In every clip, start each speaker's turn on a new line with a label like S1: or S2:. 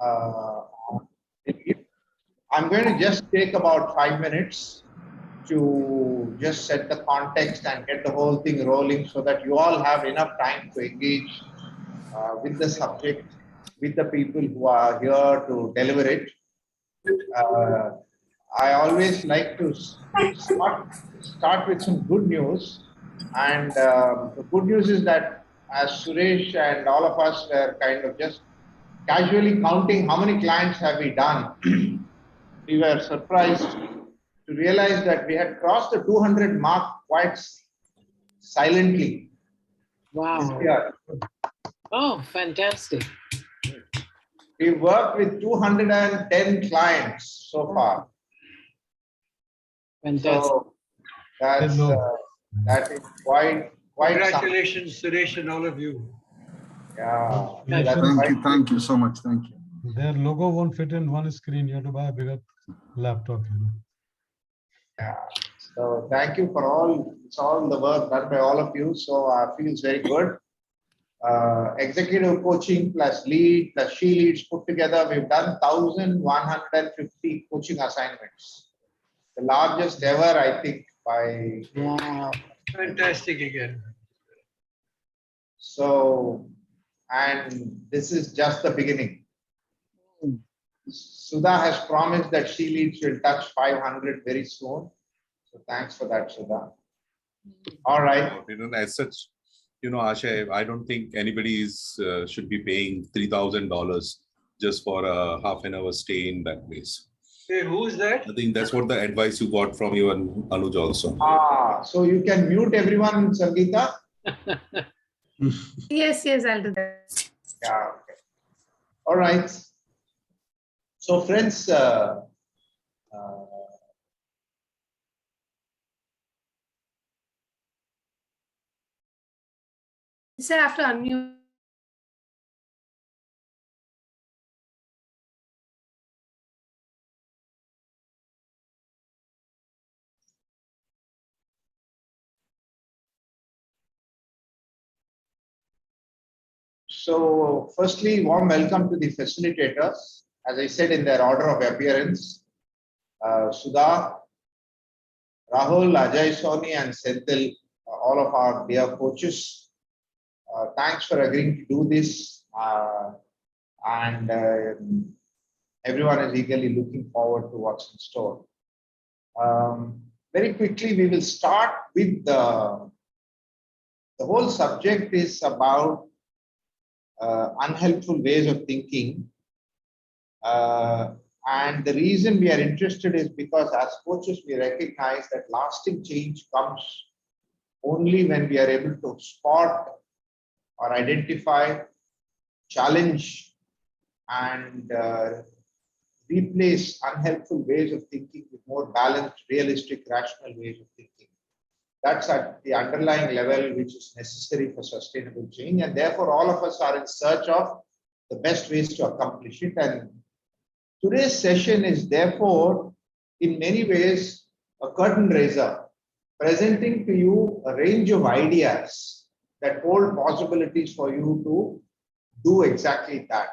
S1: on belief. I'm going to just take about 5 minutes to just set the context and get the whole thing rolling so that you all have enough time to engage with the subject, with the people who are here to deliver it. Uh, I always like to start with some good news. And the good news is that as Suresh and all of us were kind of just casually counting how many clients have we done, we were surprised to realize that we had crossed the 200 mark quite silently this
S2: Wow.
S1: year.
S2: Oh, fantastic.
S1: We worked with 210 clients so far.
S2: Fantastic.
S1: So that's that is quite
S3: Congratulations, Suresh, and all of you.
S1: Yeah.
S4: Thank you so much. Thank you.
S5: Their logo won't fit in one screen. You have to buy a bigger laptop.
S1: Yeah. So thank you for all. It's all the work done by all of you. So feels very good. Executive coaching plus lead plus she leads put together, we've done 1,150 coaching assignments. The largest ever, I think, by.
S2: Wow.
S3: Fantastic again.
S1: So, and this is just the beginning. Sudha has promised that she leads will touch 500 very soon. So thanks for that, Sudha. All right.
S6: As such, Ashay, I don't think anybody should be paying $3,000 just for a half an hour stay in that place.
S3: Hey, who is that?
S6: I think that's what the advice you got from you and Anuj also.
S1: So you can mute everyone, Sangeeta?
S7: Yes, I'll do that.
S1: Yeah, okay. All right. So friends,
S7: Sir, I have to unmute.
S1: so firstly, warm welcome to the facilitators. As I said, in their order of appearance, Sudha, Rahul, Ajay, Soni, and Senthil, all of our dear coaches. Thanks for agreeing to do this. And everyone is eagerly looking forward to what's in store. Very quickly, we will start with the whole subject is about unhelpful ways of thinking. And the reason we are interested is because as coaches, we recognize that lasting change comes only when we are able to spot or identify, challenge, and replace unhelpful ways of thinking with more balanced, realistic, rational ways of thinking. That's at the underlying level which is necessary for sustainable change. And therefore, all of us are in search of the best ways to accomplish it. And today's session is therefore, in many ways, a curtain raiser, presenting to you a range of ideas that hold possibilities for you to do exactly that.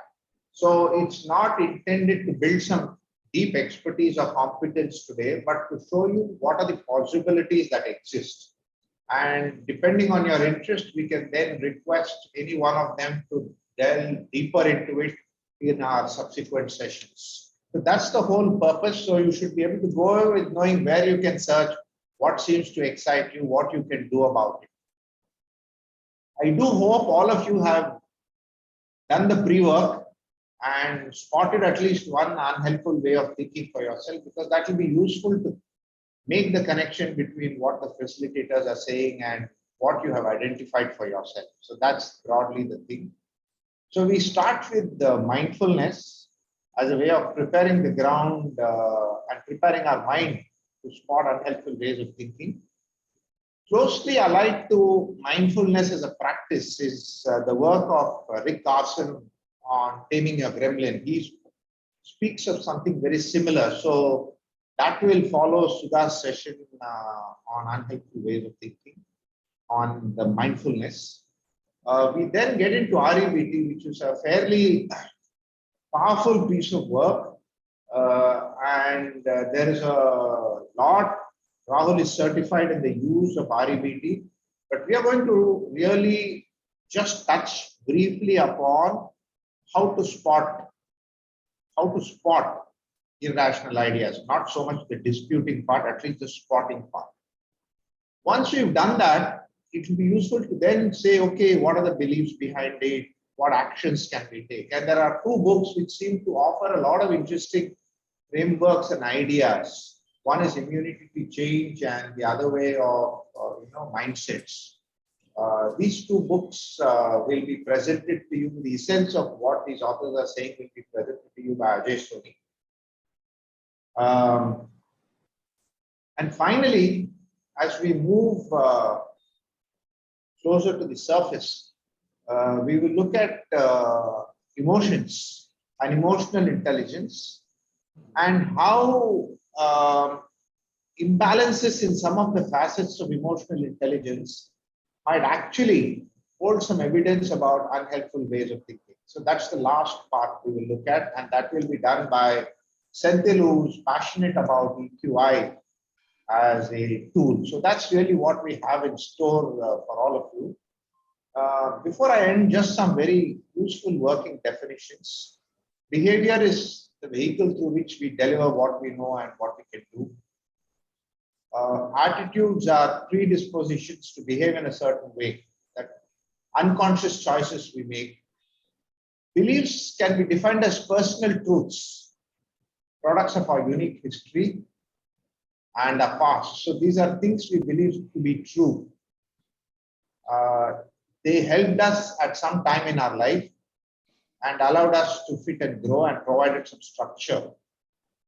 S1: So it's not intended to build some deep expertise or competence today, but to show you what are the possibilities that exist. And depending on your interest, we can then request any one of them to delve deeper into it in our subsequent sessions. So that's the whole purpose. So you should be able to go with knowing where you can search, what seems to excite you, what you can do about it. I do hope all of you have done the pre-work and spotted at least one unhelpful way of thinking for yourself, because that will be useful to make the connection between what the facilitators are saying and what you have identified for yourself. So that's broadly the thing. So we start with the mindfulness as a way of preparing the ground and preparing our mind to spot unhelpful ways of thinking. Closely allied to mindfulness as a practice is the work of Rick Carson on Taming Your Gremlin. He speaks of something very similar. So that will follow Sudha's session on unhelpful ways of thinking, on the mindfulness. We then get into REBT, which is a fairly powerful piece of work. And there is a lot. Rahul is certified in the use of REBT, but we are going to really just touch briefly upon how to spot irrational ideas, not so much the disputing part, at least the spotting part. Once we've done that, it will be useful to then say, okay, what are the beliefs behind it? What actions can we take? And there are two books which seem to offer a lot of interesting frameworks and ideas. One is immunity to change, and the other way of mindsets. These two books will be presented to you. The essence of what these authors are saying will be presented to you by Ajay Soni. And finally, as we move closer to the surface, we will look at emotions and emotional intelligence and how imbalances in some of the facets of emotional intelligence might actually hold some evidence about unhelpful ways of thinking. So that's the last part we will look at, and that will be done by Senthil, who's passionate about EQI as a tool. So that's really what we have in store for all of you. Before I end, just some very useful working definitions. Behavior is the vehicle through which we deliver what we know and what we can do. Attitudes are predispositions to behave in a certain way, that unconscious choices we make. Beliefs can be defined as personal truths, products of our unique history and our past. So these are things we believe to be true. They helped us at some time in our life and allowed us to fit and grow and provided some structure.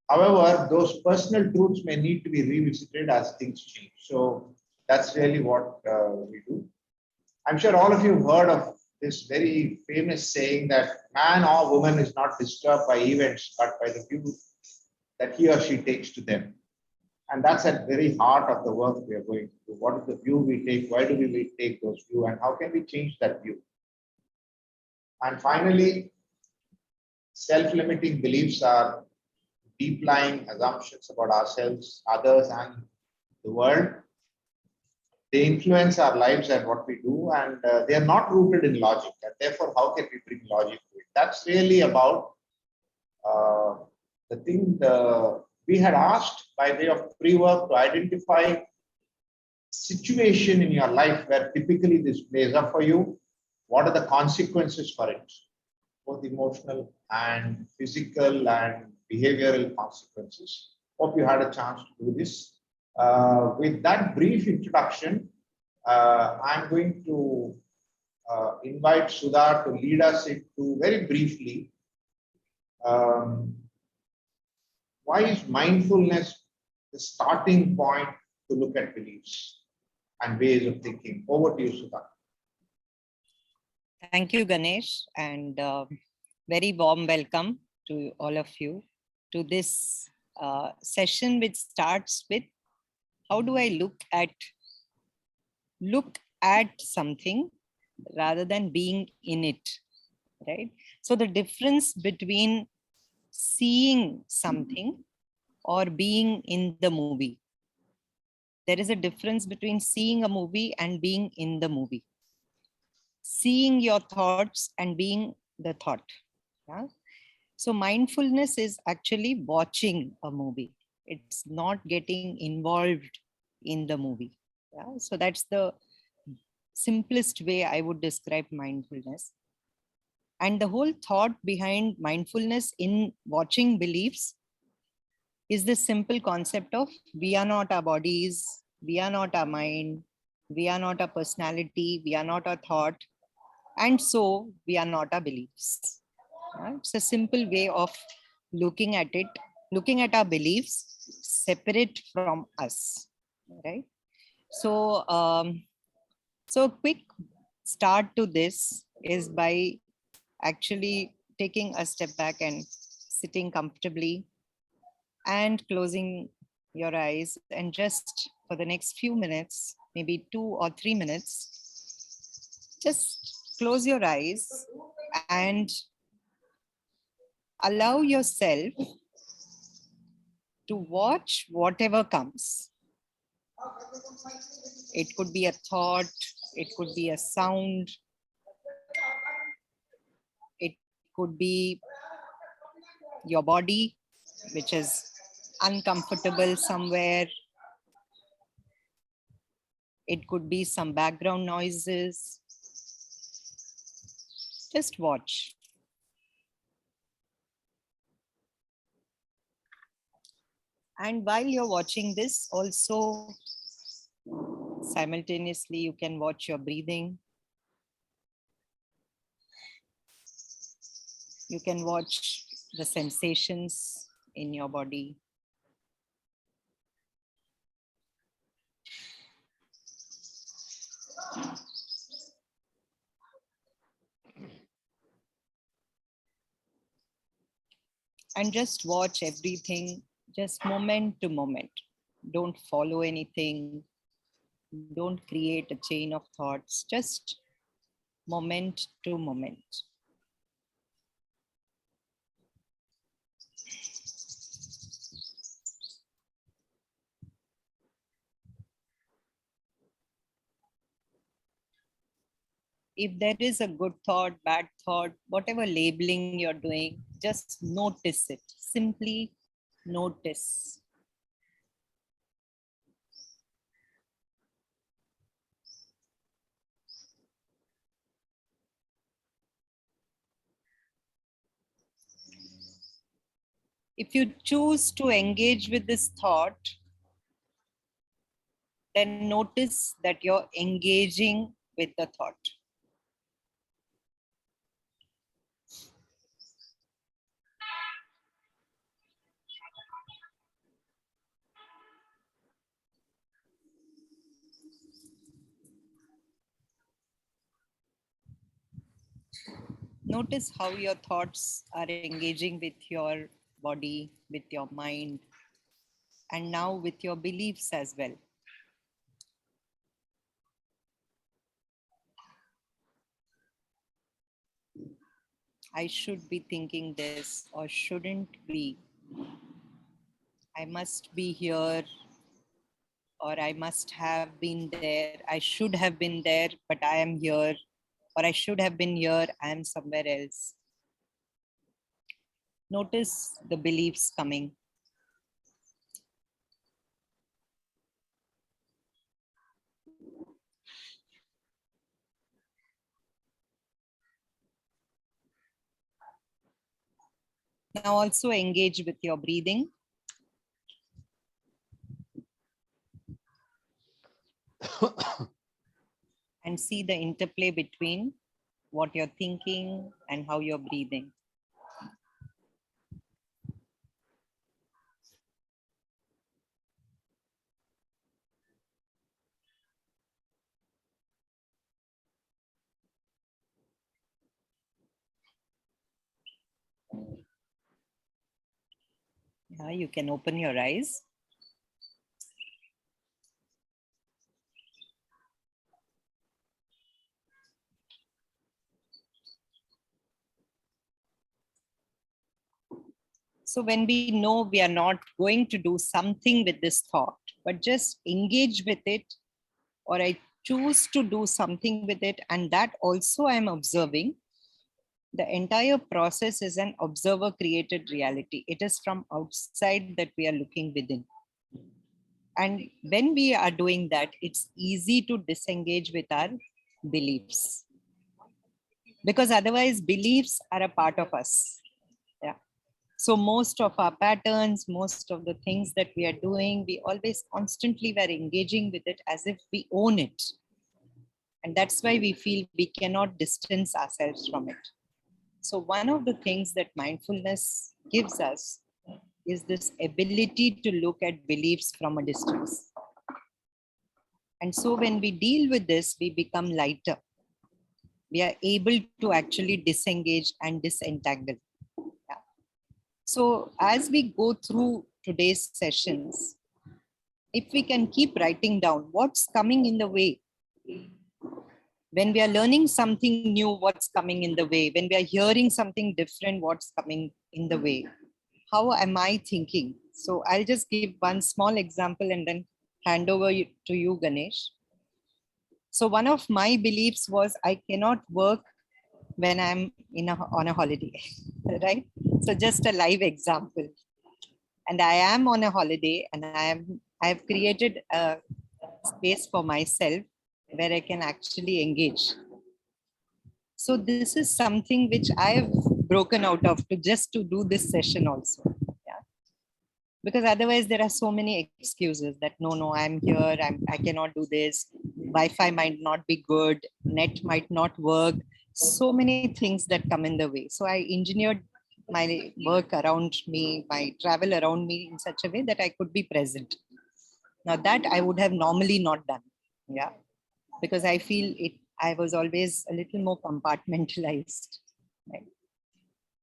S1: However, those personal truths may need to be revisited as things change. So that's really what we do. I'm sure all of you have heard of this very famous saying that man or woman is not disturbed by events, but by the view that he or she takes to them. And that's at the very heart of the work we are going to do. What is the view we take? Why do we take those views? And how can we change that view? And finally, self-limiting beliefs are deep-lying assumptions about ourselves, others, and the world. They influence our lives and what we do, and they are not rooted in logic. And therefore, how can we bring logic to it? That's really about the thing we had asked by way of pre-work to identify situation in your life where typically this plays up for you. What are the consequences for it? Both emotional and physical and behavioral consequences. Hope you had a chance to do this. With that brief introduction, I'm going to invite Sudha to lead us into very briefly why is mindfulness the starting point to look at beliefs and ways of thinking. Over to you, Sudha.
S8: Thank you, Ganesh, and very warm welcome to all of you to this session, which starts with how do I look at something rather than being in it, right? So the difference between seeing something or being in the movie. There is a difference between seeing a movie and being in the movie. Seeing your thoughts and being the thought. Yeah? So mindfulness is actually watching a movie. It's not getting involved in the movie. Yeah? So that's the simplest way I would describe mindfulness. And the whole thought behind mindfulness in watching beliefs is this simple concept of we are not our bodies, we are not our mind, we are not our personality, we are not our thought, and so we are not our beliefs. It's a simple way of looking at it, looking at our beliefs separate from us, right? So, so a quick start to this is by actually taking a step back and sitting comfortably and closing your eyes, and just for the next few minutes, maybe 2 or 3 minutes, just close your eyes and allow yourself to watch whatever comes. It could be a thought, it could be a sound, it could be your body, which is uncomfortable somewhere. It could be some background noises. Just watch. And while you're watching this, also simultaneously, you can watch your breathing. You can watch the sensations in your body. And just watch everything, just moment to moment. Don't follow anything. Don't create a chain of thoughts, just moment to moment. If there is a good thought, bad thought, whatever labeling you're doing, just notice it. Simply notice. If you choose to engage with this thought, then notice that you're engaging with the thought. Notice how your thoughts are engaging with your body, with your mind, and now with your beliefs as well. I should be thinking this or shouldn't be. I must be here or I must have been there. I should have been there, but I am here. Or I should have been here, I am somewhere else. Notice the beliefs coming. Now also engage with your breathing. And see the interplay between what you're thinking and how you're breathing. Yeah, you can open your eyes. So when we know we are not going to do something with this thought, but just engage with it, or I choose to do something with it, and that also I'm observing, the entire process is an observer created reality. It is from outside that we are looking within. And when we are doing that, it's easy to disengage with our beliefs. Because otherwise, beliefs are a part of us. Yeah. So most of our patterns, most of the things that we are doing, we always constantly were engaging with it as if we own it. And that's why we feel we cannot distance ourselves from it. So one of the things that mindfulness gives us is this ability to look at beliefs from a distance. And so when we deal with this, we become lighter. We are able to actually disengage and disentangle. Yeah. So as we go through today's sessions, if we can keep writing down what's coming in the way, when we are learning something new, what's coming in the way, when we are hearing something different, what's coming in the way? How am I thinking? So I'll just give one small example and then hand over to you, Ganesh. So one of my beliefs was I cannot work when I'm on a holiday, right? So just a live example. And I am on a holiday and I've created a space for myself where I can actually engage. So this is something which I've broken out of just to do this session also. Yeah. Because otherwise there are so many excuses that no, I'm here, I cannot do this. Wi-Fi might not be good, net might not work. So many things that come in the way. So I engineered my work around me, my travel around me in such a way that I could be present. Now that I would have normally not done. Yeah. Because I feel I was always a little more compartmentalized. Right?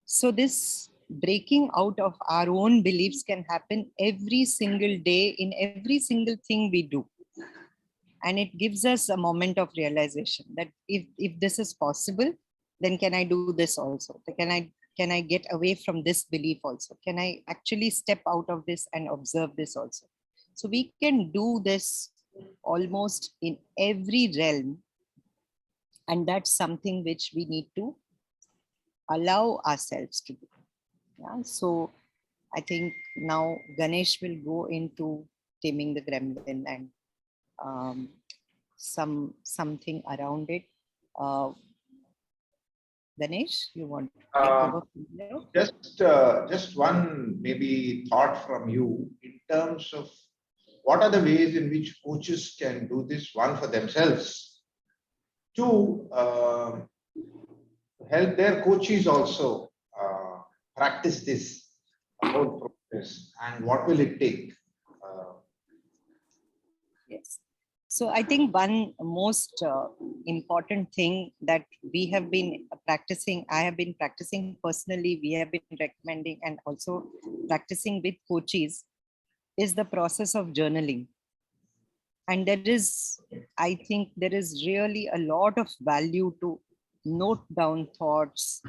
S8: So this breaking out of our own beliefs can happen every single day in every single thing we do. And it gives us a moment of realization that if this is possible, then can I do this also? Can I get away from this belief also? Can I actually step out of this and observe this also? So we can do this almost in every realm. And that's something which we need to allow ourselves to do. Yeah? So I think now Ganesh will go into taming the gremlin and something around it. Ganesh, you want to take over from there?
S1: Just one maybe thought from you in terms of what are the ways in which coaches can do this, one for themselves, two, help their coaches also practice this whole process, and what will it take?
S8: Yes. So I think one most important thing that we have been practicing, I have been practicing personally, we have been recommending and also practicing with coaches, is the process of journaling. And I think there is really a lot of value to note down thoughts,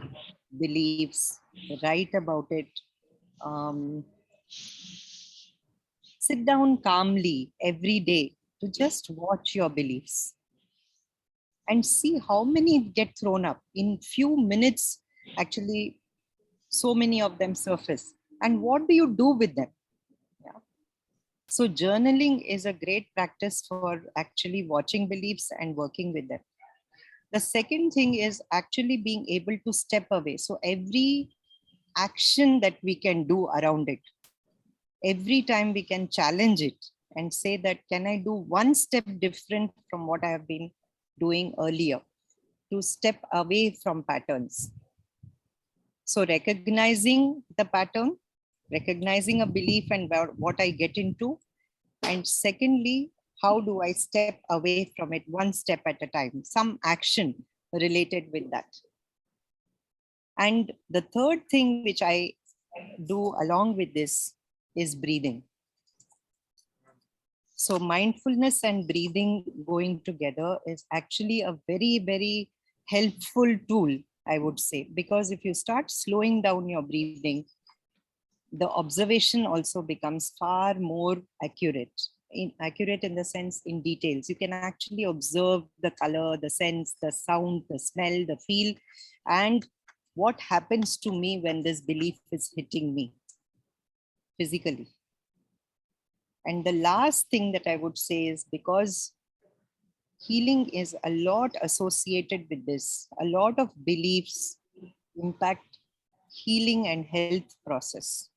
S8: beliefs, write about it. Sit down calmly every day to just watch your beliefs and see how many get thrown up in few minutes. Actually, so many of them surface. And what do you do with them? Yeah. So journaling is a great practice for actually watching beliefs and working with them. The second thing is actually being able to step away. So every action that we can do around it, every time we can challenge it and say that, can I do one step different from what I have been doing earlier, to step away from patterns? So recognizing the pattern, recognizing a belief and what I get into. And secondly, how do I step away from it one step at a time? Some action related with that. And the third thing which I do along with this is breathing. So mindfulness and breathing going together is actually a very, very helpful tool, I would say, because if you start slowing down your breathing, the observation also becomes far more accurate. Accurate in the sense, in details. You can actually observe the color, the sense, the sound, the smell, the feel, and what happens to me when this belief is hitting me physically. And the last thing that I would say is, because healing is a lot associated with this, a lot of beliefs impact healing and health process.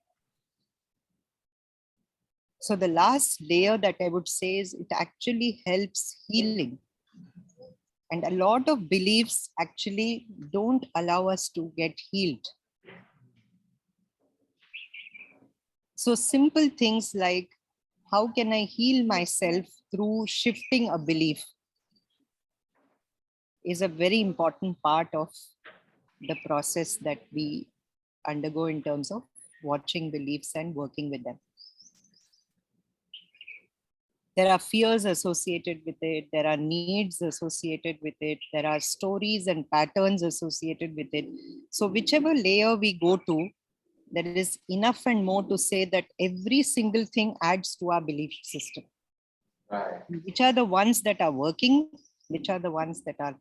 S8: So the last layer that I would say is it actually helps healing. And a lot of beliefs actually don't allow us to get healed. So simple things like, how can I heal myself through shifting a belief, is a very important part of the process that we undergo in terms of watching beliefs and working with them. There are fears associated with it. There are needs associated with it. There are stories and patterns associated with it. So whichever layer we go to, there is enough and more to say that every single thing adds to our belief system.
S1: Right.
S8: Which are the ones that are working, which are the ones that are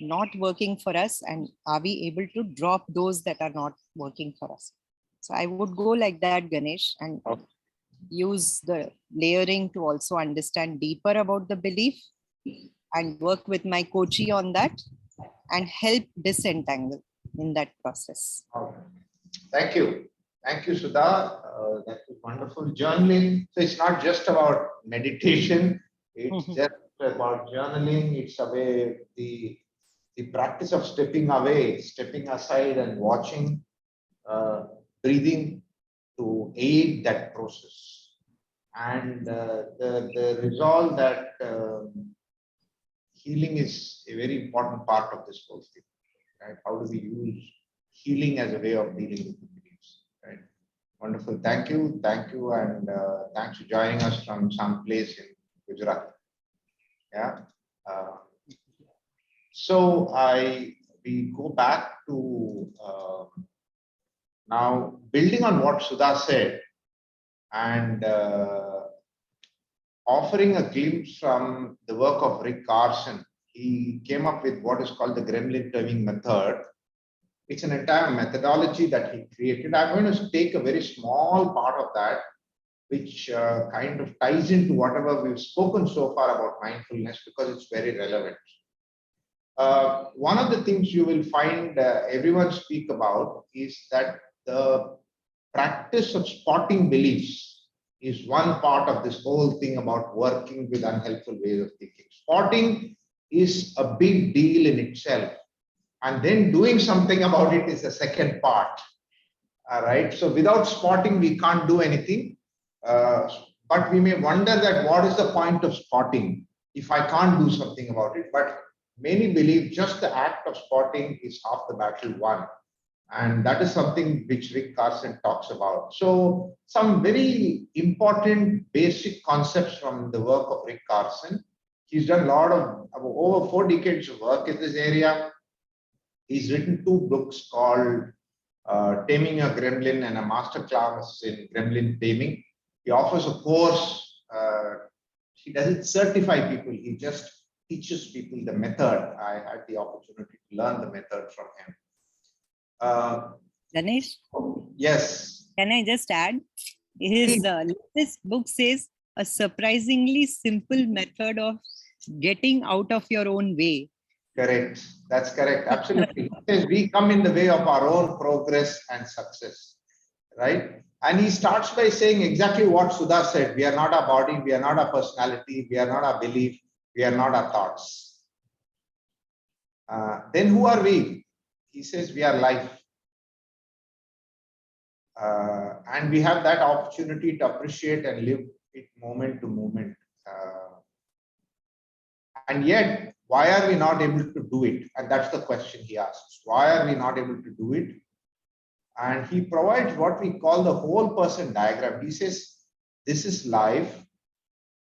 S8: not working for us, and are we able to drop those that are not working for us? So I would go like that, Ganesh, and
S1: Okay.
S8: use the layering to also understand deeper about the belief and work with my coachee on that and help disentangle in that process.
S1: Okay. Thank you. Thank you, Sudha. That was wonderful. Journaling. So it's not just about meditation. It's just about journaling. It's the practice of stepping away, stepping aside and watching, breathing to aid that process. And the resolve that healing is a very important part of this whole thing. Right? How do we use healing as a way of dealing with the beliefs? Right? Wonderful. Thank you. Thank you. And thanks for joining us from some place in Gujarat. Yeah. So we go back to now building on what Sudha said and offering a glimpse from the work of Rick Carson. He came up with what is called the Gremlin terming method. It's an entire methodology that he created. I'm going to take a very small part of that, which kind of ties into whatever we've spoken so far about mindfulness, because it's very relevant. One of the things you will find everyone speak about is that the practice of spotting beliefs is one part of this whole thing about working with unhelpful ways of thinking. Spotting is a big deal in itself. And then doing something about it is the second part. All right. So without spotting, we can't do anything. But we may wonder that what is the point of spotting if I can't do something about it? But many believe just the act of spotting is half the battle won. And that is something which Rick Carson talks about. So some very important basic concepts from the work of Rick Carson. He's done a lot of over 4 decades of work in this area. He's written 2 books called Taming a Gremlin and a master class in Gremlin Taming. He offers a course. He doesn't certify people. He just teaches people the method. I had the opportunity to learn the method from him.
S8: Ganesh,
S1: Yes.
S8: can I just add? His latest book says a surprisingly simple method of getting out of your own way.
S1: Correct. That's correct. Absolutely. He says we come in the way of our own progress and success. Right? And he starts by saying exactly what Sudha said. We are not our body. We are not our personality. We are not our belief. We are not our thoughts. Then who are we? He says we are life. And we have that opportunity to appreciate and live it moment to moment. And yet, why are we not able to do it? And that's the question he asks. Why are we not able to do it? And he provides what we call the whole person diagram. He says, this is life.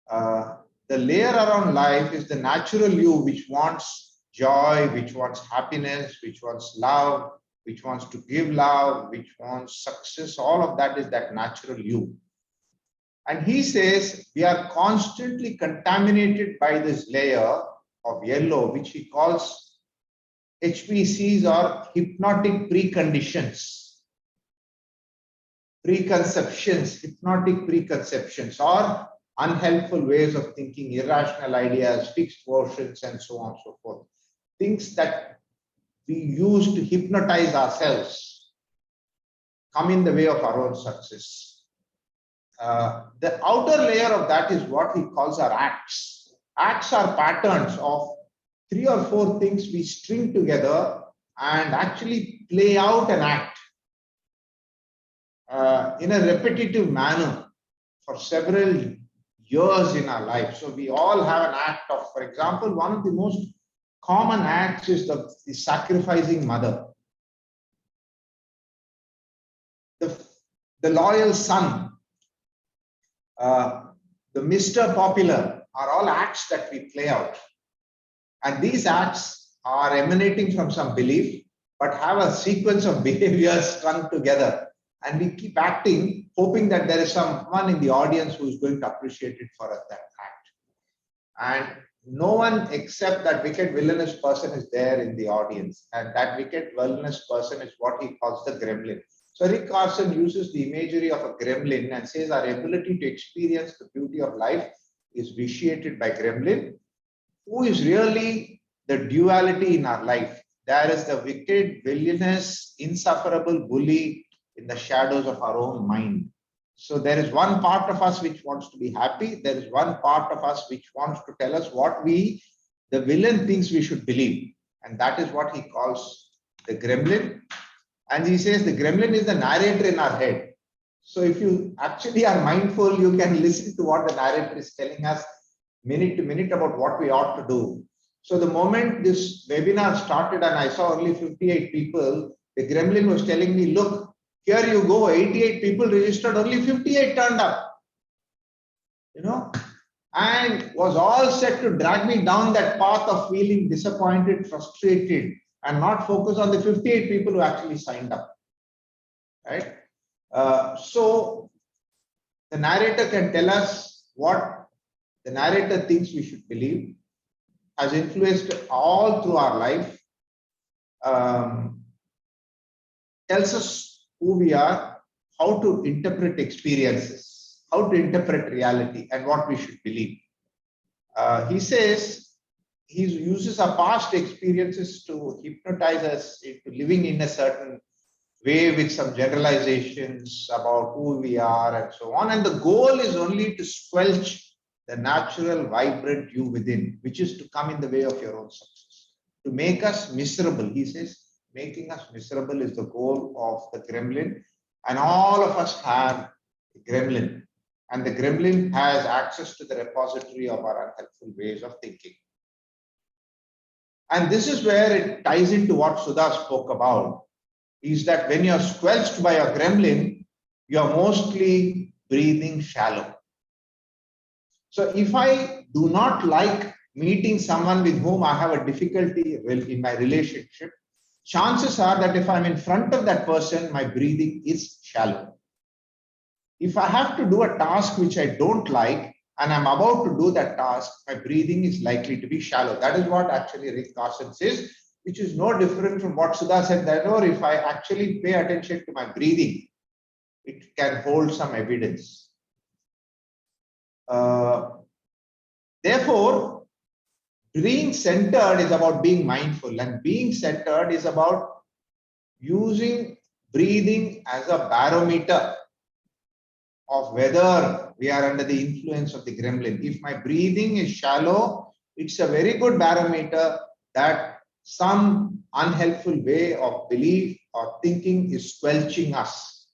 S1: The layer around life is the natural you, which wants joy, which wants happiness, which wants love, which wants to give love, which wants success. All of that is that natural you. And he says we are constantly contaminated by this layer of yellow, which he calls HPCs or hypnotic preconditions, preconceptions, hypnotic preconceptions, or unhelpful ways of thinking, irrational ideas, fixed versions, and so on and so forth. Things that we use to hypnotize ourselves come in the way of our own success. The outer layer of that is what he calls our acts. Acts are patterns of 3 or 4 things we string together and actually play out an act in a repetitive manner for several years in our life. So we all have an act of, for example, one of the most common acts is the sacrificing mother. The loyal son, the Mr. Popular are all acts that we play out. And these acts are emanating from some belief, but have a sequence of behaviors strung together. and we keep acting, hoping that there is someone in the audience who is going to appreciate it for us, that act. And no one except that wicked villainous person is there in the audience, and that wicked villainous person is what he calls the gremlin. So Rick Carson uses the imagery of a gremlin and says our ability to experience the beauty of life is vitiated by gremlin, who is really the duality in our life. There is the wicked, villainous, insufferable bully in the shadows of our own mind. So there is one part of us which wants to be happy. There is one part of us which wants to tell us what the villain thinks we should believe. And that is what he calls the gremlin. And he says the gremlin is the narrator in our head. So if you actually are mindful, you can listen to what the narrator is telling us minute to minute about what we ought to do. So the moment this webinar started and I saw only 58 people, the gremlin was telling me, look, here you go, 88 people registered, only 58 turned up, and was all set to drag me down that path of feeling disappointed, frustrated, and not focus on the 58 people who actually signed up, right? So the narrator can tell us what the narrator thinks we should believe, has influenced all through our life, tells us who we are, how to interpret experiences, how to interpret reality, and what we should believe. He says he uses our past experiences to hypnotize us into living in a certain way with some generalizations about who we are and so on. And the goal is only to squelch the natural, vibrant you within, which is to come in the way of your own success, to make us miserable. He says, making us miserable is the goal of the gremlin. And all of us have a gremlin. And the gremlin has access to the repository of our unhelpful ways of thinking. And this is where it ties into what Sudha spoke about, is that when you're squelched by a gremlin, you're mostly breathing shallow. So if I do not like meeting someone with whom I have a difficulty in my relationship, chances are that if I'm in front of that person, my breathing is shallow. If I have to do a task which I don't like, and I'm about to do that task, my breathing is likely to be shallow. That is what actually Rick Carson says, which is no different from what Sudha said, that or if I actually pay attention to my breathing, it can hold some evidence. Therefore, being centered is about being mindful, and being centered is about using breathing as a barometer of whether we are under the influence of the gremlin. If my breathing is shallow, it's a very good barometer that some unhelpful way of belief or thinking is squelching us.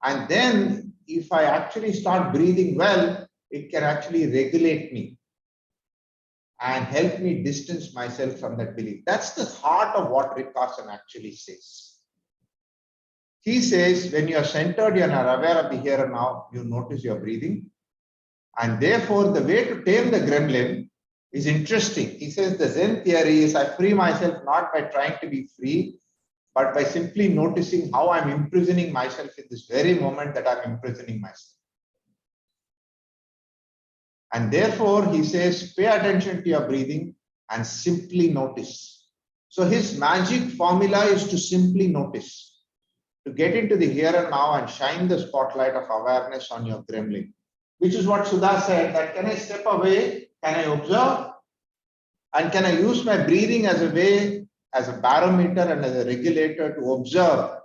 S1: And then if I actually start breathing well, it can actually regulate me and help me distance myself from that belief. That's the heart of what Rick Carson actually says. He says, when you are centered, you are aware of the here and now, you notice your breathing. And therefore, the way to tame the gremlin is interesting. He says the Zen theory is I free myself not by trying to be free, but by simply noticing how I'm imprisoning myself in this very moment that I'm imprisoning myself. And therefore, he says, pay attention to your breathing and simply notice. So his magic formula is to simply notice, to get into the here and now and shine the spotlight of awareness on your gremlin, which is what Sudha said, that can I step away, can I observe, and can I use my breathing as a way, as a barometer and as a regulator to observe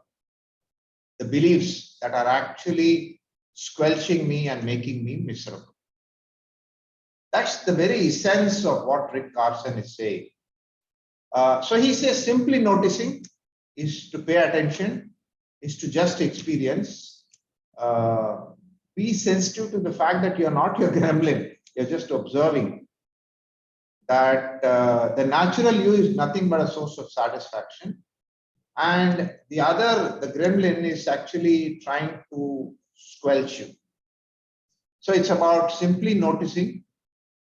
S1: the beliefs that are actually squelching me and making me miserable. That's the very essence of what Rick Carson is saying. So he says simply noticing is to pay attention, is to just experience. Be sensitive to the fact that you're not your gremlin, you're just observing. That the natural you is nothing but a source of satisfaction. And the other, the gremlin, is actually trying to squelch you. So it's about simply noticing,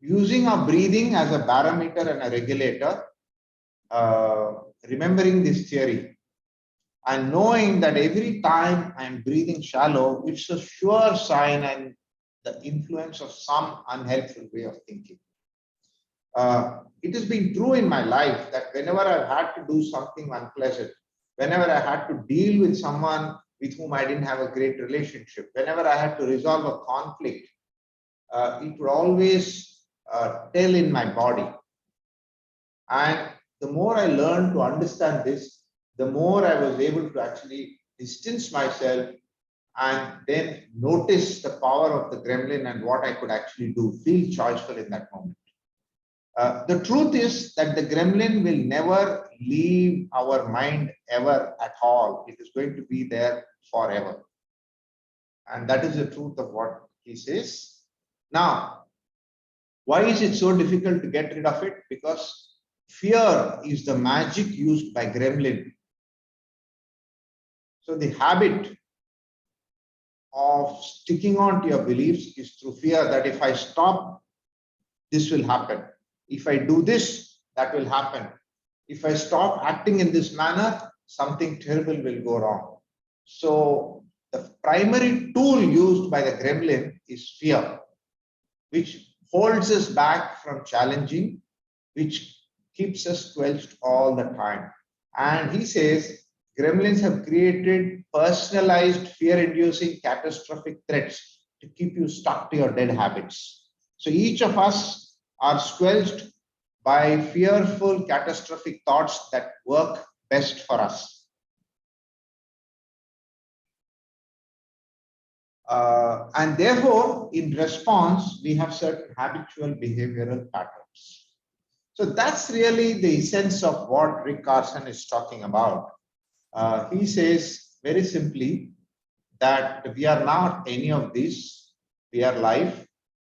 S1: using our breathing as a barometer and a regulator, remembering this theory. And knowing that every time I'm breathing shallow, it's a sure sign and the influence of some unhelpful way of thinking. It has been true in my life that whenever I've had to do something unpleasant, whenever I had to deal with someone with whom I didn't have a great relationship, whenever I had to resolve a conflict, it would always tell in my body. And the more I learned to understand this, the more I was able to actually distance myself and then notice the power of the gremlin and what I could actually do, feel choiceful in that moment. The truth is that the gremlin will never leave our mind ever at all. It is going to be there forever. And that is the truth of what he says. Now, why is it so difficult to get rid of it? Because fear is the magic used by gremlin. So the habit of sticking on to your beliefs is through fear that if I stop, this will happen. If I do this, that will happen. If I stop acting in this manner, something terrible will go wrong. So the primary tool used by the gremlin is fear, which holds us back from challenging, which keeps us squelched all the time. And he says, gremlins have created personalized, fear-inducing, catastrophic threats to keep you stuck to your dead habits. So each of us are squelched by fearful, catastrophic thoughts that work best for us. And therefore, in response, we have certain habitual behavioral patterns. So that's really the essence of what Rick Carson is talking about. He says very simply that we are not any of these, we are life,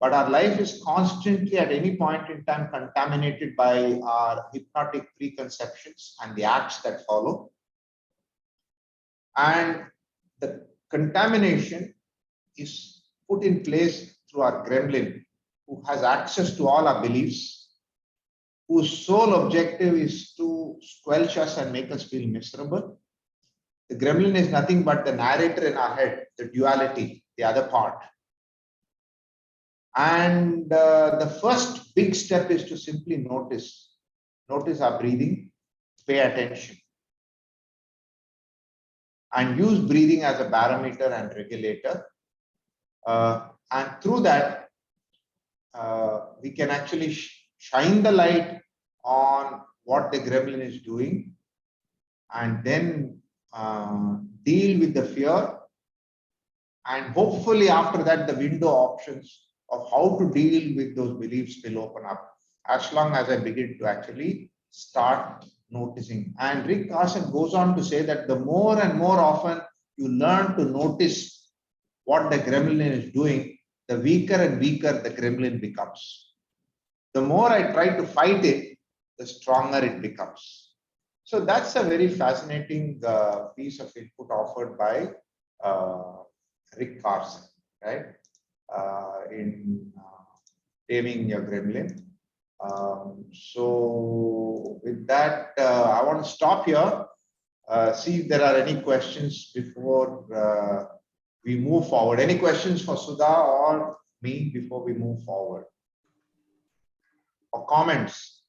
S1: but our life is constantly at any point in time contaminated by our hypnotic preconceptions and the acts that follow. And the contamination is put in place through our gremlin, who has access to all our beliefs, whose sole objective is to squelch us and make us feel miserable. The gremlin is nothing but the narrator in our head, the duality, the other part. And the first big step is to simply notice our breathing, pay attention, and use breathing as a barometer and regulator. And through that, we can actually shine the light on what the gremlin is doing, and then deal with the fear. And hopefully after that, the window options of how to deal with those beliefs will open up, as long as I begin to actually start noticing. And Rick Carson goes on to say that the more and more often you learn to notice what the gremlin is doing, the weaker and weaker the gremlin becomes. The more I try to fight it, the stronger it becomes. So that's a very fascinating piece of input offered by Rick Carson, right? In Taming Your Gremlin. So with that, I want to stop here, see if there are any questions before we move forward. Any questions for Sudha or me before we move forward? Or comments?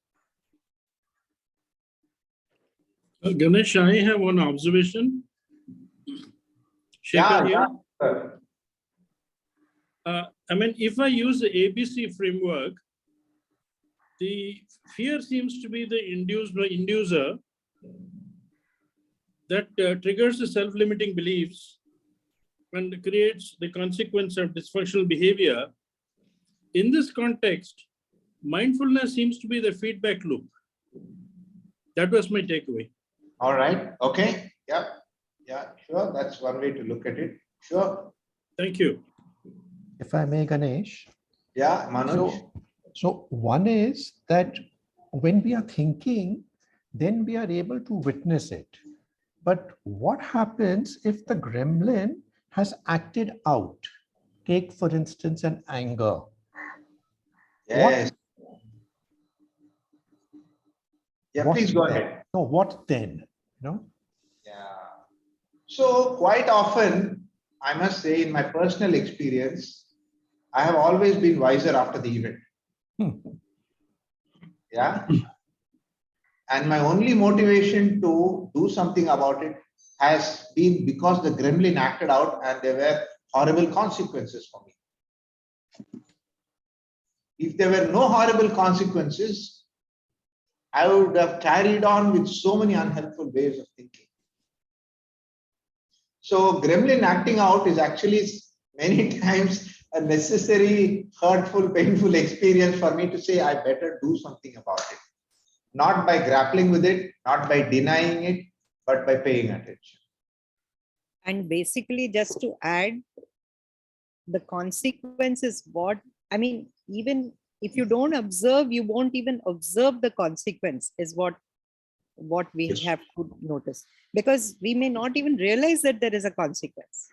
S9: Ganesh, I have one observation. Shekhar here.
S1: Sure.
S9: I mean, if I use the ABC framework, the fear seems to be the inducer that triggers the self-limiting beliefs and creates the consequence of dysfunctional behavior. In this context, mindfulness seems to be the feedback loop. That was my takeaway.
S1: All right. Okay. Yeah. Yeah. Sure. That's one way to look at it. Sure.
S9: Thank you.
S10: If I may, Ganesh.
S1: Yeah, Manoj.
S10: So one is that when we are thinking, then we are able to witness it. But what happens if the gremlin has acted out? Take, for instance, an anger.
S1: Yes. Yeah, please go ahead.
S10: No, what then? You know?
S1: Yeah. So quite often, I must say in my personal experience, I have always been wiser after the event. Yeah. And my only motivation to do something about it has been because the gremlin acted out and there were horrible consequences for me. If there were no horrible consequences, I would have carried on with so many unhelpful ways of thinking. So gremlin acting out is actually many times a necessary, hurtful, painful experience for me to say, I better do something about it. Not by grappling with it, not by denying it, but by paying attention.
S8: And basically, just to add, the consequence is what, I mean, even if you don't observe, you won't even observe the consequence, is what we
S1: Yes.
S8: have to notice. Because we may not even realize that there is a consequence.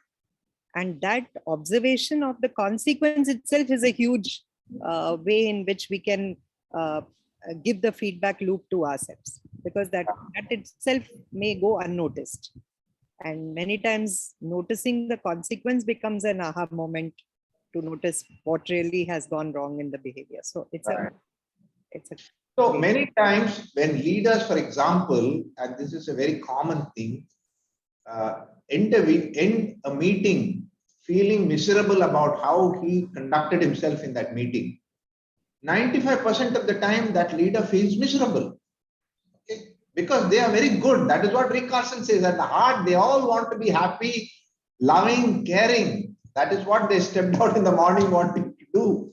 S8: And that observation of the consequence itself is a huge way in which we can give the feedback loop to ourselves, because that itself may go unnoticed. And many times noticing the consequence becomes an aha moment to notice what really has gone wrong in the behavior. So it's
S1: Right.
S8: a
S1: So many times when leaders, for example, and this is a very common thing, end a meeting feeling miserable about how he conducted himself in that meeting. 95% of the time that leader feels miserable. Okay? Because they are very good. That is what Rick Carson says. At the heart, they all want to be happy, loving, caring. That is what they stepped out in the morning wanting to do.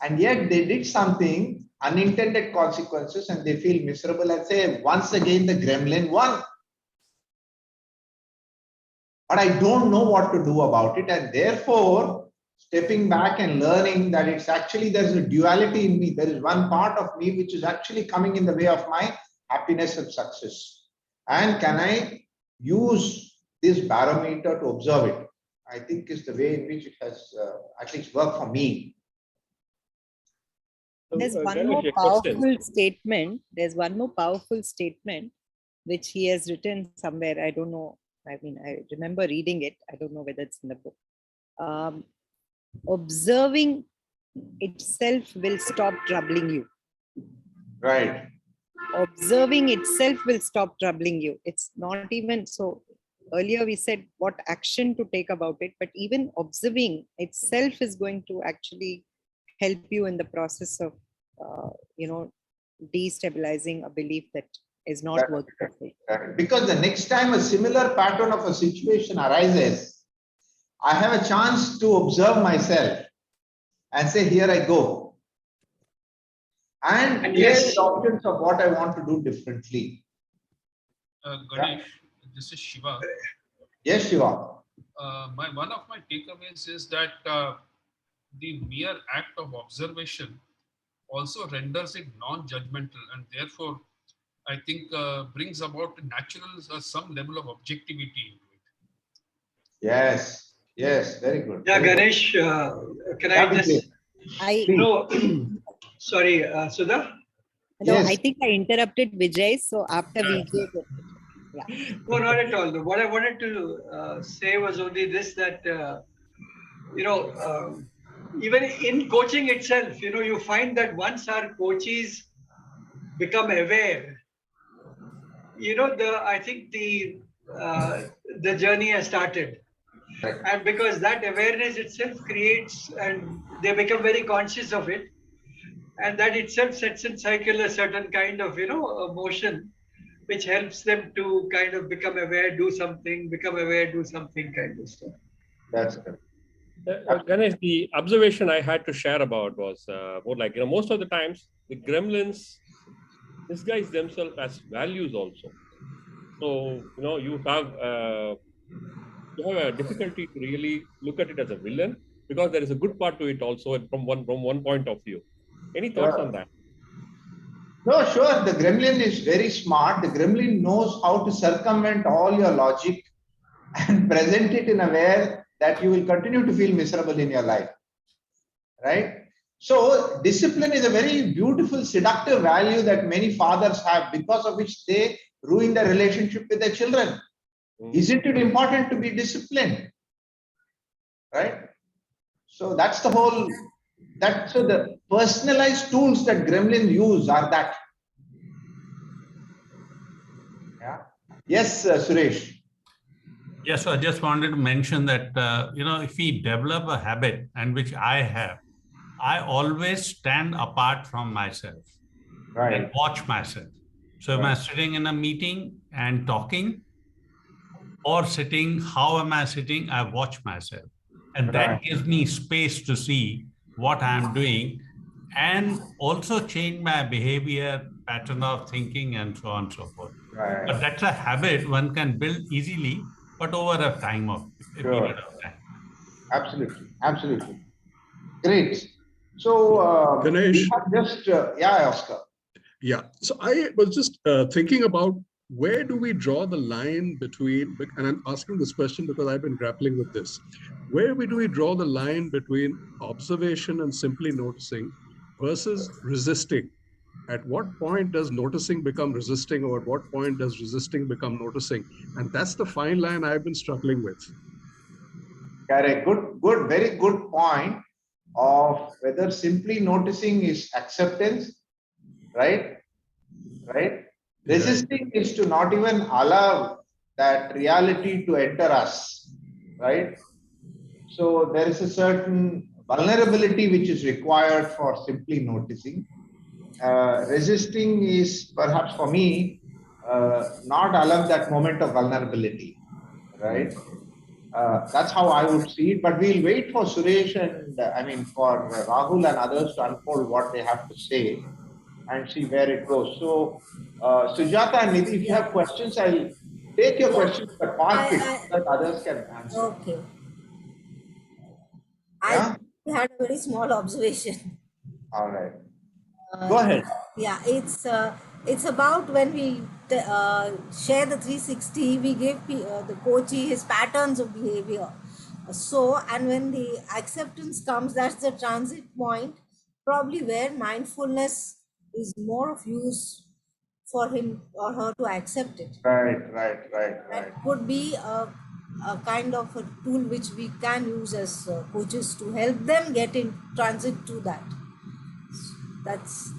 S1: And yet they did something, unintended consequences, and they feel miserable and say, once again, the gremlin won. But I don't know what to do about it. And therefore, stepping back and learning that it's actually, there's a duality in me. There is one part of me which is actually coming in the way of my happiness and success. And can I use this barometer to observe it? I think is the way in which it has at least worked for me.
S8: There's one
S11: Ganesh,
S8: more
S11: a question.
S8: powerful statement. There's one more powerful statement which he has written somewhere. I don't know. I mean, I remember reading it. I don't know whether it's in the book. Observing itself will stop troubling you.
S1: Right.
S8: Observing itself will stop troubling you. It's not even so. Earlier we said what action to take about it, but even observing itself is going to actually help you in the process of, destabilizing a belief that is not working.
S1: Because the next time a similar pattern of a situation arises, I have a chance to observe myself and say, here I go. And yes, options of what I want to do differently.
S12: Ganesh, this is Shiva.
S1: Yes, Shiva.
S12: One of my takeaways is that the mere act of observation also renders it non-judgmental, and therefore I think brings about natural some level of objectivity into it.
S1: Yes, yes, very good.
S3: Yeah,
S1: very
S3: Ganesh, can I just? No, sorry, Sudha.
S8: No, I think I interrupted Vijay. So after Vijay, yeah.
S3: No, not at all. What I wanted to say was only this, that, even in coaching itself, you find that once our coaches become aware, I think the journey has started. And because that awareness itself creates, and they become very conscious of it, and that itself sets in cycle a certain kind of, motion, which helps them to kind of become aware, do something, become aware, do something kind of stuff.
S1: That's good.
S11: Ganesh, the observation I had to share about was more like, most of the times the gremlins disguise themselves as values also. So, you have a difficulty to really look at it as a villain, because there is a good part to it also from one point of view. Any thoughts on that?
S1: No, sure. The gremlin is very smart. The gremlin knows how to circumvent all your logic and present it in a way that you will continue to feel miserable in your life. Right? So discipline is a very beautiful, seductive value that many fathers have, because of which they ruin their relationship with their children. Isn't it important to be disciplined? Right? So that's the whole, so the personalized tools that Gremlin use are that. Yeah. Yes, Suresh.
S13: Yes, so I just wanted to mention that, if we develop a habit, and which I have, I always stand apart from myself and watch myself. So am I sitting in a meeting and talking, or sitting, how am I sitting? I watch myself. And that gives me space to see what I'm doing and also change my behavior, pattern of thinking, and so on and so forth. But that's a habit one can build easily, but over a time of a period of time.
S1: Absolutely, absolutely. Great. So
S14: Ganesh.
S1: Yeah, Oscar.
S14: Yeah. So I was just thinking about where do we draw the line between, and I'm asking this question because I've been grappling with this. Where do we draw the line between observation and simply noticing versus resisting? At what point does noticing become resisting, or at what point does resisting become noticing? And that's the fine line I've been struggling with.
S1: Correct. Good, very good point of whether simply noticing is acceptance, right? Resisting is to not even allow that reality to enter us, right? So there is a certain vulnerability which is required for simply noticing. Resisting is perhaps for me not allow that moment of vulnerability, right? That's how I would see it. But we'll wait for Suresh and for Rahul and others to unfold what they have to say and see where it goes. So, Sujata and Nidhi, if you have questions, I'll take your questions, but park it so that others can answer.
S15: Okay. I had a very small observation.
S1: All right. Go ahead.
S15: Yeah, it's about when we share the 360, we give the coachee his patterns of behavior. So, and when the acceptance comes, that's the transit point, probably where mindfulness is more of use for him or her to accept it.
S1: Right.
S15: That could be a kind of a tool which we can use as coaches to help them get in transit to that. That's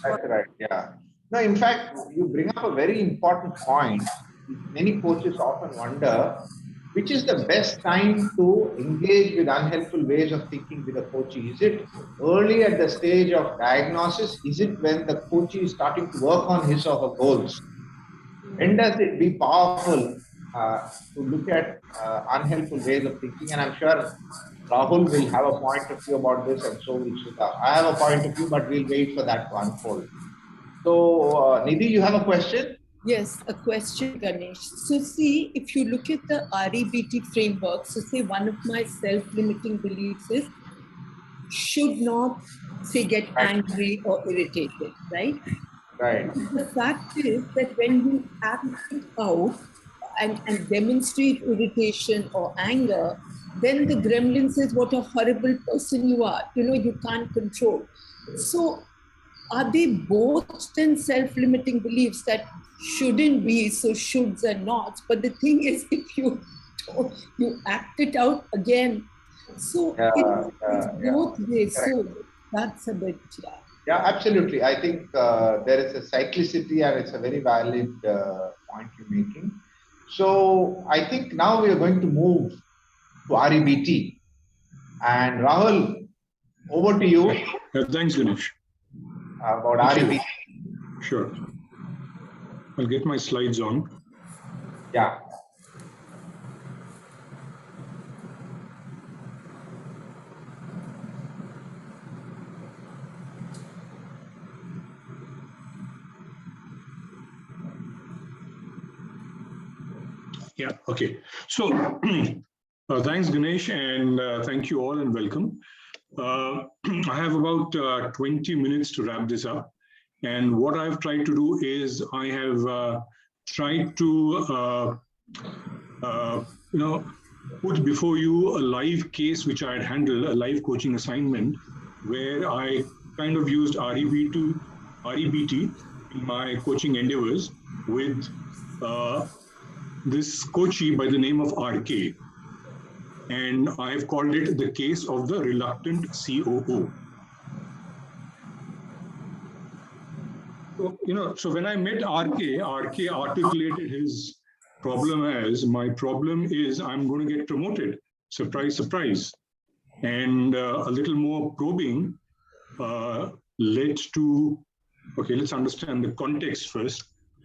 S1: right. Yeah. No, in fact, you bring up a very important point. Many coaches often wonder which is the best time to engage with unhelpful ways of thinking with a coachee. Is it early at the stage of diagnosis? Is it when the coachee is starting to work on his or her goals? When does it be powerful to look at unhelpful ways of thinking? And I'm sure Rahul will have a point of view about this, and so will Sudha. I have a point of view, but we'll wait for that to unfold. So, Nidhi, you have a question?
S16: Yes, a question, Ganesh. So see, if you look at the REBT framework, so say one of my self-limiting beliefs is should not, say, get angry or irritated, right?
S1: Right.
S16: The fact is that when you act it out and demonstrate irritation or anger, then the gremlin says, what a horrible person you are. You can't control. So are they both then self-limiting beliefs that shouldn't be, so shoulds and nots? But the thing is, if you act it out again, so it's both ways. So that's a bit,
S1: Yeah, absolutely. I think there is a cyclicity, and it's a very valid point you're making. So I think now we are going to move to REBT. And Rahul, over to you.
S14: Thanks, Ganesh.
S1: About REBT.
S14: Sure. I'll get my slides on.
S1: Yeah.
S14: Yeah, okay. So thanks, Ganesh, and thank you all and welcome. I have about 20 minutes to wrap this up. And what I've tried to do is I have tried to, put before you a live case which I had handled, a live coaching assignment, where I kind of used REBT in my coaching endeavors with
S17: this coachee by the name of RK, and I've called it the case of the reluctant COO. So when I met RK articulated his problem as, my problem is I'm going to get promoted. Surprise, surprise. And a little more probing led to, okay, let's understand the context first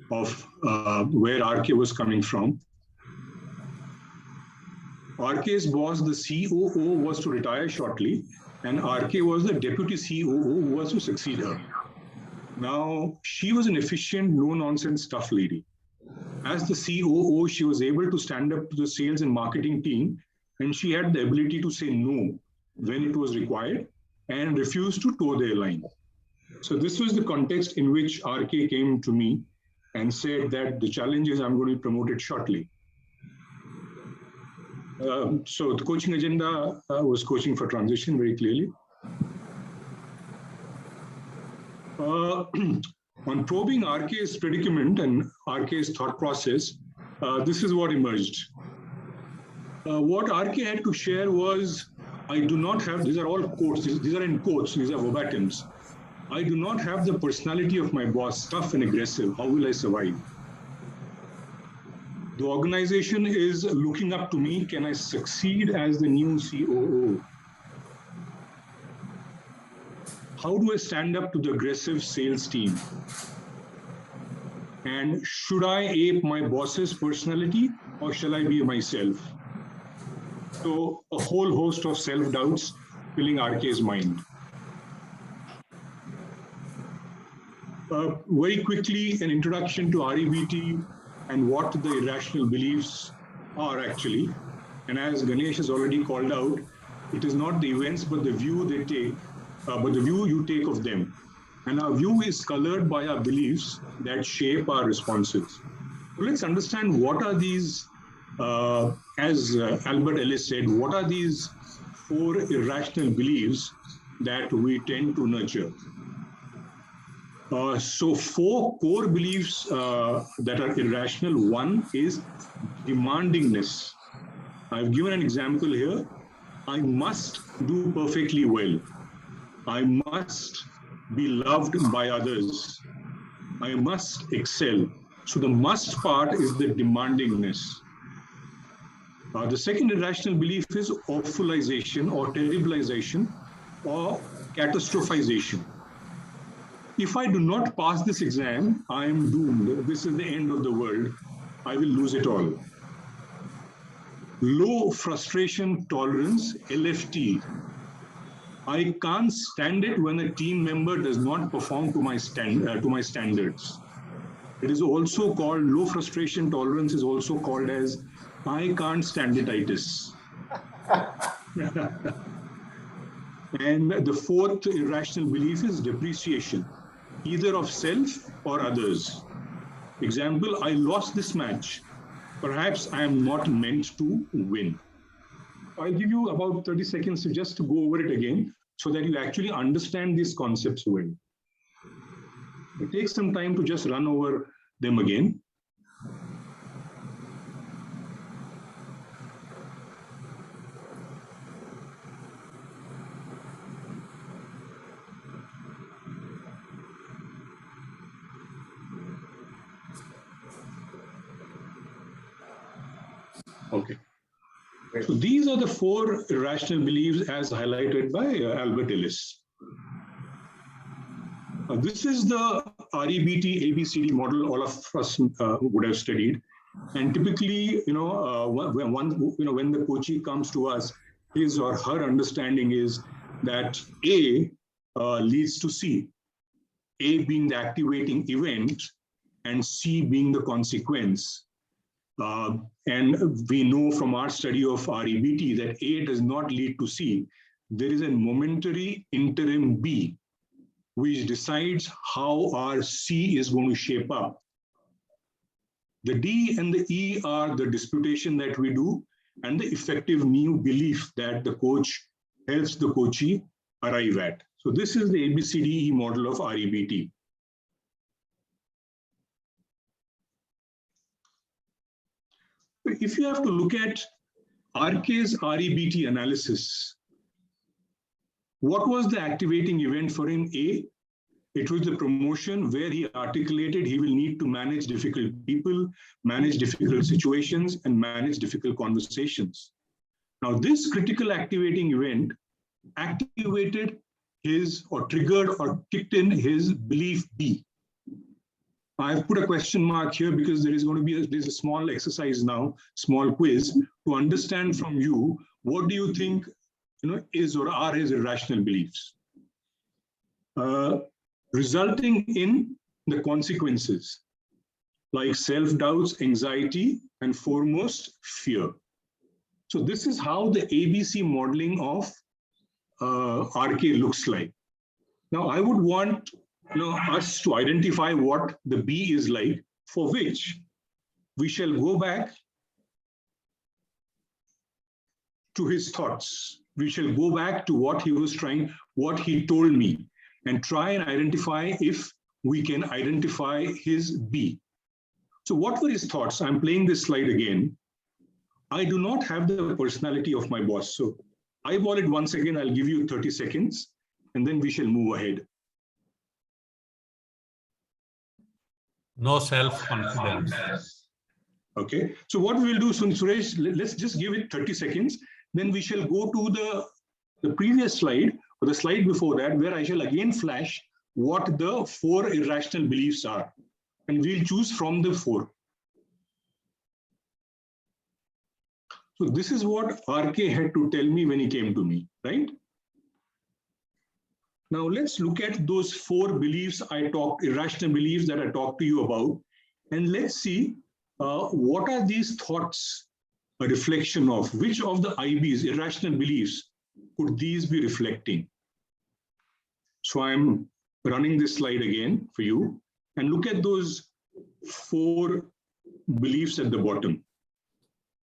S17: of where RK was coming from. RK's boss, the COO, was to retire shortly, and RK was the deputy COO who was to succeed her. Now, she was an efficient, no-nonsense stuff lady. As the COO, she was able to stand up to the sales and marketing team, and she had the ability to say no when it was required and refuse to toe their line. So this was the context in which RK came to me and said that the challenge is I'm going to be promoted shortly. So the coaching agenda was coaching for transition very clearly. On probing RK's predicament and RK's thought process, this is what emerged. What RK had to share was, I do not have, these are all quotes, these are in quotes, these are verbatims. I do not have the personality of my boss, tough and aggressive. How will I survive? The organization is looking up to me. Can I succeed as the new COO? How do I stand up to the aggressive sales team? And should I ape my boss's personality or shall I be myself? So a whole host of self-doubts filling RK's mind. Very quickly, an introduction to REBT and what the irrational beliefs are actually. And as Ganesh has already called out, it is not the events, but the view they take, but the view you take of them. And our view is colored by our beliefs that shape our responses. So let's understand what are these, as Albert Ellis said, what are these 4 irrational beliefs that we tend to nurture? So 4 core beliefs that are irrational. One is demandingness. I've given an example here. I must do perfectly well. I must be loved by others. I must excel. So the must part is the demandingness. The second irrational belief is awfulization or terribilization or catastrophization. If I do not pass this exam, I am doomed. This is the end of the world. I will lose it all. Low frustration tolerance, LFT. I can't stand it when a team member does not perform to my standards. It is also called, low frustration tolerance is also called as I can't stand it-itis. And the 4th irrational belief is depreciation, either of self or others. Example, I lost this match. Perhaps I am not meant to win. I'll give you about 30 seconds to go over it again so that you actually understand these concepts well. It takes some time to just run over them again. Okay. So these are the 4 irrational beliefs as highlighted by Albert Ellis. This is the REBT ABCD model all of us would have studied. And typically, when the coachee comes to us, his or her understanding is that A leads to C, A being the activating event and C being the consequence. And we know from our study of REBT that A does not lead to C. There is a momentary interim B, which decides how our C is going to shape up. The D and the E are the disputation that we do and the effective new belief that the coach helps the coachee arrive at. So this is the ABCDE model of REBT. If you have to look at RK's REBT analysis, what was the activating event for him? A, it was the promotion where he articulated he will need to manage difficult people, manage difficult situations, and manage difficult conversations. Now, this critical activating event activated his, or triggered or kicked in his belief B. I've put a question mark here because there is going to be there's a small exercise now, small quiz to understand from you, what do you think, is or are his irrational beliefs, resulting in the consequences like self-doubts, anxiety, and foremost, fear. So this is how the ABC modeling of RK looks like. Now, I would want us to identify what the B is like, for which we shall go back to his thoughts. We shall go back to what he was trying, what he told me, and try and identify if we can identify his B. So what were his thoughts? I'm playing this slide again. I do not have the personality of my boss. So eyeball it once again. I'll give you 30 seconds, and then we shall move ahead.
S13: No self-confidence.
S17: Okay, so what we will do, Suresh, let's just give it 30 seconds. Then we shall go to the previous slide, or the slide before that, where I shall again flash what the 4 irrational beliefs are. And we'll choose from the 4. So this is what RK had to tell me when he came to me, right? Now let's look at those 4 beliefs irrational beliefs that I talked to you about, and let's see what are these thoughts a reflection of? Which of the IBs, irrational beliefs, could these be reflecting? So I'm running this slide again for you, and look at those 4 beliefs at the bottom.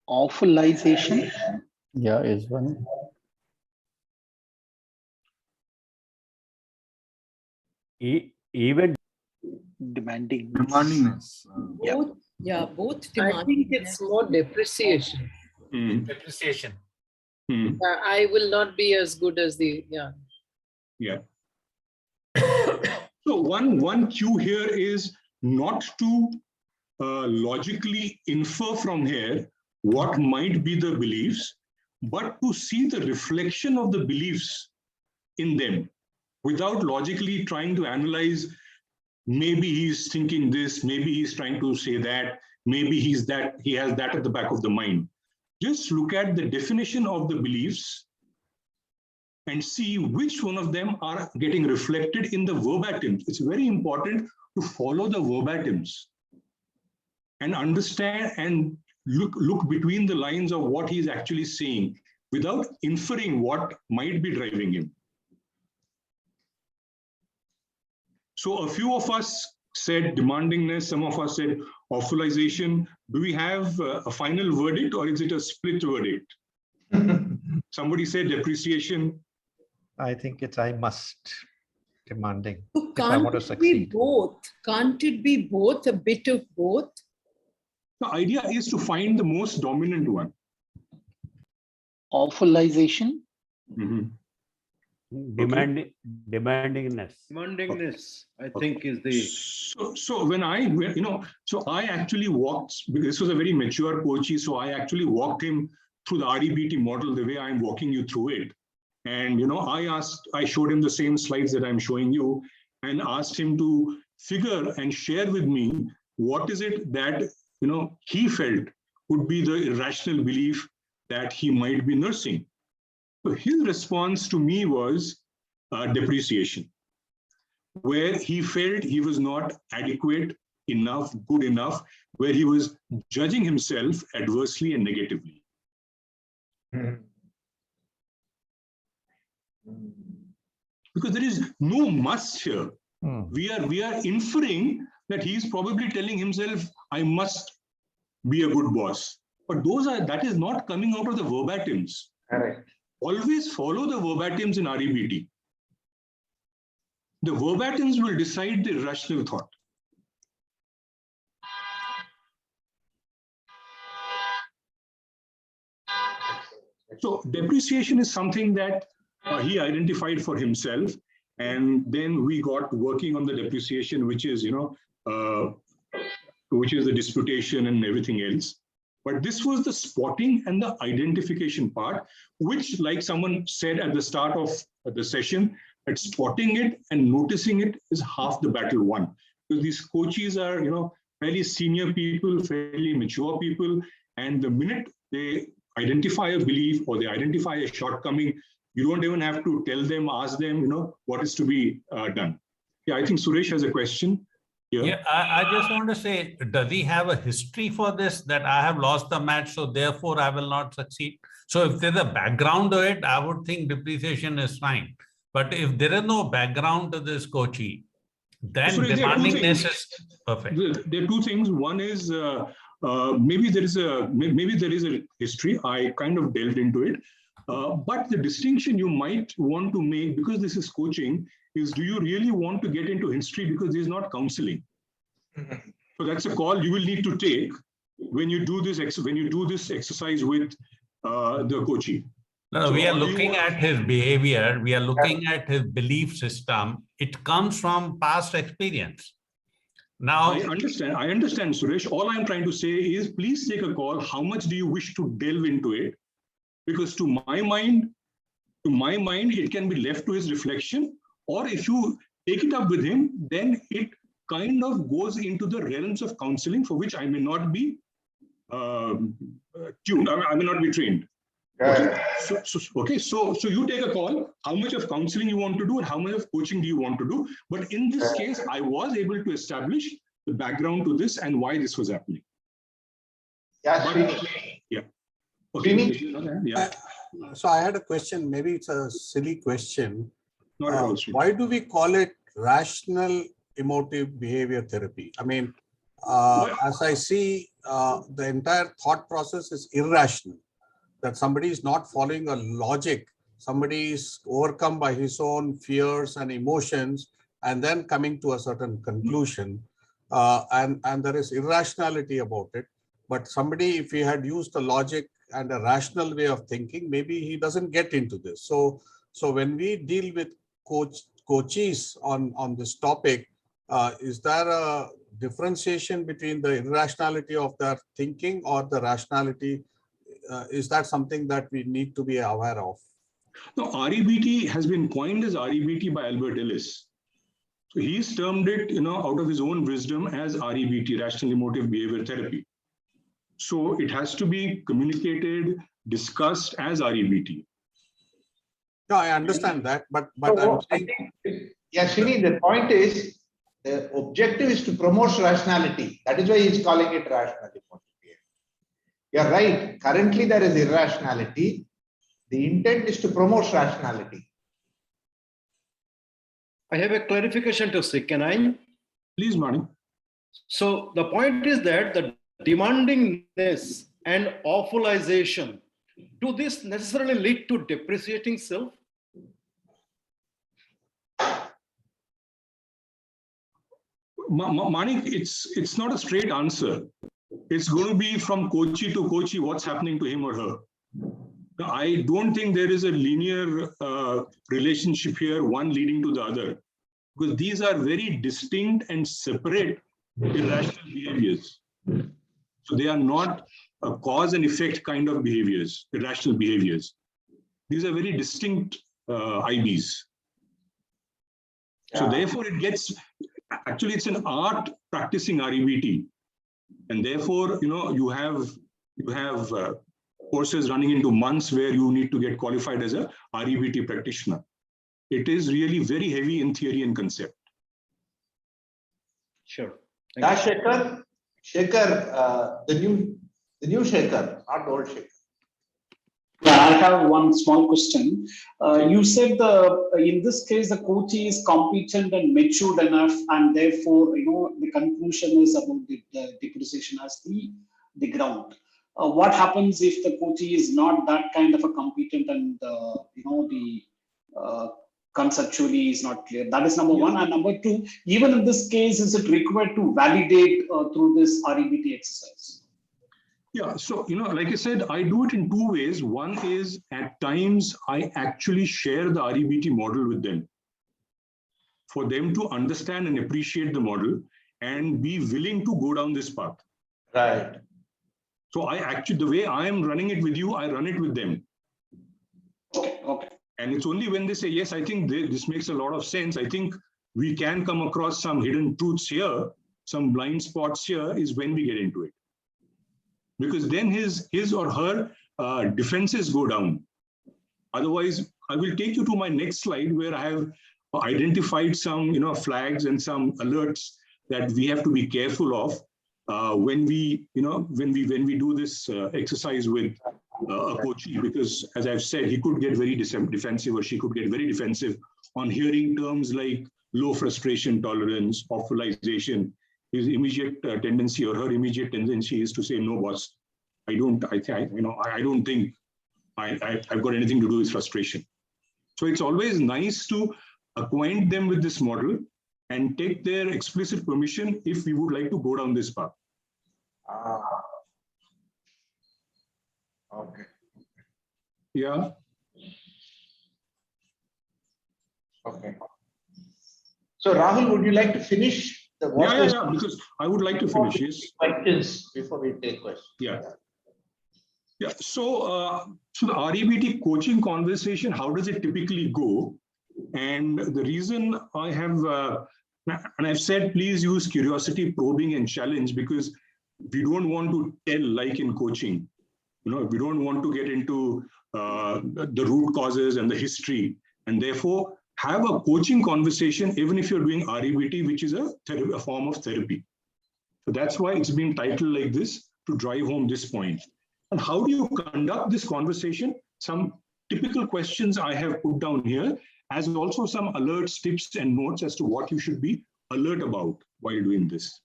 S18: Awfulization. Yeah, is one. Even
S4: Demandingness.
S16: Both, yeah, both
S2: I think it's more depreciation.
S18: Depreciation.
S2: I will not be as good as the, yeah.
S17: Yeah. So one cue here is not to logically infer from here what might be the beliefs, but to see the reflection of the beliefs in them without logically trying to analyze, maybe he's thinking this, maybe he's trying to say that, maybe he has that at the back of the mind. Just look at the definition of the beliefs and see which one of them are getting reflected in the verbatims. It's very important to follow the verbatims and understand and look between the lines of what he's actually saying without inferring what might be driving him. So a few of us said demandingness, some of us said awfulization. Do we have a final verdict, or is it a split verdict? Somebody said depreciation.
S10: I think it's I must demanding
S16: So
S10: if I want to
S16: can't it be
S10: succeed.
S16: both? Can't it be both, a bit of both?
S17: The idea is to find the most dominant one.
S18: Awfulization.
S19: Demandingness.
S20: Demandingness, I think, is the.
S17: So when I actually walked, because this was a very mature coachee, so I actually walked him through the REBT model the way I'm walking you through it. And I showed him the same slides that I'm showing you, and asked him to figure and share with me what is it that he felt would be the irrational belief that he might be nursing. So his response to me was depreciation, where he felt he was not adequate enough, good enough, where he was judging himself adversely and negatively. Because there is no must here. We are inferring that he's probably telling himself, I must be a good boss. But that is not coming out of the verbatims.
S1: Correct.
S17: Always follow the verbatims in REBT. The verbatims will decide the irrational thought. So depreciation is something that he identified for himself, and then we got working on the depreciation, which is, which is the disputation and everything else. But this was the spotting and the identification part, which, like someone said at the start of the session, that spotting it and noticing it is half the battle won. Because these coaches are, fairly senior people, fairly mature people, and the minute they identify a belief or they identify a shortcoming, you don't even have to tell them, ask them, what is to be done. Yeah, I think Suresh has a question.
S13: Yeah, I just want to say, does he have a history for this, that I have lost the match, so therefore I will not succeed? So if there's a background to it, I would think depreciation is fine. But if there is no background to this coachee, then
S17: So
S13: demandingness is perfect.
S17: There are two things. One is maybe there is a history. I kind of delved into it. But the distinction you might want to make, because this is coaching, is do you really want to get into history, because this is not counseling. So that's a call you will need to take when you do this exercise with the coachee.
S13: No,
S17: So
S13: we are looking at his behavior. We are looking at his belief system. It comes from past experience. Now,
S17: I understand, Suresh. All I'm trying to say is, please take a call. How much do you wish to delve into it? Because to my mind, it can be left to his reflection. Or if you take it up with him, then it kind of goes into the realms of counseling, for which I may not be tuned. I may not be trained. Okay. So you take a call. How much of counseling you want to do, and how much of coaching do you want to do? But in this case, I was able to establish the background to this and why this was happening. Yeah. Okay. Yeah.
S21: So I had a question. Maybe it's a silly question.
S17: Not at all.
S21: Why do we call it rational emotive behavior therapy? I mean, as I see, the entire thought process is irrational. That somebody is not following a logic. Somebody is overcome by his own fears and emotions, and then coming to a certain conclusion. And there is irrationality about it. But somebody, if he had used a logic and a rational way of thinking, maybe he doesn't get into this. So when we deal with coaches on this topic, is there a differentiation between the irrationality of their thinking or the rationality? Is that something that we need to be aware of?
S17: No, REBT has been coined as REBT by Albert Ellis. So he's termed it, out of his own wisdom as REBT, Rational Emotive Behavior Therapy. So it has to be communicated, discussed as REBT.
S21: No, I understand that, but I'm saying...
S1: Yeah, Srini, the point is, the objective is to promote rationality. That is why he's calling it rational emotive behavior. You're right. Currently, there is irrationality. The intent is to promote rationality.
S20: I have a clarification to say, can I?
S17: Please, Mani.
S20: So the point is that the demandingness and awfulization, do this necessarily lead to depreciating self?
S17: Manik, it's not a straight answer. It's going to be from coachee to coachee what's happening to him or her. I don't think there is a linear relationship here, one leading to the other, because these are very distinct and separate irrational behaviors. So they are not a cause and effect kind of behaviors, irrational behaviors. These are very distinct IBs. So therefore it gets, actually it's an art practicing REBT. And therefore, you have courses running into months where you need to get qualified as a REBT practitioner. It is really very heavy in theory and concept.
S20: Sure.
S1: Yeah, Shekhar, the new Shekhar, not the old Shekhar.
S22: I have one small question. You said in this case the coachee is competent and matured enough, and therefore the conclusion is about the depreciation as the ground. What happens if the coachee is not that kind of a competent and the conceptually is not clear? That is number one. And number two, even in this case, is it required to validate through this REBT exercise?
S17: Yeah, so, like I said, I do it in two ways. One is at times I actually share the REBT model with them for them to understand and appreciate the model and be willing to go down this path.
S1: Right.
S17: So I actually, the way I am running it with you, I run it with them.
S22: Okay.
S17: And it's only when they say, yes, I think this makes a lot of sense. I think we can come across some hidden truths here, some blind spots here, is when we get into it. Because then his or her defenses go down. Otherwise, I will take you to my next slide where I have identified some flags and some alerts that we have to be careful of when we do this exercise with a coachee, because as I've said, he could get very defensive or she could get very defensive on hearing terms like low frustration tolerance, awfulization. His immediate tendency or her immediate tendency is to say, no, boss, I don't think I've got anything to do with frustration. So it's always nice to acquaint them with this model and take their explicit permission if we would like to go down this path.
S1: Okay.
S17: Yeah.
S1: Okay. So Rahul, would you like to finish?
S17: Yeah, because I would like to finish. Yes.
S1: Questions before we take questions.
S17: Yeah. So the REBT coaching conversation, how does it typically go? And the reason I have, and I've said, please use curiosity, probing, and challenge, because we don't want to tell like in coaching. We don't want to get into the root causes and the history, and therefore have a coaching conversation, even if you're doing REBT, which is a form of therapy. So that's why it's been titled like this, to drive home this point. And how do you conduct this conversation? Some typical questions I have put down here, as also some alerts, tips, and notes as to what you should be alert about while doing this.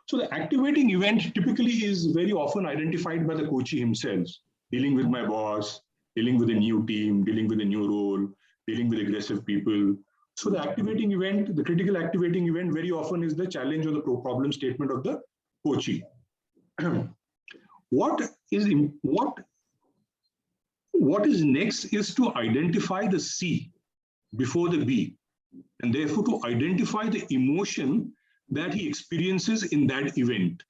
S17: So the activating event typically is very often identified by the coachee himself, dealing with my boss, dealing with a new team, dealing with a new role, dealing with aggressive people. So the activating event, the critical activating event, very often is the challenge or the problem statement of the coachee. What is next is to identify the C before the B, and therefore to identify the emotion that he experiences in that event.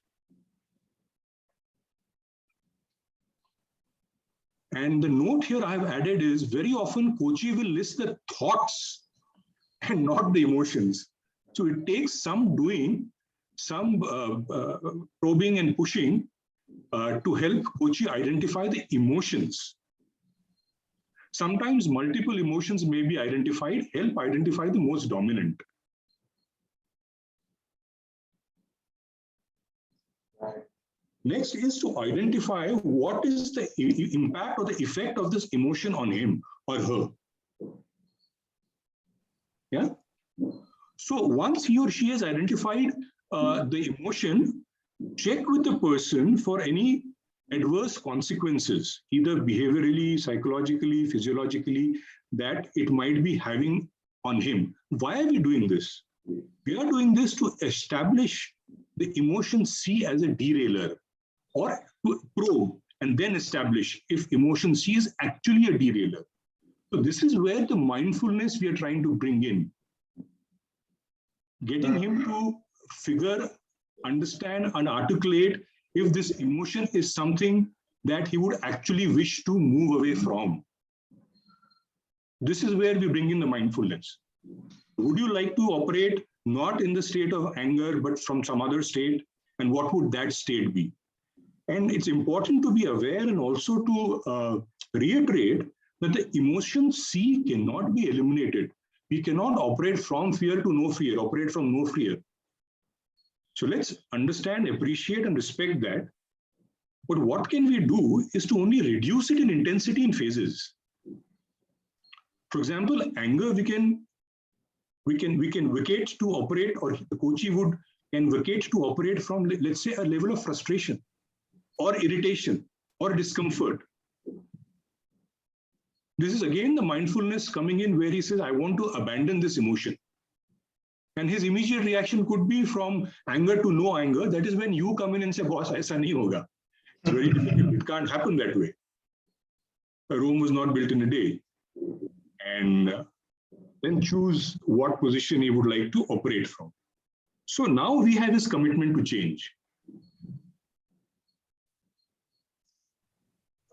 S17: And the note here I've added is, very often coachee will list the thoughts and not the emotions. So it takes some doing, some probing and pushing to help coachee identify the emotions. Sometimes multiple emotions may be identified, help identify the most dominant. Next is to identify what is the impact or the effect of this emotion on him or her. Yeah. So once he or she has identified the emotion, check with the person for any adverse consequences, either behaviorally, psychologically, physiologically, that it might be having on him. Why are we doing this? We are doing this to establish the emotion C as a derailer, or to probe and then establish if emotion C is actually a derailer. So this is where the mindfulness we are trying to bring in. Getting him to figure, understand, and articulate if this emotion is something that he would actually wish to move away from. This is where we bring in the mindfulness. Would you like to operate not in the state of anger, but from some other state? And what would that state be? And it's important to be aware and also to reiterate that the emotion C cannot be eliminated. We cannot operate from fear to no fear, operate from no fear. So let's understand, appreciate, and respect that. But what can we do is to only reduce it in intensity in phases. For example, anger, we can vacate to operate, or the coachee can vacate to operate from, let's say, a level of frustration or irritation or discomfort. This is again the mindfulness coming in where he says, I want to abandon this emotion. And his immediate reaction could be from anger to no anger. That is when you come in and say, boss, aisa nahi hoga. It's very difficult. It can't happen that way. Rome was not built in a day. And then choose what position he would like to operate from. So now we have this commitment to change.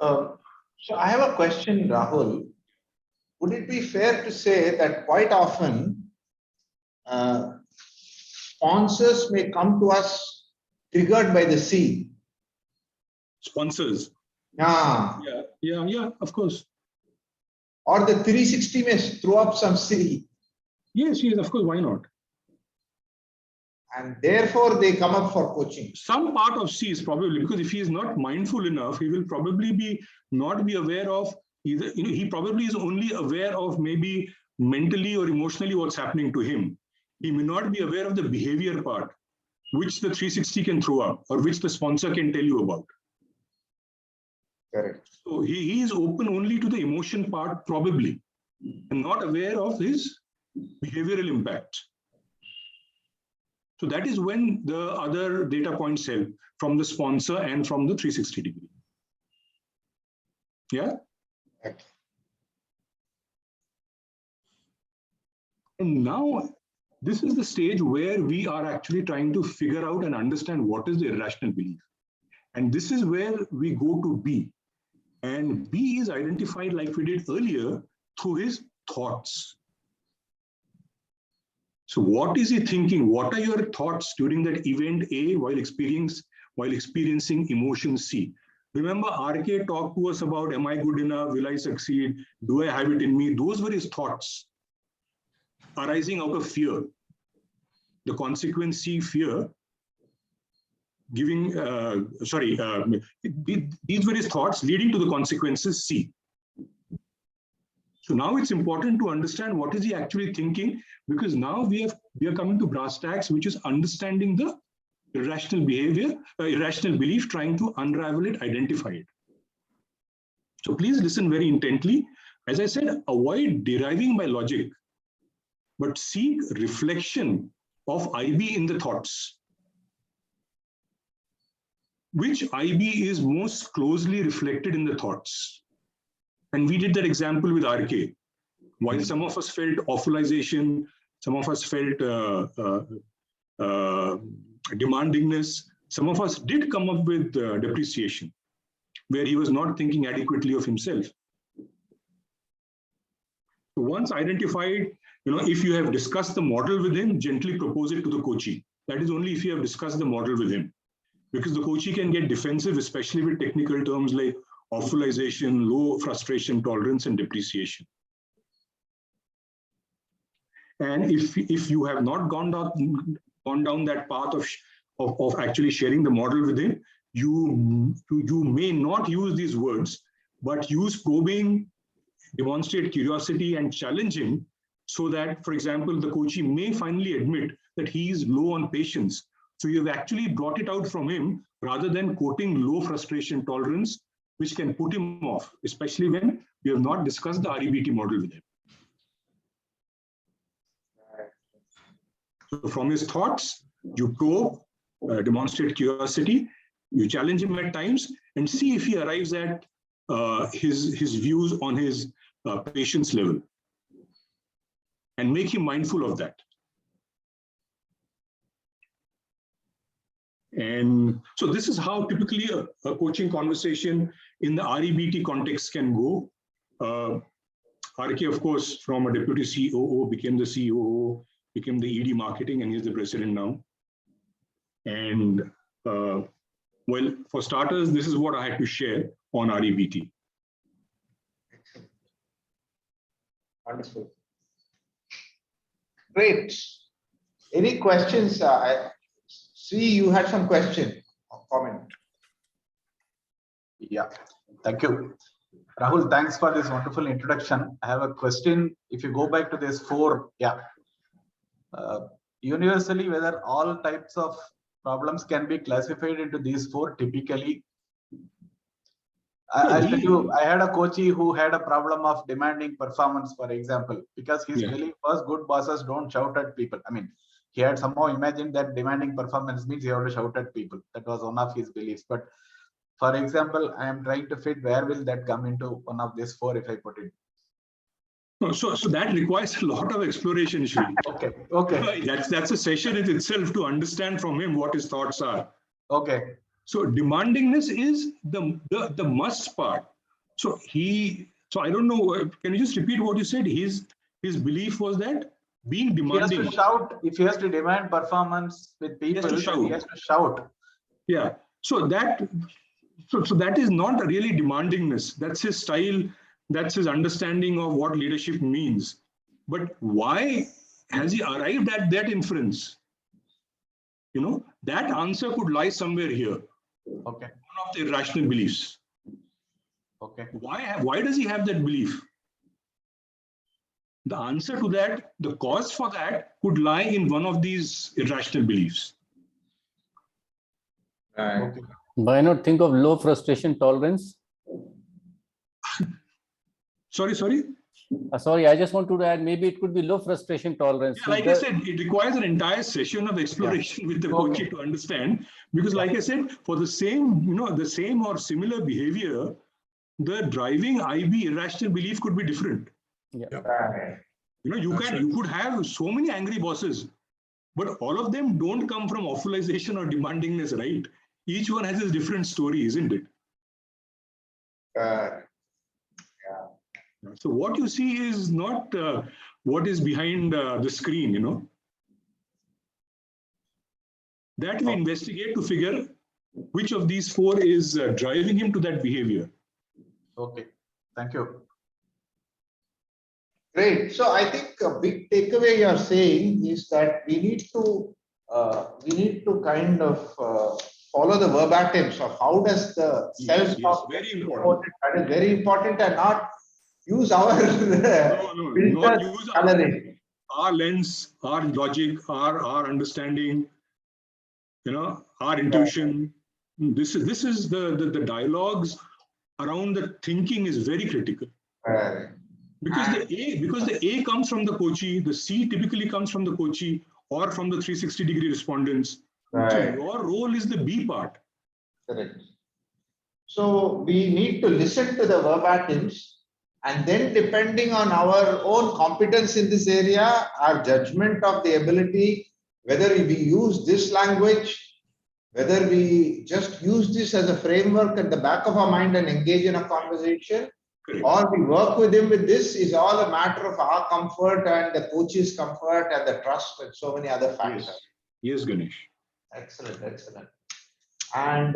S1: So I have a question, Rahul. Would it be fair to say that quite often sponsors may come to us triggered by the C?
S17: Sponsors?
S1: Yeah,
S17: of course.
S1: Or the 360 may throw up some C.
S17: Yes, of course, why not?
S1: And therefore they come up for coaching.
S17: Some part of C is probably, because if he is not mindful enough, he will probably not be aware of either, he probably is only aware of maybe mentally or emotionally what's happening to him. He may not be aware of the behavior part, which the 360 can throw up or which the sponsor can tell you about.
S1: Correct.
S17: So he is open only to the emotion part, probably, and not aware of his behavioral impact. So that is when the other data points help from the sponsor and from the 360 degree. Yeah?
S1: Okay.
S17: And now this is the stage where we are actually trying to figure out and understand what is the irrational belief. And this is where we go to B. And B is identified, like we did earlier, through his thoughts. So what is he thinking? What are your thoughts during that event A while experiencing emotion C? Remember, RK talked to us about, am I good enough? Will I succeed? Do I have it in me? Those were his thoughts arising out of fear. The consequence C, fear, giving, these were his thoughts leading to the consequences C. So now it's important to understand what is he actually thinking, because now we are coming to brass tacks, which is understanding the irrational behavior, irrational belief, trying to unravel it, identify it. So please listen very intently. As I said, avoid deriving by logic, but seek reflection of IB in the thoughts. Which IB is most closely reflected in the thoughts? And we did that example with RK. While some of us felt awfulization, some of us felt demandingness, some of us did come up with depreciation, where he was not thinking adequately of himself. So once identified, if you have discussed the model with him, gently propose it to the coachee. That is only if you have discussed the model with him. Because the coachee can get defensive, especially with technical terms like awfulization, low frustration tolerance, and depreciation. And if you have not gone down that path of actually sharing the model with him, you may not use these words, but use probing, demonstrate curiosity, and challenge him, so that, for example, the coachee may finally admit that he is low on patience. So you've actually brought it out from him rather than quoting low frustration tolerance, which can put him off, especially when we have not discussed the REBT model with him. So from his thoughts, you probe, demonstrate curiosity, you challenge him at times, and see if he arrives at his views on his patience level, and make him mindful of that. And so this is how typically a coaching conversation in the REBT context can go. RK, of course, from a deputy COO, became the COO, became the ED marketing, and he's the president now. And well, for starters, this is what I had to share on REBT.
S1: Wonderful. Great. Any questions? I see you had some question or comment.
S5: Yeah, thank you. Rahul, thanks for this wonderful introduction. I have a question. If you go back to this 4, universally, whether all types of problems can be classified into these 4 typically. I'll tell you, I had a coachee who had a problem of demanding performance, for example, because his belief was good bosses don't shout at people. I mean, he had somehow imagined that demanding performance means you have to shout at people. That was one of his beliefs. But for example, I am trying to fit where will that come into one of these four if I put it.
S17: So that requires a lot of exploration, Shri.
S5: Okay. Okay.
S17: That's a session in itself to understand from him what his thoughts are.
S5: Okay.
S17: So demandingness is the must part. So I don't know. Can you just repeat what you said? His belief was that being demanding.
S5: He has to shout. If he has to demand performance with people, he has to shout.
S17: Yeah. So that is not really demandingness. That's his style. That's his understanding of what leadership means. But why has he arrived at that inference? You know, that answer could lie somewhere here.
S5: Okay.
S17: One of the irrational beliefs.
S5: Okay.
S17: Why does he have that belief? The answer to that, the cause for that could lie in one of these irrational beliefs.
S18: Okay. Why not think of low frustration tolerance?
S17: Sorry?
S18: Sorry, I just wanted to add, maybe it could be low frustration tolerance.
S17: Yeah, like I said, it requires an entire session of exploration with the coach to understand. Because like I said, for the same or similar behavior, the driving IB irrational belief could be different.
S18: Yeah.
S17: You know, you could have so many angry bosses, but all of them don't come from awfulization or demandingness, right? Each one has his different story, isn't it? So what you see is not what is behind the screen, you know. That we investigate to figure which of these four is driving him to that behavior.
S5: Okay, thank you.
S1: Great. So I think a big takeaway you're saying is that we need to kind of follow the verbatims of how does the self talk.
S17: Very important.
S1: That is very important, and not use our
S17: not use our lens, our logic, our understanding, you know, our intuition. This is the dialogues around the thinking is very critical. Because the A comes from the coachee, the C typically comes from the coachee or from the 360-degree respondents. So your role is the B part.
S1: Correct. So we need to listen to the verbatims, and then depending on our own competence in this area, our judgment of the ability, whether we use this language, whether we just use this as a framework at the back of our mind and engage in a conversation, or we work with him with this, is all a matter of our comfort and the coach's comfort and the trust and so many other factors.
S17: Yes, Ganesh.
S1: Excellent. And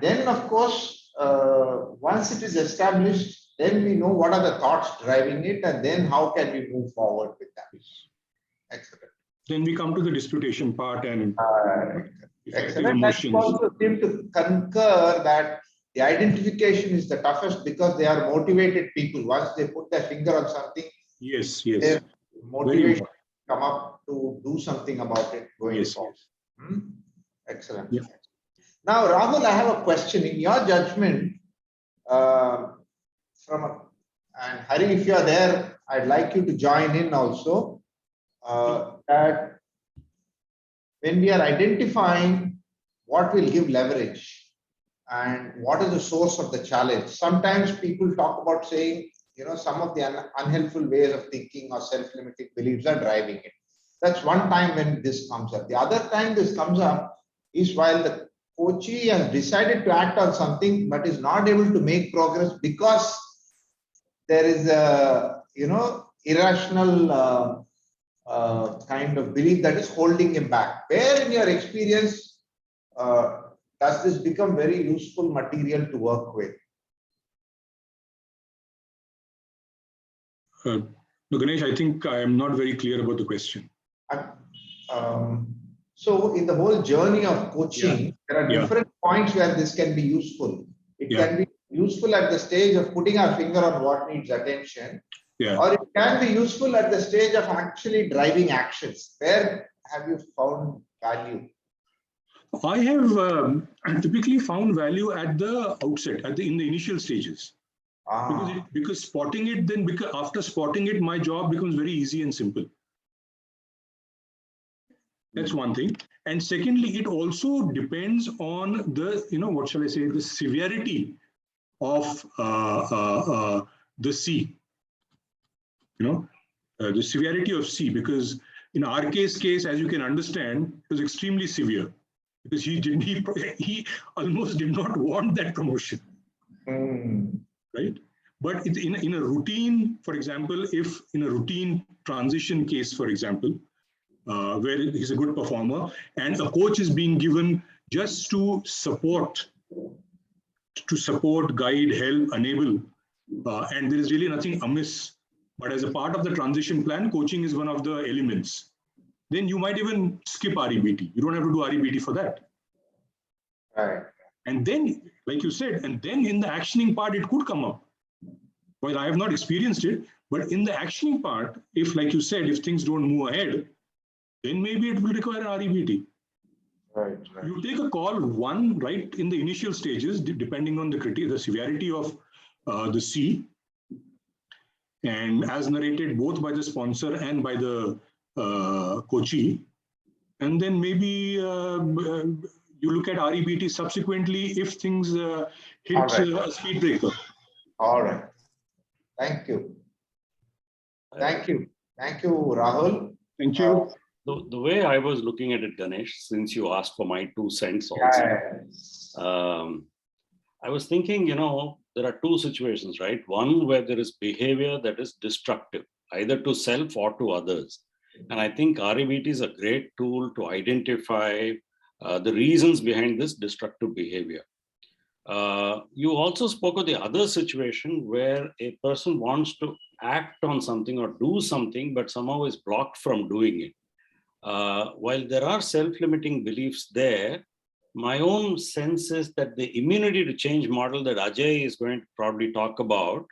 S1: then, of course, once it is established, then we know what are the thoughts driving it, and then how can we move forward with that. Excellent.
S17: Then we come to the disputation part and
S1: excellent. And also seem to concur that the identification is the toughest because they are motivated people. Once they put their finger on something, their motivation come up to do something about it going forward. Excellent.
S17: Yeah.
S1: Now, Rahul, I have a question. In your judgment, and Hari, if you are there, I'd like you to join in also. That when we are identifying what will give leverage and what is the source of the challenge, sometimes people talk about saying, you know, some of the unhelpful ways of thinking or self-limiting beliefs are driving it. That's one time when this comes up. The other time this comes up is while the coachee has decided to act on something but is not able to make progress because there is a, you know, irrational kind of belief that is holding him back. Where in your experience does this become very useful material to work with?
S17: No, Ganesh, I think I am not very clear about the question.
S1: So in the whole journey of coaching, there are different points where this can be useful. It can be useful at the stage of putting our finger on what needs attention, or it can be useful at the stage of actually driving actions. Where have you found value?
S17: I have typically found value at the outset, in the initial stages. Because spotting it, after spotting it, my job becomes very easy and simple. That's one thing. And secondly, it also depends on the, what shall I say, the severity of the C. The severity of C, because in our case, as you can understand, it was extremely severe because he almost did not want that promotion, right? But in a routine, for example, if in a routine transition case, for example, where he's a good performer and a coach is being given just to support, guide, help, enable, and there is really nothing amiss. But as a part of the transition plan, coaching is one of the elements. Then you might even skip REBT. You don't have to do REBT for that.
S1: Right.
S17: And then, like you said, and then in the actioning part, it could come up. Well, I have not experienced it, but in the actioning part, if, like you said, if things don't move ahead, then maybe it will require an REBT.
S1: Right.
S17: You take a call, one, right, in the initial stages, depending on the severity of the C, and as narrated both by the sponsor and by the coachee, and then maybe you look at REBT subsequently if things hit a speed breaker.
S1: All right. Thank you. Thank you. Thank you, Rahul.
S17: Thank you.
S19: The way I was looking at it, Ganesh, since you asked for my 2 cents also, I was thinking, there are 2 situations, right? One where there is behavior that is destructive, either to self or to others. And I think REBT is a great tool to identify the reasons behind this destructive behavior. You also spoke of the other situation where a person wants to act on something or do something, but somehow is blocked from doing it. While there are self-limiting beliefs there, my own sense is that the immunity to change model that Ajay is going to probably talk about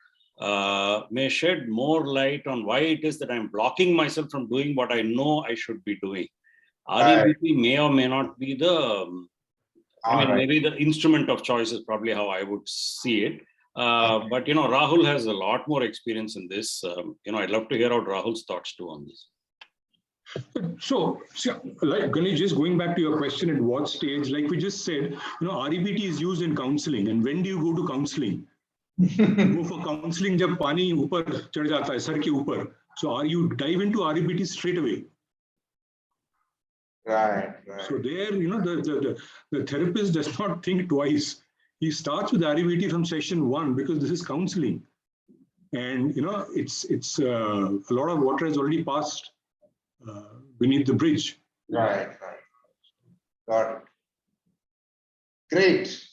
S19: may shed more light on why it is that I'm blocking myself from doing what I know I should be doing. REBT may or may not be the, maybe the instrument of choice is probably how I would see it. But, Rahul has a lot more experience in this. I'd love to hear out Rahul's thoughts too on this.
S17: So, like Ganesh, just going back to your question, at what stage, like we just said, REBT is used in counseling. And when do you go to counseling? You go for counseling jab pani upar chad jata hai, sar ke upar. So you dive into REBT straight away.
S1: Right.
S17: So there, the therapist does not think twice. He starts with REBT from session 1 because this is counseling. And, it's a lot of water has already passed beneath the bridge.
S1: Right. Got it. Great.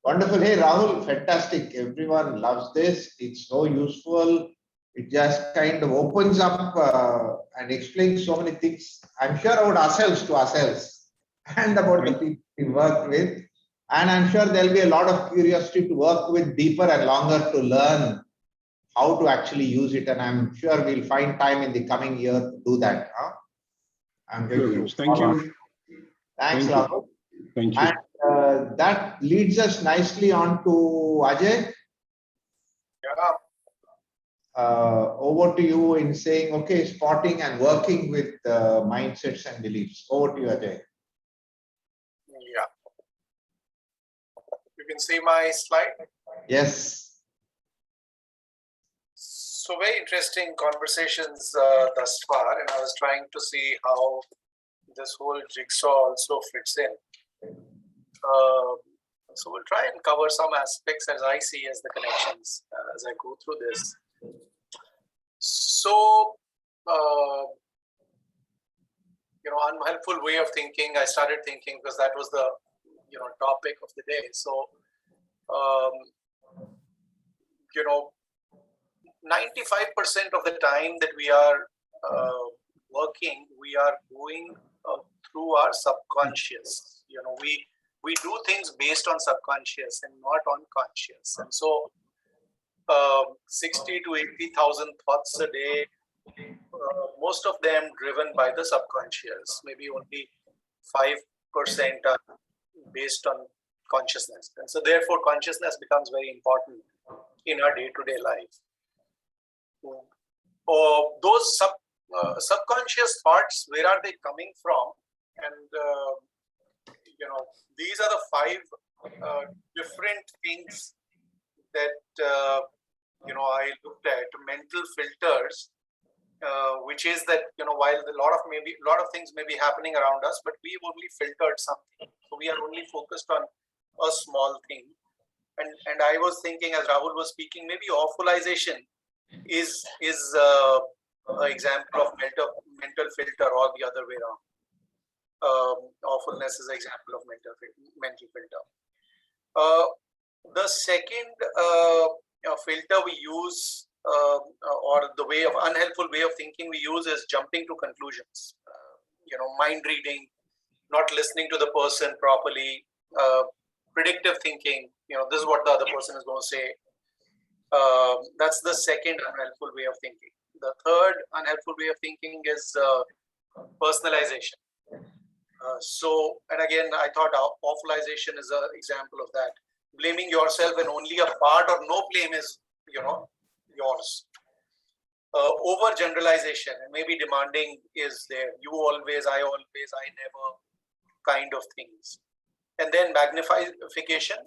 S1: Wonderful. Hey, Rahul, fantastic. Everyone loves this. It's so useful. It just kind of opens up and explains so many things, I'm sure, about ourselves to ourselves and about the people we work with. And I'm sure there'll be a lot of curiosity to work with deeper and longer to learn how to actually use it. And I'm sure we'll find time in the coming year to do that. I'm going to
S17: Thank you.
S1: Thanks, Rahul.
S17: Thank you.
S1: And that leads us nicely on to Ajay. Over to you in saying, okay, spotting and working with mindsets and beliefs. Over to you, Ajay.
S6: Yeah. You can see my slide?
S1: Yes.
S6: So very interesting conversations thus far, and I was trying to see how this whole jigsaw also fits in. So we'll try and cover some aspects as I see as the connections as I go through this. So, unhelpful way of thinking, I started thinking because that was the, topic of the day. So, 95% of the time that we are working, we are going through our subconscious. We do things based on subconscious and not on conscious. And so 60 to 80,000 thoughts a day, most of them driven by the subconscious. Maybe only 5% are based on consciousness. And so therefore consciousness becomes very important in our day-to-day life. Those subconscious thoughts, where are they coming from? And these are the 5 different things that I looked at. Mental filters, which is that while a lot of things may be happening around us, but we've only filtered something. So we are only focused on a small thing. And I was thinking, as Rahul was speaking, maybe awfulization is an example of mental filter, or the other way around. Awfulness is an example of mental filter. The second filter we use, or the unhelpful way of thinking we use, is jumping to conclusions. Mind reading, not listening to the person properly, predictive thinking. This is what the other person is going to say. That's the second unhelpful way of thinking. The third unhelpful way of thinking is personalization. And again, I thought awfulization is an example of that. Blaming yourself when only a part or no blame is, yours. Overgeneralization, and maybe demanding is there. You always, I always, I never kind of things. And then magnification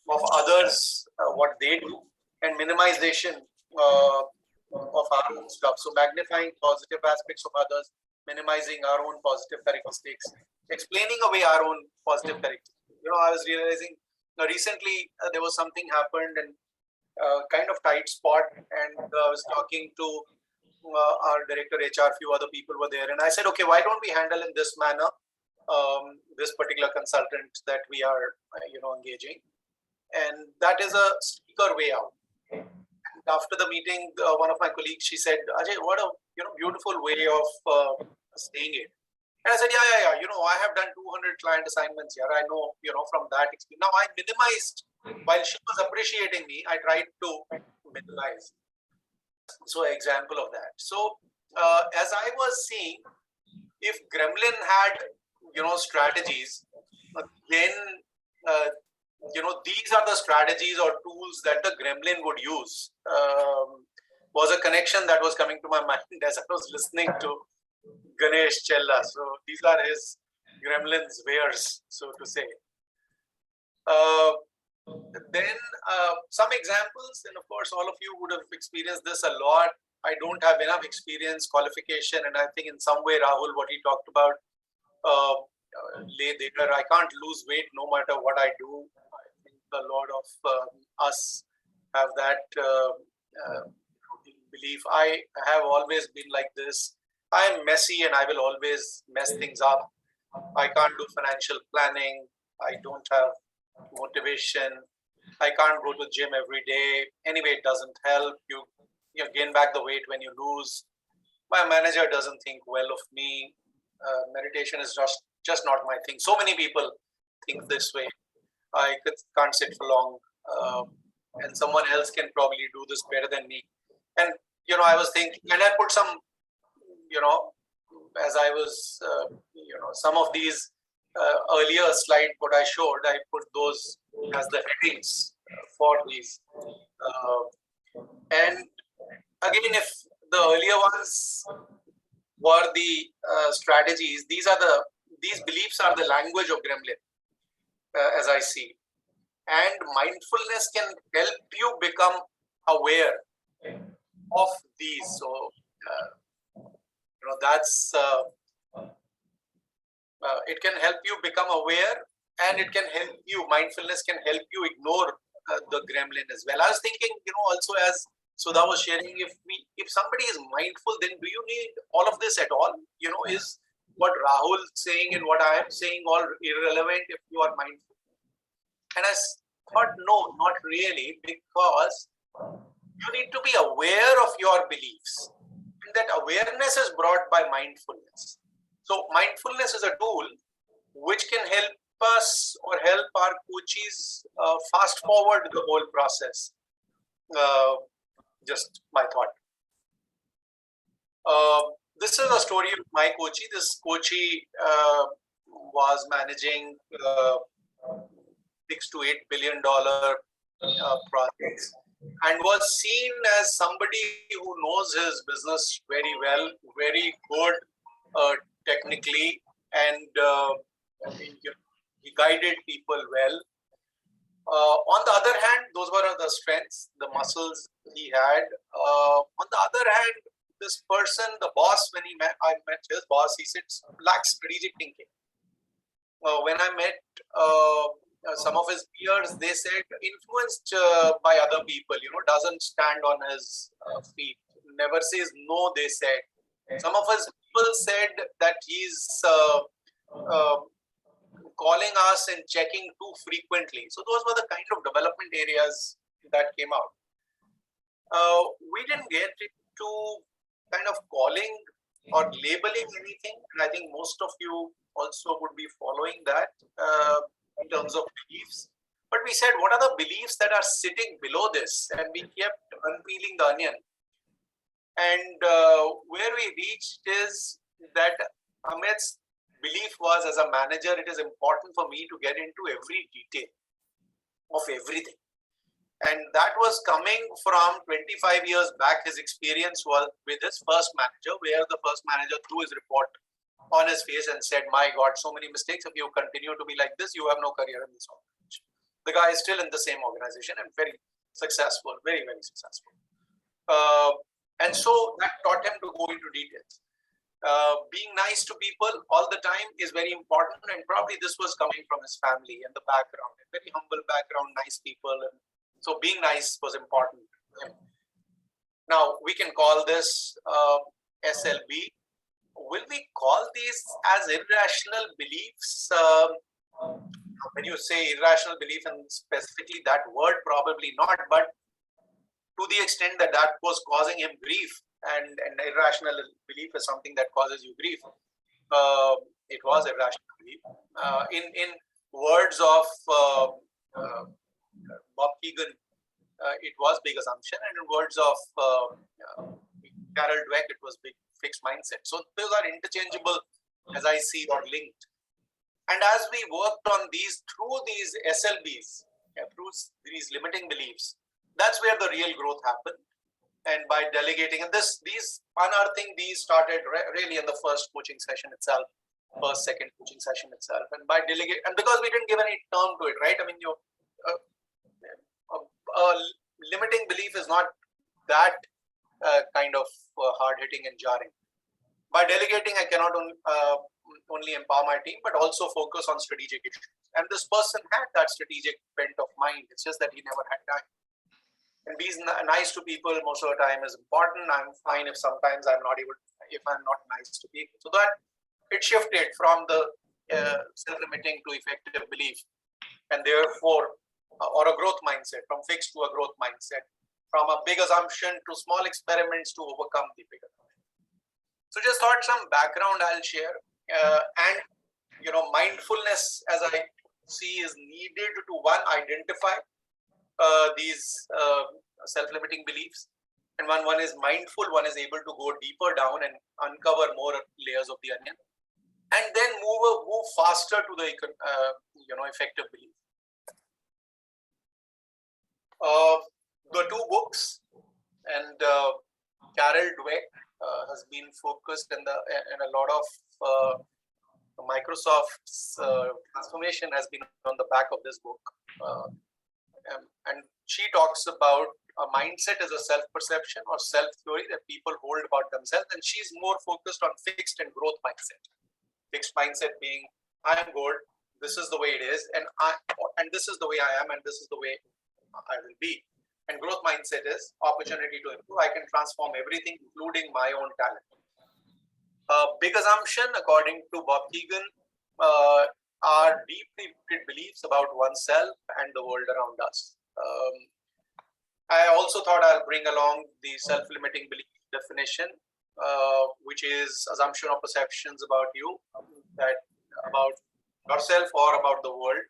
S6: of others, what they do, and minimization of our own stuff. So magnifying positive aspects of others, minimizing our own positive characteristics, explaining away our own positive characteristics. I was realizing recently there was something happened and kind of tight spot, and I was talking to our director HR, few other people were there, and I said, okay, why don't we handle in this manner this particular consultant that we are engaging, and that is a speaker way out. And after the meeting, one of my colleagues, she said, Ajay, what a beautiful way of saying it. And I said, yeah. I have done 200 client assignments here. I know, from that experience. Now I minimized, while she was appreciating me, I tried to minimize. So example of that. So as I was seeing, if Gremlin had, strategies, then, these are the strategies or tools that the Gremlin would use. Was a connection that was coming to my mind as I was listening to Ganesh Chella. So these are his Gremlin's wares, so to say. Then some examples, and of course, all of you would have experienced this a lot. I don't have enough experience, qualification, and I think in some way, Rahul, what he talked about, lay there, I can't lose weight no matter what I do. I think a lot of us have that belief. I have always been like this. I am messy and I will always mess things up. I can't do financial planning. I don't have motivation. I can't go to gym every day. Anyway, it doesn't help. You gain back the weight when you lose. My manager doesn't think well of me. Meditation is just not my thing. So many people think this way. I can't sit for long. And someone else can probably do this better than me. And, I was thinking, and I put some, as I was, some of these earlier slide, what I showed, I put those as the headings for these. And again, if the earlier ones were the strategies, these beliefs are the language of Gremlin, as I see. And mindfulness can help you become aware of these. So, that's it can help you become aware, and it can help you. Mindfulness can help you ignore the Gremlin as well. I was thinking, also as Sudha was sharing, if somebody is mindful, then do you need all of this at all? Is what Rahul saying and what I am saying all irrelevant if you are mindful? And I thought, no, not really, because you need to be aware of your beliefs. And that awareness is brought by mindfulness. So mindfulness is a tool which can help us or help our coaches fast forward the whole process. Just my thought. This is a story of my coachee. This coachee was managing $6 to $8 billion projects, and was seen as somebody who knows his business very well, very good technically, and he guided people well. On the other hand, those were the strengths, the muscles he had. On the other hand, this person, the boss, when I met his boss, he said lacks strategic thinking. When I met some of his peers, they said influenced by other people, doesn't stand on his feet, never says no, they said. Some of his people said that he's calling us and checking too frequently. So those were the kind of development areas that came out. We didn't get into kind of calling or labeling anything. And I think most of you also would be following that in terms of beliefs. But we said, what are the beliefs that are sitting below this? And we kept unpeeling the onion. And where we reached is that Amit's belief was, as a manager, it is important for me to get into every detail of everything. And that was coming from 25 years back. His experience was with his first manager, where the first manager threw his report on his face and said, my God, so many mistakes. If you continue to be like this, you have no career in this organization. The guy is still in the same organization and very successful, very, very successful. And so that taught him to go into details. Being nice to people all the time is very important. And probably this was coming from his family and the background, a very humble background, nice people. And so being nice was important. Now we can call this SLB. Will we call these as irrational beliefs? When you say irrational belief, and specifically that word, probably not, but to the extent that that was causing him grief, and irrational belief is something that causes you grief. It was irrational belief. In words of Bob Keegan, it was big assumption, and in words of Carol Dweck, it was big fixed mindset. So those are interchangeable, as I see, or linked. And as we worked on these through these SLBs, through these limiting beliefs, that's where the real growth happened. And by delegating, and these unearthing these started really in the first coaching session itself, second coaching session itself, and by delegating, and because we didn't give any term to it, right? I mean, limiting belief is not that kind of hard-hitting and jarring. By delegating, I cannot only empower my team, but also focus on strategic issues. And this person had that strategic bent of mind. It's just that he never had time. And being nice to people most of the time is important. I'm fine if sometimes I'm not nice to people. So that it shifted from the self-limiting to effective belief, and therefore, or a growth mindset, from fixed to a growth mindset, from a big assumption to small experiments to overcome the big assumption. So just thought some background I'll share. And mindfulness, as I see, is needed to one, identify these self-limiting beliefs, and one is mindful, one is able to go deeper down and uncover more layers of the onion, and then move faster to the effective belief. The two books, and Carol Dweck has been focused in a lot of Microsoft's transformation has been on the back of this book. And she talks about a mindset as a self-perception or self-theory that people hold about themselves, and she's more focused on fixed and growth mindset. Fixed mindset being, I am good, this is the way it is, and this is the way I am, and this is the way I will be. And growth mindset is opportunity to improve. I can transform everything, including my own talent. Big assumption, according to Bob Keegan, are deeply rooted beliefs about oneself and the world around us. I also thought I'll bring along the self-limiting belief definition, which is assumption or perceptions about you, about yourself or about the world.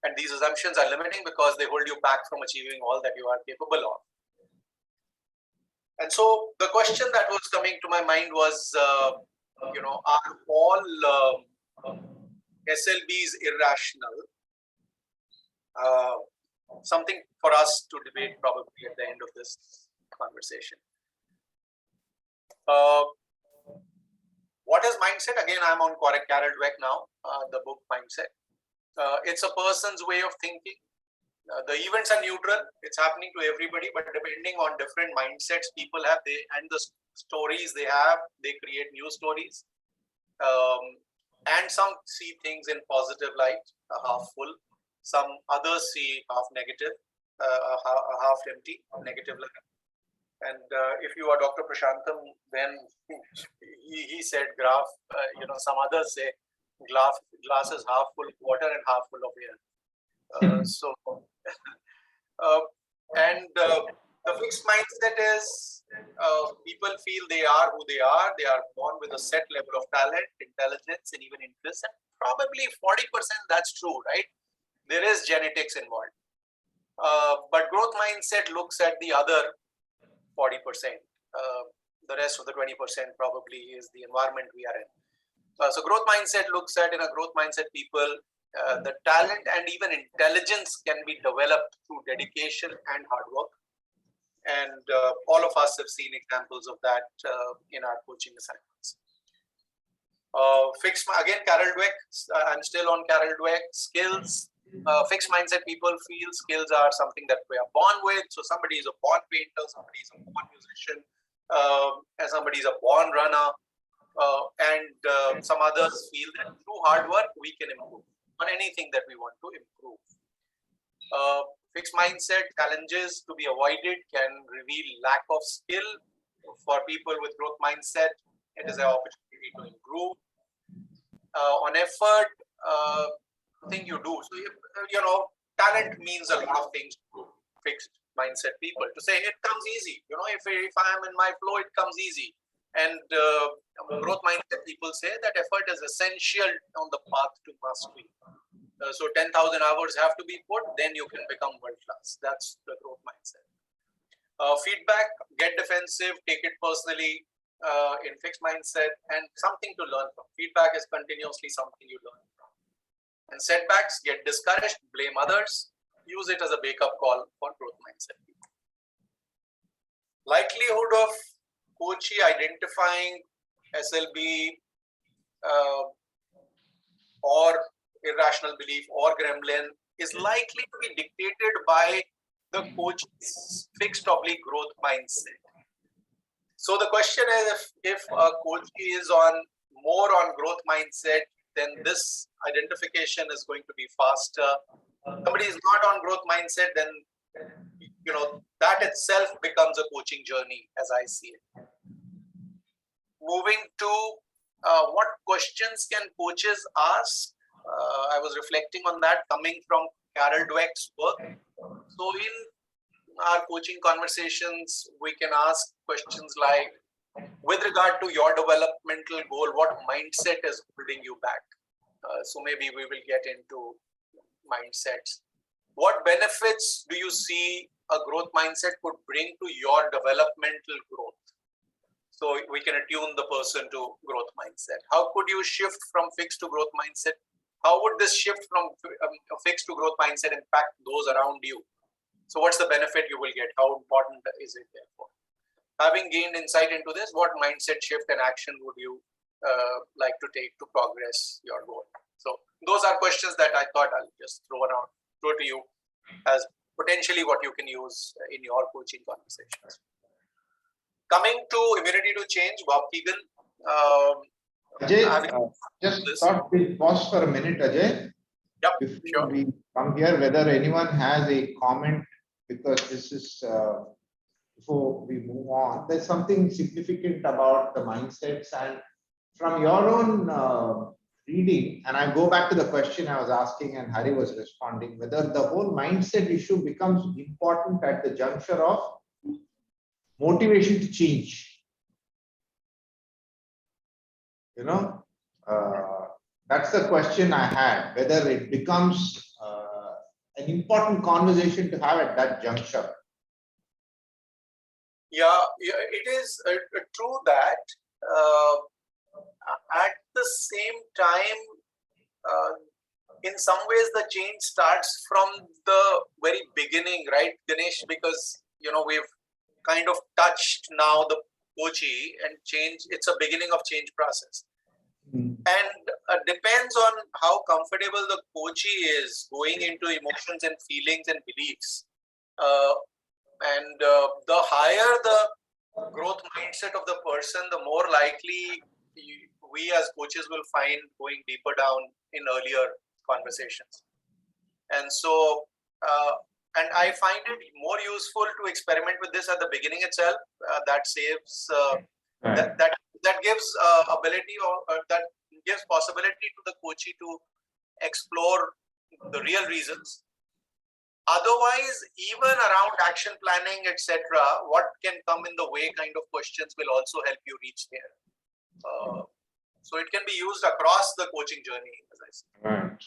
S6: And these assumptions are limiting because they hold you back from achieving all that you are capable of. And so the question that was coming to my mind was, are all SLBs irrational? Something for us to debate probably at the end of this conversation. What is mindset? Again, I'm on Carol Dweck now, the book Mindset. It's a person's way of thinking. The events are neutral. It's happening to everybody, but depending on different mindsets people have, and the stories they have, they create new stories. And some see things in positive light, half full. Some others see half negative, half empty, negative light. And if you are Dr. Prashantham, then he said graph, some others say glass is half full of water and half full of air. The fixed mindset is people feel they are who they are. They are born with a set level of talent, intelligence, and even interest. And probably 40% that's true, right? There is genetics involved. But growth mindset looks at the other 40%. The rest of the 20% probably is the environment we are in. So growth mindset looks at, in a growth mindset people, the talent and even intelligence can be developed through dedication and hard work. And all of us have seen examples of that in our coaching assignments. Again, Carol Dweck, I'm still on Carol Dweck. Skills, fixed mindset people feel skills are something that we are born with. So somebody is a born painter, somebody is a born musician, and somebody is a born runner. Some others feel that through hard work, we can improve on anything that we want to improve. Fixed mindset challenges to be avoided can reveal lack of skill. For people with growth mindset, it is an opportunity to improve. On effort, thing you do. So, talent means a lot of things to fixed mindset people. To say it comes easy, if I am in my flow, it comes easy. And growth mindset people say that effort is essential on the path to mastery. So 10,000 hours have to be put, then you can become world class. That's the growth mindset. Feedback, get defensive, take it personally in fixed mindset, and something to learn from. Feedback is continuously something you learn from. And setbacks, get discouraged, blame others, use it as a wake-up call for growth mindset people. Likelihood of coachee identifying SLB or irrational belief or gremlin is likely to be dictated by the coach's fixed growth mindset. So the question is, if a coach is more on growth mindset, then this identification is going to be faster. Somebody is not on growth mindset, then that itself becomes a coaching journey, as I see it. Moving to what questions can coaches ask? I was reflecting on that coming from Carol Dweck's work. So in our coaching conversations, we can ask questions like, with regard to your developmental goal, what mindset is holding you back? So maybe we will get into mindsets. What benefits do you see a growth mindset could bring to your developmental growth? So we can attune the person to growth mindset. How could you shift from fixed to growth mindset? How would this shift from fixed to growth mindset impact those around you? So what's the benefit you will get? How important is it therefore? Having gained insight into this, what mindset shift and action would you like to take to progress your goal? So those are questions that I thought I'll just throw to you as potentially what you can use in your coaching conversations. Coming to immunity to change, Bob Keegan.
S1: Ajay, just thought we'll pause for a minute, Ajay.
S6: Yep,
S1: before we come here, whether anyone has a comment, because this is, before we move on, there's something significant about the mindsets. And from your own reading, and I go back to the question I was asking and Hari was responding, whether the whole mindset issue becomes important at the juncture of motivation to change. That's the question I had, whether it becomes an important conversation to have at that juncture.
S6: Yeah, it is true that at the same time, in some ways, the change starts from the very beginning, right, Ganesh? Because, we've kind of touched now the coachee and change. It's a beginning of change process. And depends on how comfortable the coachee is going into emotions and feelings and beliefs. The higher the growth mindset of the person, the more likely we as coaches will find going deeper down in earlier conversations. And so, and I find it more useful to experiment with this at the beginning itself. That saves, that gives ability, or that gives possibility to the coachee to explore the real reasons. Otherwise, even around action planning, etc., what can come in the way kind of questions will also help you reach there. So it can be used across the coaching journey, as I said.
S1: Right.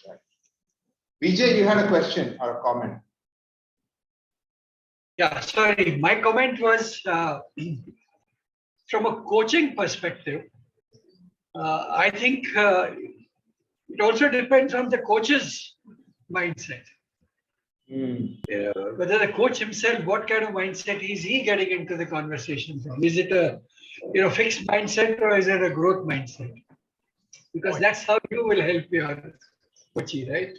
S1: Vijay, you had a question or a comment?
S3: Yeah, sorry. My comment was from a coaching perspective. I think it also depends on the coach's mindset. Whether the coach himself, what kind of mindset is he getting into the conversation from? Is it a fixed mindset, or is it a growth mindset? Because that's how you will help your coachee, right?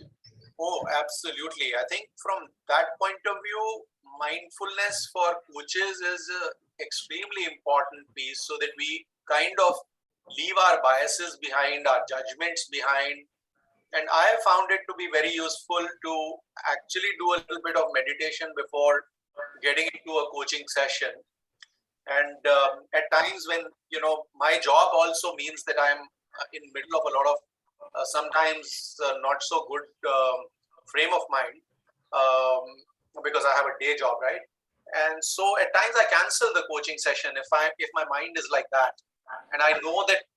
S6: Oh, absolutely. I think from that point of view, mindfulness for coaches is an extremely important piece, so that we kind of leave our biases behind, our judgments behind. And I have found it to be very useful to actually do a little bit of meditation before getting into a coaching session. And at times when, my job also means that I'm in the middle of a lot of sometimes not so good frame of mind, because I have a day job, right? And so at times I cancel the coaching session if my mind is like that, and I know that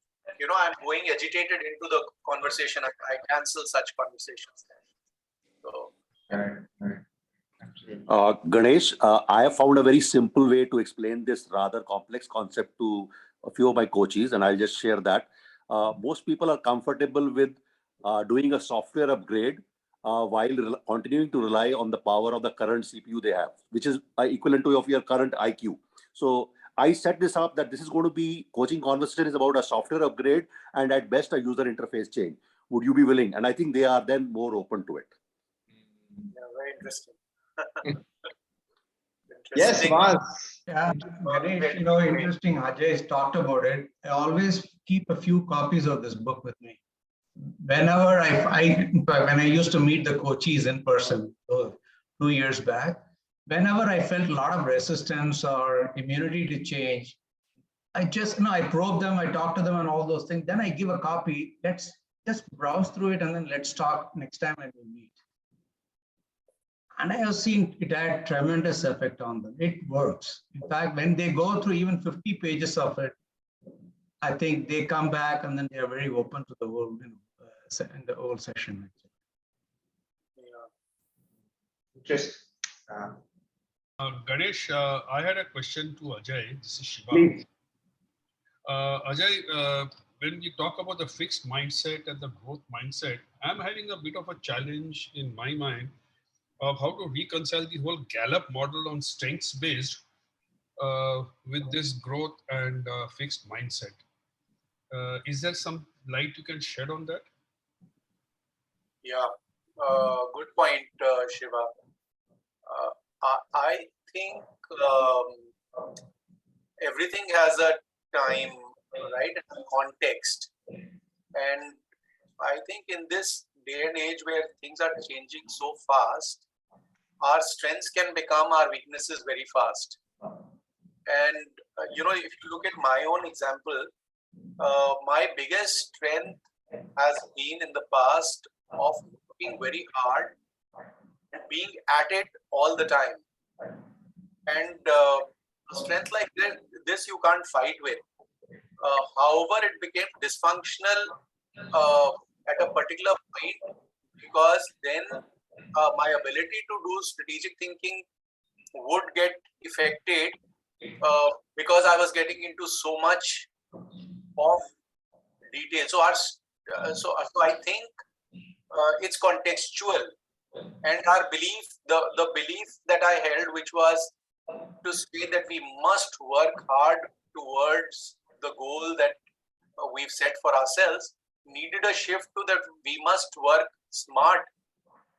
S6: I'm going agitated into the conversation. I cancel such conversations. So.
S7: Ganesh, I have found a very simple way to explain this rather complex concept to a few of my coaches, and I'll just share that. Most people are comfortable with doing a software upgrade while continuing to rely on the power of the current CPU they have, which is equivalent to of your current IQ. So I set this up that this is going to be coaching conversation is about a software upgrade and at best a user interface change. Would you be willing? And I think they are then more open to it.
S6: Yeah, very interesting.
S1: Yes, Vaz.
S9: Yeah, Ganesh, interesting. Ajay has talked about it. I always keep a few copies of this book with me. Whenever when I used to meet the coaches in person 2 years back, whenever I felt a lot of resistance or immunity to change, I just, I probe them, I talk to them and all those things. Then I give a copy. Let's just browse through it and then let's talk next time when we meet. And I have seen it had tremendous effect on them. It works. In fact, when they go through even 50 pages of it, I think they come back and then they are very open to the whole, in the whole session.
S1: Just
S12: Ganesh, I had a question to Ajay. This is Shiva.
S1: Please.
S12: Ajay, when you talk about the fixed mindset and the growth mindset, I'm having a bit of a challenge in my mind of how to reconcile the whole Gallup model on strengths based with this growth and fixed mindset. Is there some light you can shed on that?
S6: Yeah, good point, Shiva. I think everything has a time, right, and a context. And I think in this day and age where things are changing so fast, our strengths can become our weaknesses very fast. And, if you look at my own example, my biggest strength has been in the past of working very hard and being at it all the time. And strength like this you can't fight with. However, it became dysfunctional at a particular point, because then my ability to do strategic thinking would get affected because I was getting into so much of detail. So I think it's contextual, and our belief, the belief that I held, which was to say that we must work hard towards the goal that we've set for ourselves, needed a shift to that we must work smart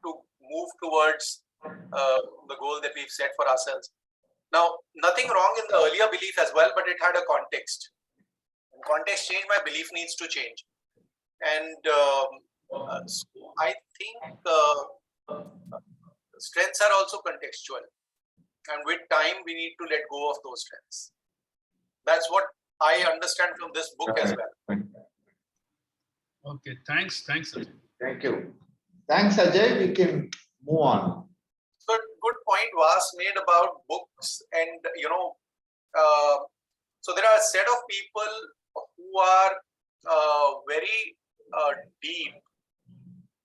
S6: to move towards the goal that we've set for ourselves. Now, nothing wrong in the earlier belief as well, but it had a context. When context changed, my belief needs to change. And so I think strengths are also contextual. And with time, we need to let go of those strengths. That's what I understand from this book as well.
S12: Okay, thanks, Ajay.
S1: Thank you. Thanks, Ajay. We can move on.
S6: So good point was made about books, and so there are a set of people who are very deep,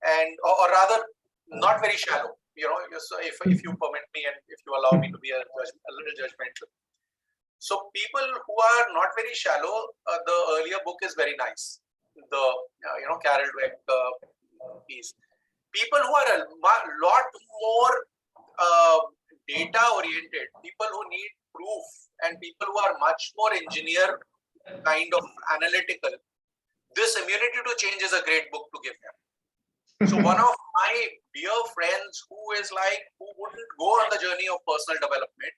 S6: and or rather not very shallow. So if you permit me and if you allow me to be a little judgmental. So people who are not very shallow, the earlier book is very nice. The Carol Dweck piece. People who are a lot more data oriented, people who need proof, and people who are much more engineer kind of analytical. This Immunity to Change is a great book to give them. So one of my dear friends who wouldn't go on the journey of personal development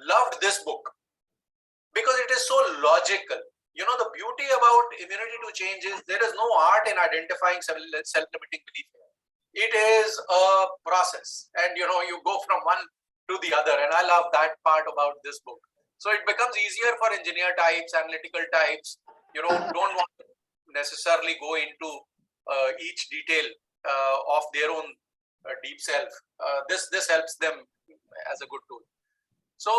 S6: loved this book because it is so logical. The beauty about Immunity to Change is there is no art in identifying self-limiting belief. It is a process, and you go from one to the other, and I love that part about this book. So it becomes easier for engineer types, analytical types, don't want to necessarily go into each detail of their own deep self. This helps them as a good tool. So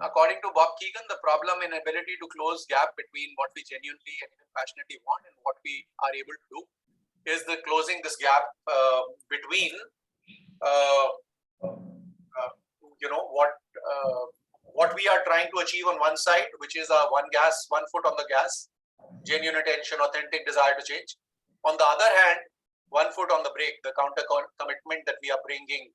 S6: according to Bob Keegan, the problem in ability to close gap between what we genuinely and passionately want and what we are able to do is the closing this gap between what we are trying to achieve on one side, which is one foot on the gas, genuine attention, authentic desire to change. On the other hand, 1 foot on the brake, the counter commitment that we are bringing,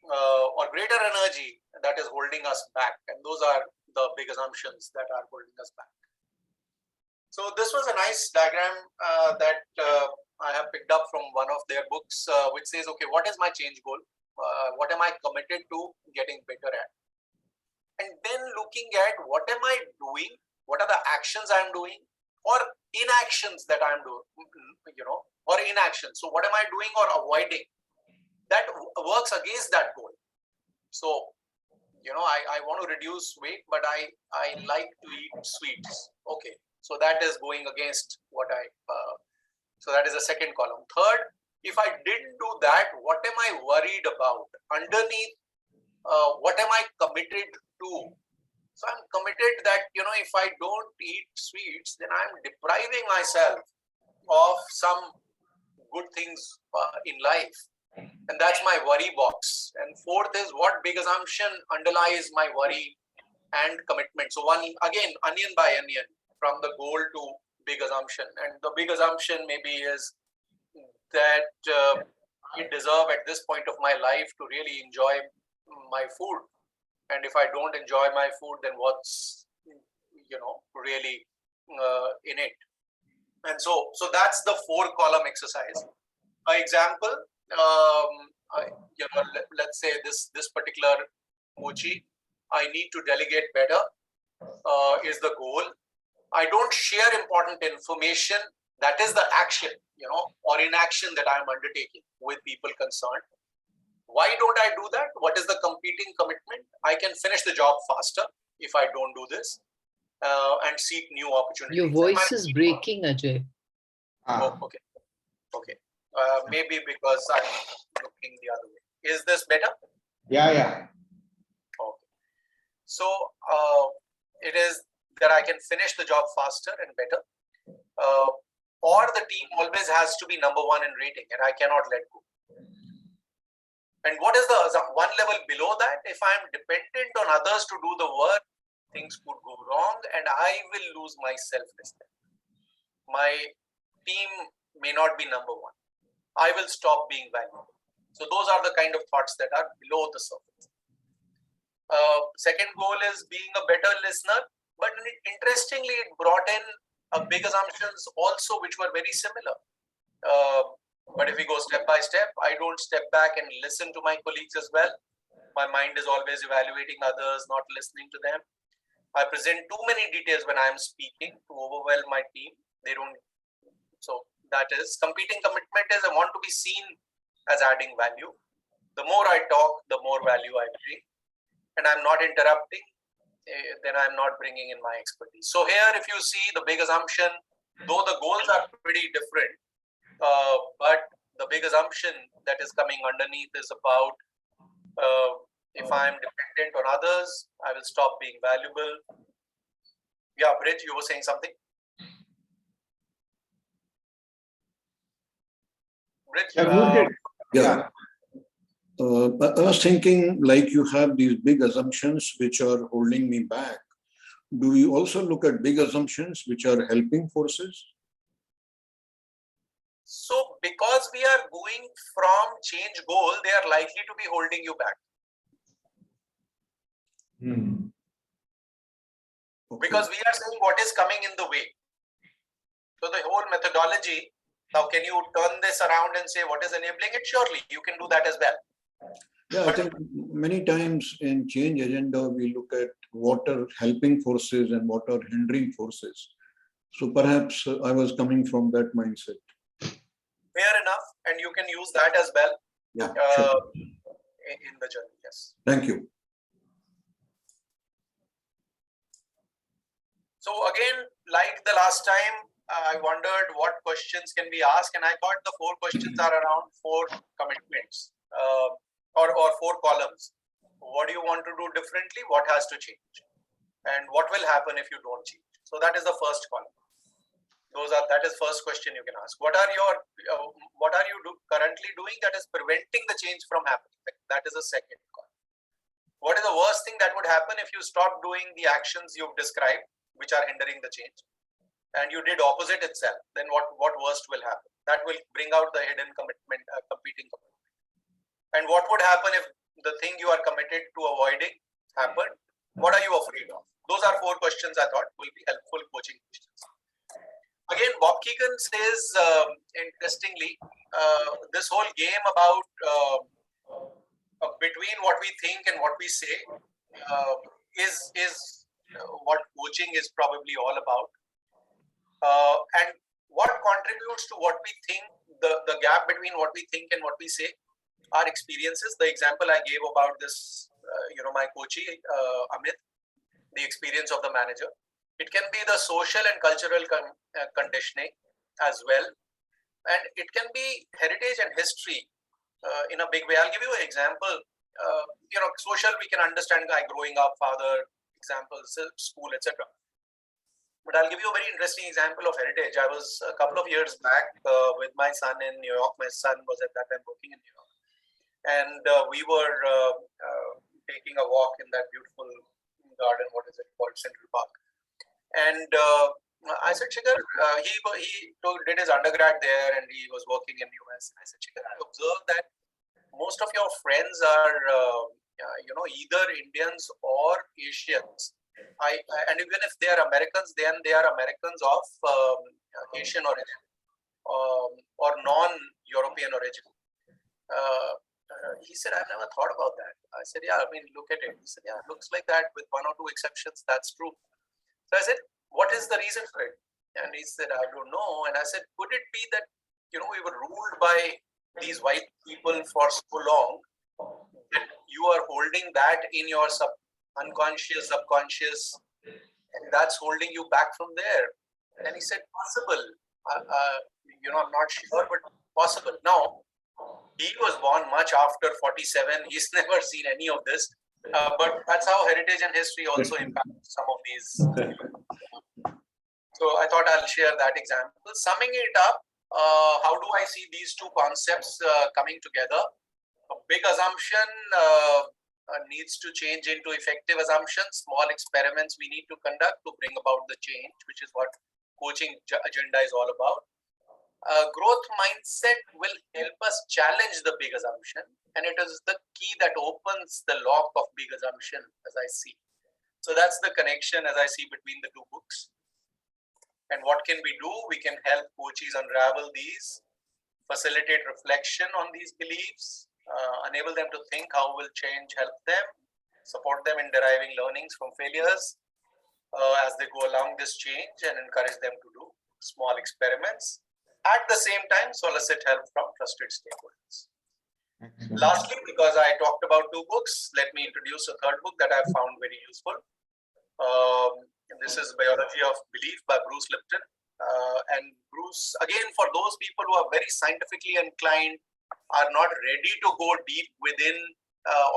S6: or greater energy that is holding us back. And those are the big assumptions that are holding us back. So this was a nice diagram that I have picked up from one of their books, which says, okay, what is my change goal? What am I committed to getting better at? And then looking at what am I doing? What are the actions I'm doing? Or inactions that I'm doing, or inaction. So what am I doing or avoiding? That works against that goal. So, I want to reduce weight, but I like to eat sweets. Okay. So that is going against what so that is the second column. Third, if I didn't do that, what am I worried about? Underneath, what am I committed to? So I'm committed that, if I don't eat sweets, then I'm depriving myself of some good things in life. And that's my worry box. And fourth is what big assumption underlies my worry and commitment. So one, again, onion by onion, from the goal to big assumption. And the big assumption maybe is that I deserve at this point of my life to really enjoy my food. And if I don't enjoy my food, then what's, really in it? And so that's the 4-column exercise. An example, let's say this particular mochi, I need to delegate better is the goal. I don't share important information. That is the action, or inaction that I'm undertaking with people concerned. Why don't I do that? What is the competing commitment? I can finish the job faster if I don't do this and seek new opportunities.
S2: Your voice is breaking, Ajay.
S6: Oh, okay. Okay. Maybe because I'm looking the other way. Is this better?
S1: Yeah.
S6: Okay. So it is that I can finish the job faster and better. Or the team always has to be number 1 in rating and I cannot let go. And what is the one level below that? If I'm dependent on others to do the work, things could go wrong and I will lose my self-respect. My team may not be number 1. I will stop being valuable. So those are the kind of thoughts that are below the surface. Second goal is being a better listener. But interestingly, it brought in big assumptions also which were very similar. But if we go step by step, I don't step back and listen to my colleagues as well. My mind is always evaluating others, not listening to them. I present too many details when I am speaking to overwhelm my team. They don't. So that is competing commitment is I want to be seen as adding value. The more I talk, the more value I bring. And I'm not interrupting, then I'm not bringing in my expertise. So here, if you see the big assumption, though the goals are pretty different, but the big assumption that is coming underneath is about if I'm dependent on others, I will stop being valuable. Yeah, Bridge, you were saying something? Bridge,
S8: yeah. I was thinking, like, you have these big assumptions which are holding me back. Do we also look at big assumptions which are helping forces?
S6: So because we are going from change goal, they are likely to be holding you back. Because we are saying what is coming in the way. So the whole methodology, now can you turn this around and say what is enabling it? Surely you can do that as well.
S8: Yeah, I think many times in change agenda, we look at what are helping forces and what are hindering forces. So perhaps I was coming from that mindset.
S6: Fair enough. And you can use that as well.
S8: Yeah, sure.
S6: In the journey, yes.
S8: Thank you.
S6: So again, like the last time, I wondered what questions can be asked, and I thought the 4 questions are around 4 commitments or 4 columns. What do you want to do differently? What has to change? And what will happen if you don't change? So that is the first column. That is first question you can ask. What are you currently doing that is preventing the change from happening? That is the second column. What is the worst thing that would happen if you stop doing the actions you've described, which are hindering the change, and you did opposite itself? Then what worst will happen? That will bring out the hidden commitment, competing commitment. And what would happen if the thing you are committed to avoiding happened? What are you afraid of? Those are 4 questions I thought will be helpful coaching questions. Again, Bob Keegan says, interestingly, this whole game about between what we think and what we say is what coaching is probably all about. And what contributes to what we think, the gap between what we think and what we say, are experiences. The example I gave about this, my coachee, Amit, the experience of the manager. It can be the social and cultural conditioning as well. And it can be heritage and history in a big way. I'll give you an example. Social, we can understand guy growing up, father, examples, school, etc. But I'll give you a very interesting example of heritage. I was a couple of years back with my son in New York. My son was at that time working in New York. And we were taking a walk in that beautiful garden, what is it called, Central Park. And I said, Shikhar, he did his undergrad there and he was working in US. I said, Shikhar, I observed that most of your friends are, either Indians or Asians. And even if they are Americans, then they are Americans of Asian origin or non-European origin. He said, I've never thought about that. I said, yeah, I mean, look at it. He said, yeah, it looks like that with 1 or 2 exceptions. That's true. So I said, what is the reason for it? And he said, I don't know. And I said, could it be that, we were ruled by these white people for so long that you are holding that in your unconscious, subconscious, and that's holding you back from there? And he said, possible. I'm not sure, but possible. Now, he was born much after 47. He's never seen any of this. But that's how heritage and history also impact some of these. So I thought I'll share that example. Summing it up, how do I see these 2 concepts coming together? A big assumption needs to change into effective assumptions. Small experiments we need to conduct to bring about the change, which is what coaching agenda is all about. Growth mindset will help us challenge the big assumption, and it is the key that opens the lock of big assumption, as I see. So that's the connection as I see between the 2 books. And what can we do? We can help coaches unravel these, facilitate reflection on these beliefs, enable them to think how will change help them, support them in deriving learnings from failures as they go along this change, and encourage them to do small experiments. At the same time, solicit help from trusted stakeholders.
S1: Excellent.
S6: Lastly, because I talked about 2 books, let me introduce a third book that I found very useful. This is Biology of Belief by Bruce Lipton. And Bruce, again, for those people who are very scientifically inclined, are not ready to go deep within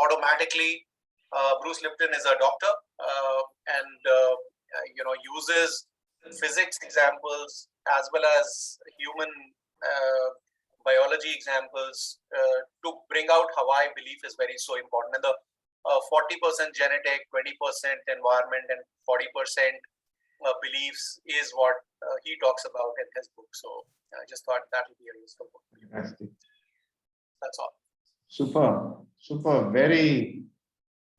S6: automatically, Bruce Lipton is a doctor and uses physics examples as well as human biology examples to bring out why belief is very so important. And the 40% genetic, 20% environment, and 40% beliefs is what he talks about in his book. So I just thought that would be a useful book.
S1: Fantastic.
S6: That's all.
S1: Super, very,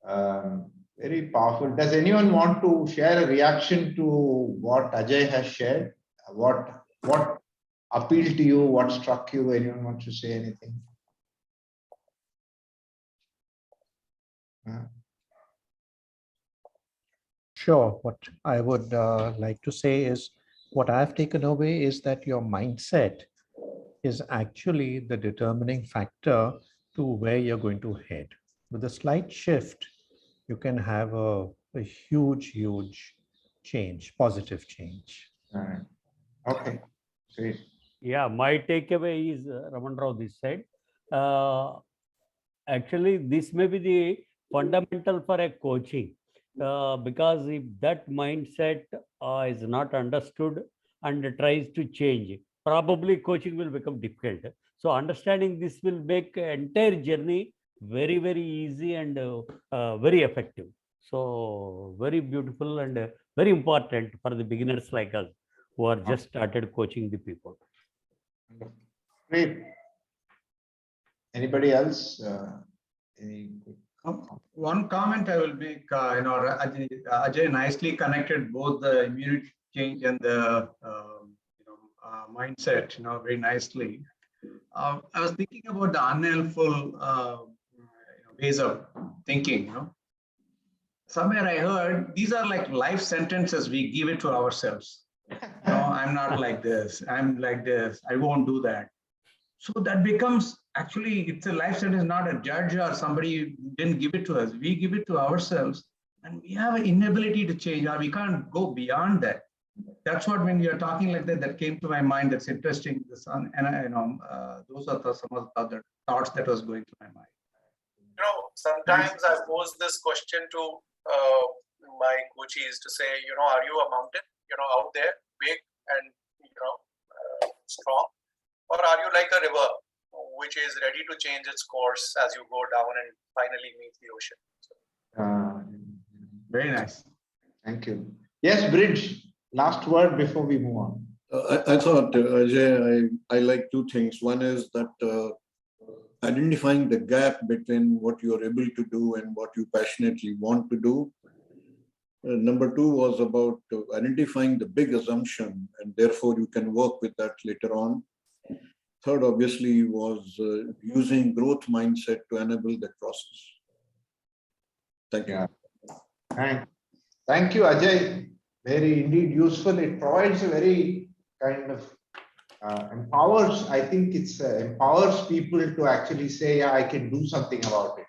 S1: very powerful. Does anyone want to share a reaction to what Ajay has shared? What appealed to you? What struck you? Anyone want to say anything?
S10: Sure. What I would like to say is what I've taken away is that your mindset is actually the determining factor to where you're going to head. With a slight shift, you can have a huge change, positive change.
S1: All right. Okay, great.
S11: Yeah, my takeaway is Raman Rao this side. Actually, this may be the fundamental for a coaching because if that mindset is not understood and tries to change, probably coaching will become difficult. So understanding this will make entire journey very, very easy and very effective. So very beautiful and very important for the beginners like us who are just started coaching the people.
S1: Great. Anybody else?
S9: One comment I will make, Ajay nicely connected both the immunity change and the mindset, very nicely. I was thinking about the unhelpful ways of thinking. Somewhere I heard these are like life sentences we give it to ourselves. I'm not like this. I'm like this. I won't do that. So that becomes actually it's a life sentence, not a judge or somebody didn't give it to us. We give it to ourselves, and we have an inability to change, or we can't go beyond that. That's what when you're talking like that came to my mind. That's interesting. Those are some of the other thoughts that was going through my mind.
S6: Sometimes I pose this question to my coaches to say, are you a mountain, out there, big and strong, or are you like a river which is ready to change its course as you go down and finally meet the ocean?
S9: Very nice.
S1: Thank you. Yes, Bridge. Last word before we move on.
S8: I thought, Ajay, I like 2 things. One is that identifying the gap between what you are able to do and what you passionately want to do. Number 2 was about identifying the big assumption, and therefore you can work with that later on. Third, obviously, was using growth mindset to enable that process. Thank you.
S1: Thank you, Ajay. Very indeed useful. It provides a very kind of empowers. I think it's empowers people to actually say, yeah, I can do something about it,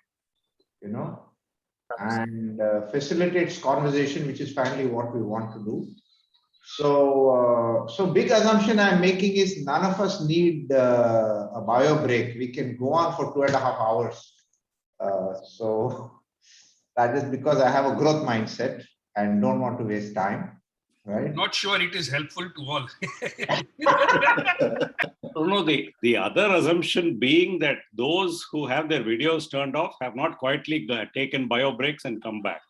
S1: and facilitates conversation, which is finally what we want to do. So big assumption I'm making is none of us need a bio break. We can go on for 2.5 hours. So that is because I have a growth mindset and don't want to waste time. Right?
S12: Not sure it is helpful to all.
S19: No, the other assumption being that those who have their videos turned off have not quietly taken bio breaks and come back.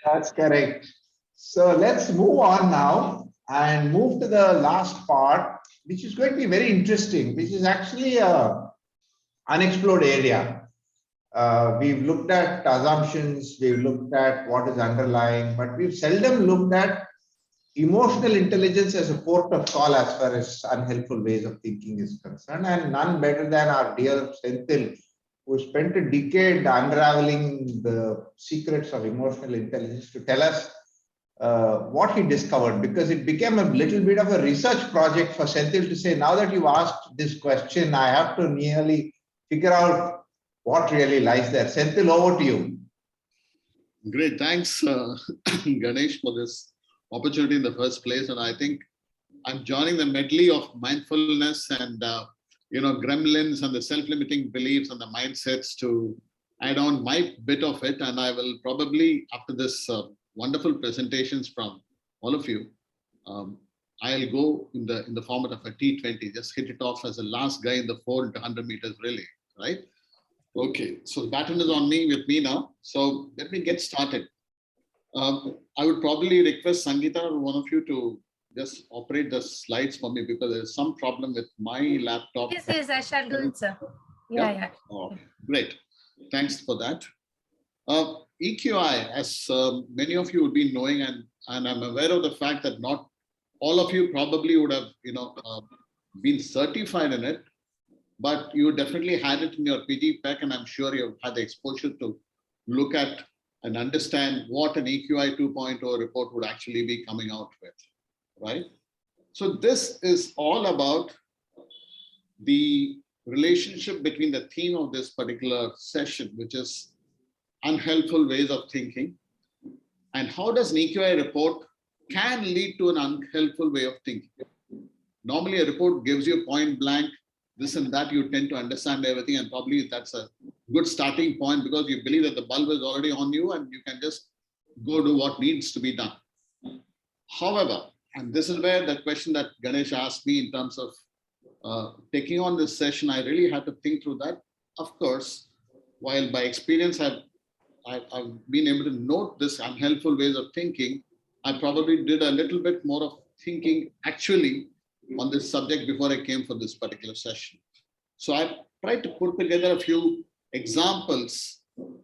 S1: That's correct. So let's move on now and move to the last part, which is going to be very interesting, which is actually an unexplored area. We've looked at assumptions, we've looked at what is underlying, but we've seldom looked at emotional intelligence as a port of call as far as unhelpful ways of thinking is concerned, and none better than our dear Senthil, who spent a decade unraveling the secrets of emotional intelligence, to tell us what he discovered, because it became a little bit of a research project for Senthil to say, now that you've asked this question, I have to nearly figure out what really lies there. Senthil, over to you.
S14: Great. Thanks, Ganesh, for this opportunity in the first place. And I think I'm joining the medley of mindfulness and, gremlins and the self-limiting beliefs and the mindsets to add on my bit of it. And I will probably, after this wonderful presentations from all of you, I'll go in the format of a T20, just hit it off as the last guy in the 4 into 100 meters relay, right? Okay, so the baton is on me with me now. So let me get started. I would probably request Sangeeta or one of you to just operate the slides for me, because there's some problem with my laptop.
S15: Yes, I shall do it, sir. Yeah.
S14: Oh, great. Thanks for that. EQI, as many of you would be knowing, and I'm aware of the fact that not all of you probably would have, been certified in it, but you definitely had it in your PG pack, and I'm sure you've had the exposure to look at and understand what an EQI 2.0 report would actually be coming out with, right? So this is all about the relationship between the theme of this particular session, which is unhelpful ways of thinking, and how does an EQI report can lead to an unhelpful way of thinking. Normally, a report gives you point blank, this and that, you tend to understand everything, and probably that's a good starting point because you believe that the bulb is already on you and you can just go do what needs to be done. However, and this is where the question that Ganesh asked me in terms of taking on this session, I really had to think through that. Of course, while by experience I've been able to note this unhelpful ways of thinking, I probably did a little bit more of thinking actually on this subject before I came for this particular session. So I tried to put together a few examples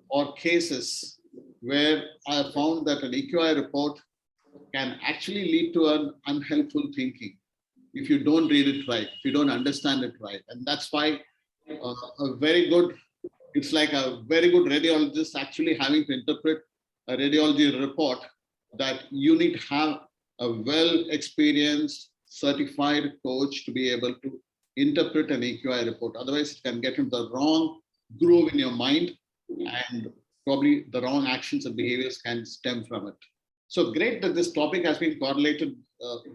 S14: or cases where I found that an EQI report can actually lead to an unhelpful thinking if you don't read it right, if you don't understand it right. And that's why it's like a very good radiologist actually having to interpret a radiology report, that you need to have a well-experienced, certified coach to be able to interpret an EQI report. Otherwise, it can get into the wrong groove in your mind, and probably the wrong actions and behaviors can stem from it. So great that this topic has been correlated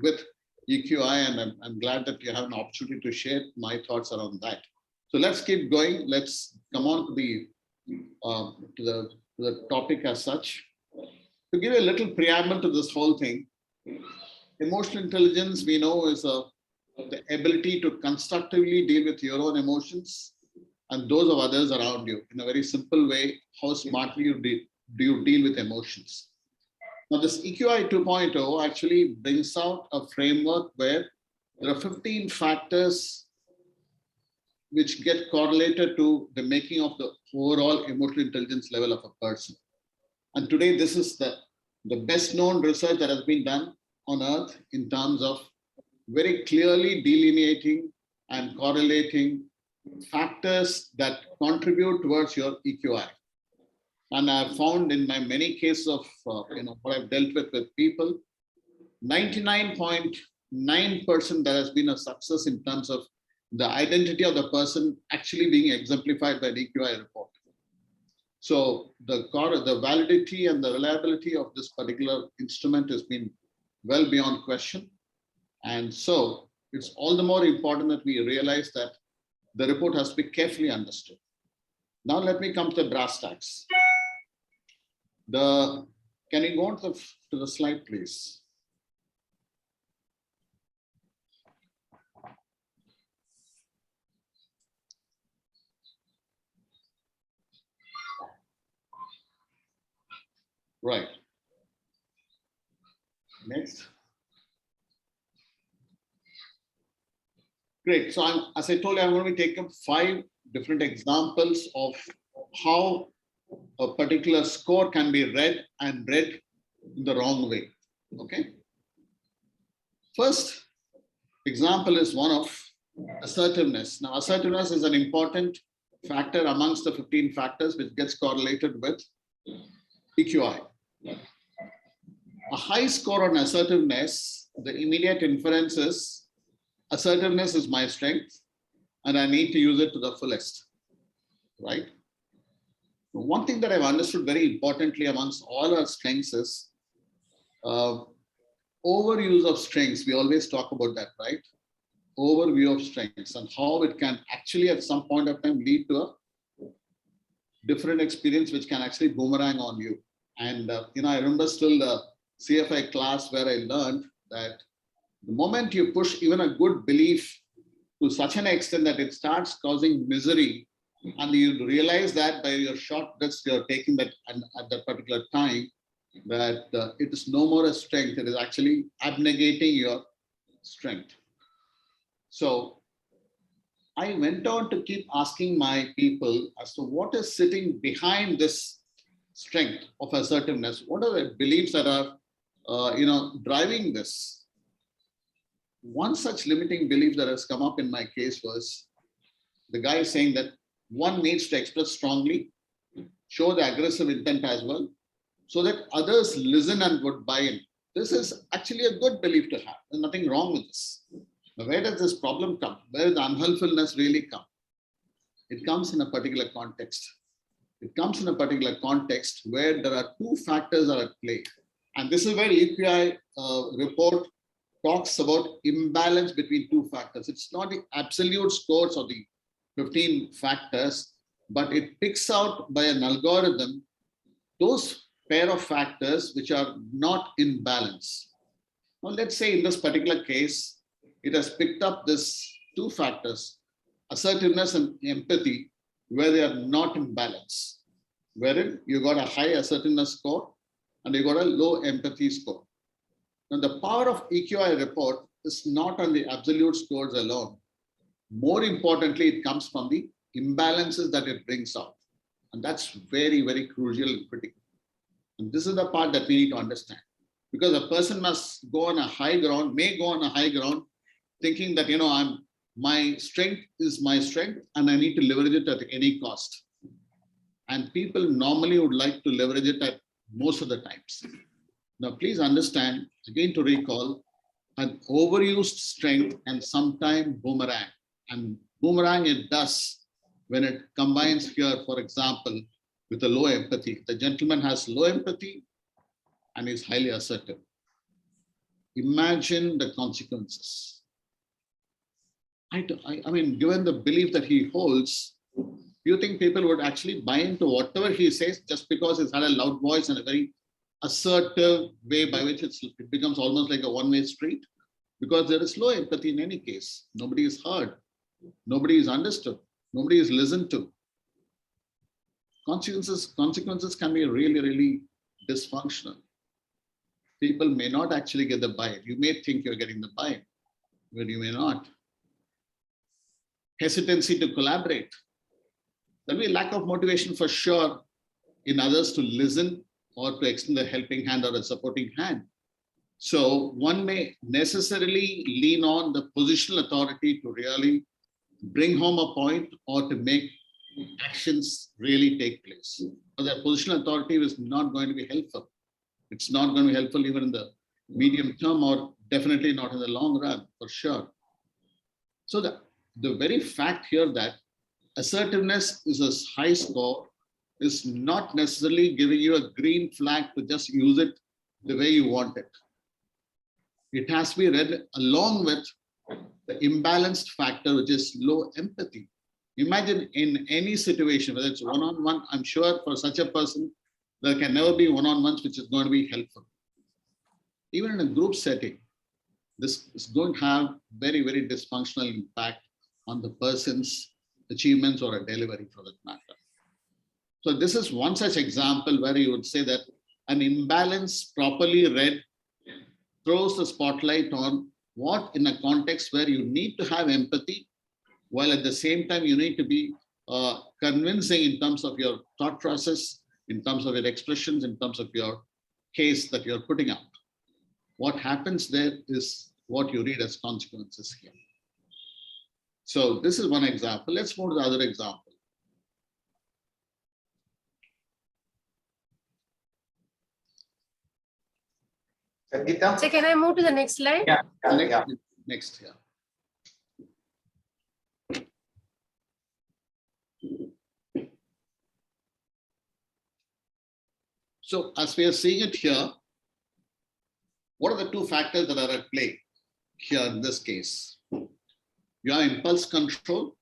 S14: with EQI, and I'm glad that you have an opportunity to share my thoughts around that. So let's keep going. Let's come on to the topic as such. To give a little preamble to this whole thing, emotional intelligence, we know, is the ability to constructively deal with your own emotions and those of others around you. In a very simple way, how smartly do you deal with emotions? Now, this EQI 2.0 actually brings out a framework where there are 15 factors which get correlated to the making of the overall emotional intelligence level of a person. And today, this is the best known research that has been done on Earth in terms of very clearly delineating and correlating factors that contribute towards your EQI. And I've found in my many cases of what I've dealt with people, 99.9% there has been a success in terms of the identity of the person actually being exemplified by an EQI report. So the validity and the reliability of this particular instrument has been well beyond question. And so it's all the more important that we realize that the report has to be carefully understood. Now let me come to the brass tacks. Can you go on to the slide, please? Right. Next. Great. So as I told you, I'm going to be taking 5 different examples of how a particular score can be read in the wrong way. Okay. First example is one of assertiveness. Now, assertiveness is an important factor amongst the 15 factors which gets correlated with EQI. A high score on assertiveness, the immediate inference is assertiveness is my strength and I need to use it to the fullest, right? One thing that I've understood very importantly amongst all our strengths is overuse of strengths. We always talk about that, right? Overview of strengths and how it can actually at some point of time lead to a different experience which can actually boomerang on you. And I remember still the CFI class where I learned that the moment you push even a good belief to such an extent that it starts causing misery, and you realize that by your short breaths you're taking that and at that particular time, that it is no more a strength, it is actually abnegating your strength. So I went on to keep asking my people as to what is sitting behind this strength of assertiveness. What are the beliefs that are, driving this? One such limiting belief that has come up in my case was the guy saying that one needs to express strongly, show the aggressive intent as well, so that others listen and would buy in. This is actually a good belief to have. There's nothing wrong with this. Now, where does this problem come? Where does the unhelpfulness really come? It comes in a particular context. It comes in a particular context where there are two factors that are at play. And this is where EQI report talks about imbalance between two factors. It's not the absolute scores of the 15 factors, but it picks out by an algorithm those pair of factors which are not in balance. Now, let's say in this particular case, it has picked up this two factors, assertiveness and empathy, where they are not in balance, wherein you got a high assertiveness score and you got a low empathy score. Now, the power of EQI report is not on the absolute scores alone. More importantly, it comes from the imbalances that it brings out. And that's very, very crucial and critical. And this is the part that we need to understand. Because a person must go on a high ground, may go on a high ground, thinking that, my strength is my strength and I need to leverage it at any cost. And people normally would like to leverage it at most of the times. Now, please understand, again to recall, an overused strength and sometimes boomerang. And boomerang it does when it combines here, for example, with a low empathy. The gentleman has low empathy and is highly assertive. Imagine the consequences. I mean, given the belief that he holds, do you think people would actually buy into whatever he says just because he's had a loud voice and a very assertive way by which it becomes almost like a one-way street? Because there is low empathy in any case. Nobody is heard. Nobody is understood. Nobody is listened to. Consequences can be really, really dysfunctional. People may not actually get the buy-in. You may think you're getting the buy-in, but you may not. Hesitancy to collaborate. There'll be a lack of motivation for sure in others to listen or to extend a helping hand or a supporting hand. So one may necessarily lean on the positional authority to really bring home a point or to make actions really take place. But that positional authority is not going to be helpful. It's not going to be helpful even in the medium term or definitely not in the long run, for sure. So the very fact here that assertiveness is a high score is not necessarily giving you a green flag to just use it the way you want it. It has to be read along with the imbalanced factor, which is low empathy. Imagine in any situation, whether it's one-on-one, I'm sure for such a person, there can never be one-on-ones which is going to be helpful. Even in a group setting, this is going to have very, very dysfunctional impact on the person's achievements or a delivery for that matter. So this is one such example where you would say that an imbalance properly read throws the spotlight on what in a context where you need to have empathy, while at the same time you need to be convincing in terms of your thought process, in terms of your expressions, in terms of your case that you're putting out. What happens there is what you read as consequences here. So this is one example. Let's move to the other example.
S1: Sangeeta?
S15: So can I move to the next slide?
S1: Yeah.
S14: Next, yeah. So as we are seeing it here, what are the two factors that are at play here in this case? You have impulse control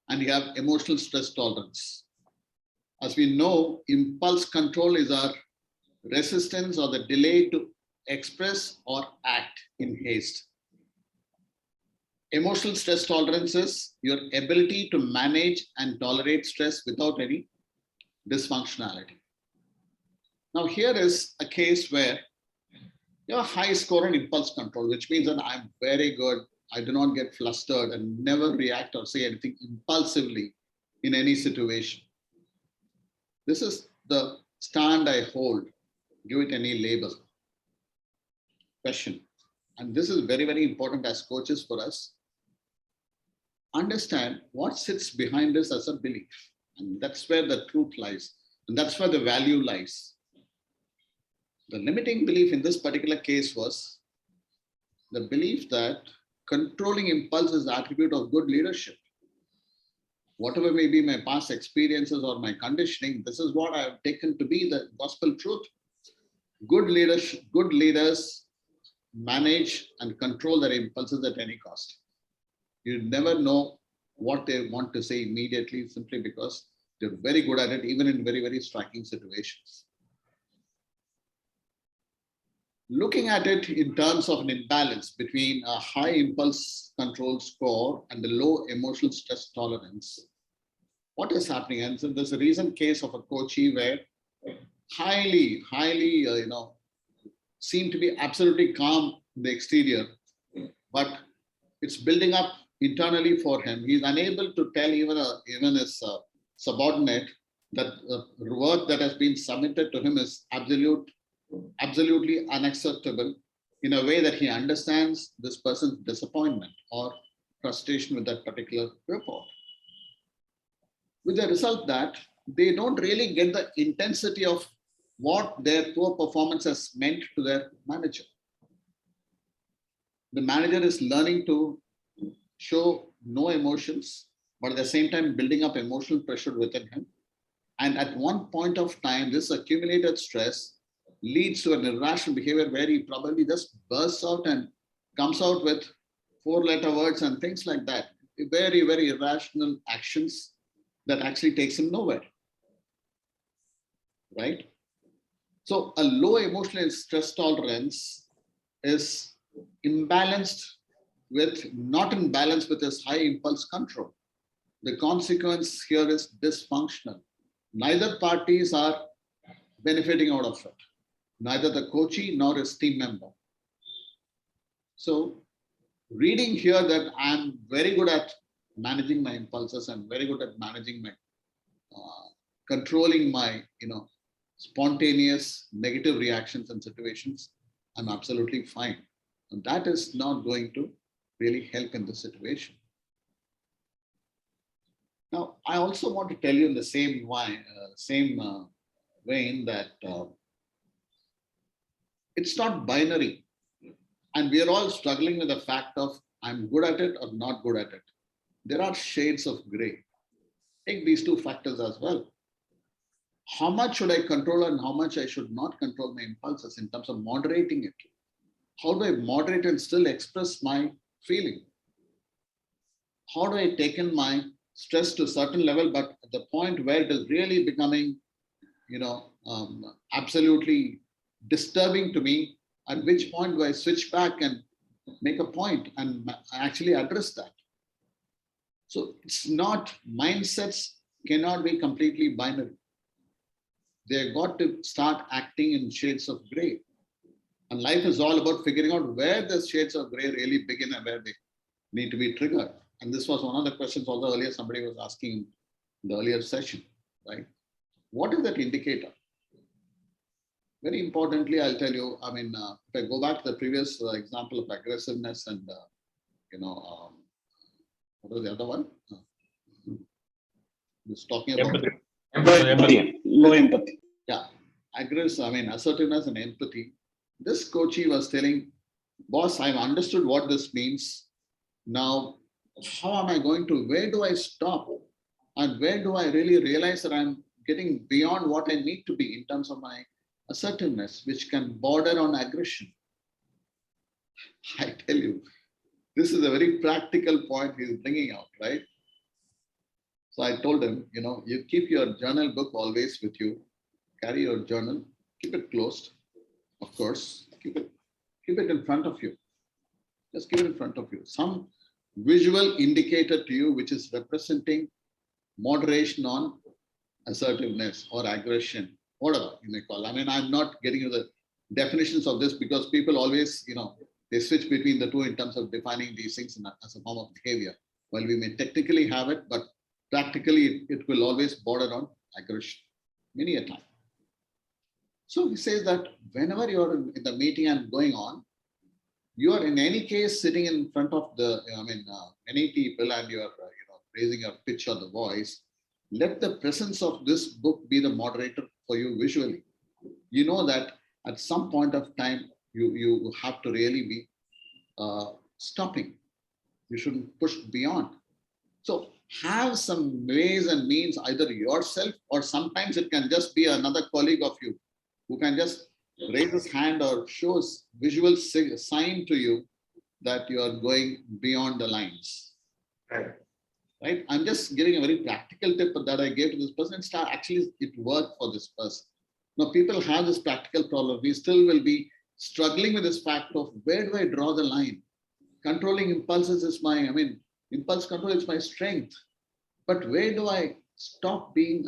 S14: and you have emotional stress tolerance. As we know, impulse control is our resistance or the delay to express or act in haste. Emotional stress tolerance is your ability to manage and tolerate stress without any dysfunctionality. Now, here is a case where you have a high score on impulse control, which means that I'm very good. I do not get flustered and never react or say anything impulsively in any situation. This is the stand I hold. Give it any label. Question. And this is very, very important as coaches for us. Understand what sits behind this as a belief. And that's where the truth lies. And that's where the value lies. The limiting belief in this particular case was the belief that controlling impulse is the attribute of good leadership. Whatever may be my past experiences or my conditioning, this is what I have taken to be the gospel truth. Good leaders manage and control their impulses at any cost. You never know what they want to say immediately simply because they're very good at it, even in very, very striking situations. Looking at it in terms of an imbalance between a high impulse control score and the low emotional stress tolerance, what is happening? And so there's a recent case of a coachee where highly, seem to be absolutely calm in the exterior, but it's building up internally for him. He's unable to tell even his subordinate that the work that has been submitted to him is absolutely unacceptable in a way that he understands this person's disappointment or frustration with that particular report. With the result that they don't really get the intensity of what their poor performance has meant to their manager. The manager is learning to show no emotions, but at the same time building up emotional pressure within him. And at one point of time, this accumulated stress leads to an irrational behavior where he probably just bursts out and comes out with 4-letter words and things like that. Very, very irrational actions that actually takes him nowhere, right? So a low emotional stress tolerance is not in balance with his high impulse control. The consequence here is dysfunctional. Neither parties are benefiting out of it, neither the coachee nor his team member. So reading here that I'm very good at managing my impulses, I'm very good at managing my, controlling my, spontaneous negative reactions and situations, I'm absolutely fine. And that is not going to really help in this situation. Now, I also want to tell you in the same vein that it's not binary. And we are all struggling with the fact of I'm good at it or not good at it. There are shades of gray. Take these two factors as well. How much should I control and how much I should not control my impulses in terms of moderating it? How do I moderate and still express my feeling? How do I take in my stress to a certain level, but at the point where it is really becoming, absolutely disturbing to me, at which point do I switch back and make a point and actually address that? So it's not, mindsets cannot be completely binary. They've got to start acting in shades of gray. And life is all about figuring out where the shades of gray really begin and where they need to be triggered. And this was one of the questions also earlier somebody was asking in the earlier session, right? What is that indicator? Very importantly, I'll tell you, I mean, if I go back to the previous example of aggressiveness and, what was the other one? Just talking about
S20: Empathy. Low empathy.
S14: Yeah, assertiveness and empathy. This coachee was telling, boss, I've understood what this means. Now, how am I going to, where do I stop? And where do I really realize that I'm getting beyond what I need to be in terms of my assertiveness, which can border on aggression? I tell you, this is a very practical point he's bringing out, right? So I told him, you keep your journal book always with you, carry your journal, keep it closed, of course, keep it in front of you. Just keep it in front of you. Some visual indicator to you, which is representing moderation on assertiveness or aggression, whatever you may call. I mean, I'm not getting into the definitions of this because people always, they switch between the two in terms of defining these things as a form of behavior. Well, we may technically have it, but practically it will always border on aggression, many a time. So he says that whenever you're in the meeting and going on, you are in any case sitting in front of many people and you're raising your pitch or the voice, let the presence of this book be the moderator for you visually. You know that at some point of time, you have to really be stopping. You shouldn't push beyond. So have some ways and means, either yourself or sometimes it can just be another colleague of you who can just raise his hand or shows visual sign to you that you are going beyond the lines. Right? I'm just giving a very practical tip that I gave to this person. Actually, it worked for this person. Now, people have this practical problem. We still will be struggling with this fact of where do I draw the line? Controlling impulses is impulse control is my strength. But where do I stop being,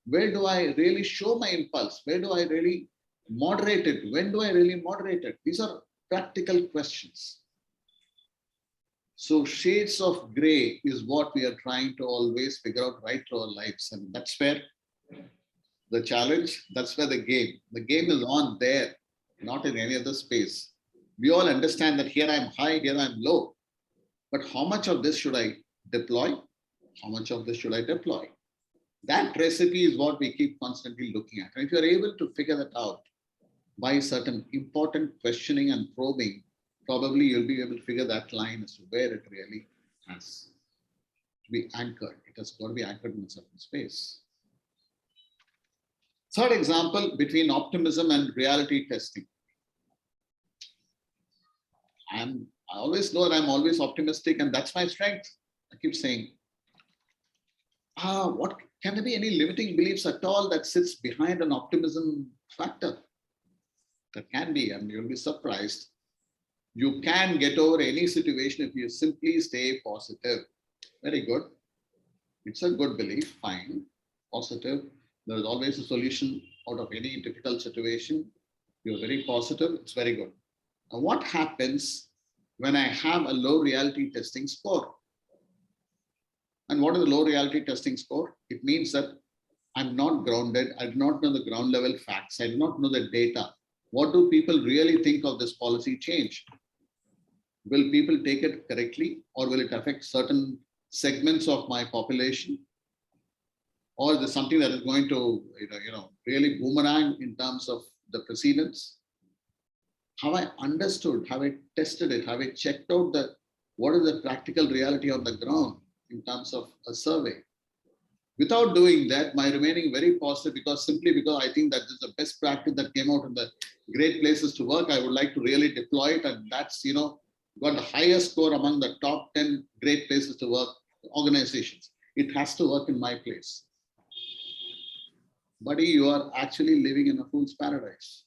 S14: where do I really show my impulse? Where do I really moderate it? When do I really moderate it? These are practical questions. So shades of gray is what we are trying to always figure out right through our lives. And that's where the challenge, that's where the game is on there, not in any other space. We all understand that here I'm high, here I'm low. But how much of this should I deploy? How much of this should I deploy? That recipe is what we keep constantly looking at. And if you're able to figure that out by certain important questioning and probing, probably you'll be able to figure that line as to where it really has to be anchored. It has got to be anchored in a certain space. Third example, between optimism and reality testing. I always know that I'm always optimistic, and that's my strength. I keep saying, what can there be any limiting beliefs at all that sits behind an optimism factor? There can be, and you'll be surprised. You can get over any situation if you simply stay positive. Very good. It's a good belief, fine, positive. There's always a solution out of any difficult situation. You're very positive, it's very good. Now, what happens when I have a low reality testing score? And what is a low reality testing score? It means that I'm not grounded. I do not know the ground level facts. I do not know the data. What do people really think of this policy change? Will people take it correctly, or will it affect certain segments of my population? Or is there something that is going to really boomerang in terms of the precedents? Have I understood? Have I tested it? Have I checked out what is the practical reality on the ground in terms of a survey? Without doing that, my remaining very positive simply because I think that this is the best practice that came out in the great places to work. I would like to really deploy it, and that's got the highest score among the top 10 great places to work organizations. It has to work in my place. Buddy, you are actually living in a fool's paradise.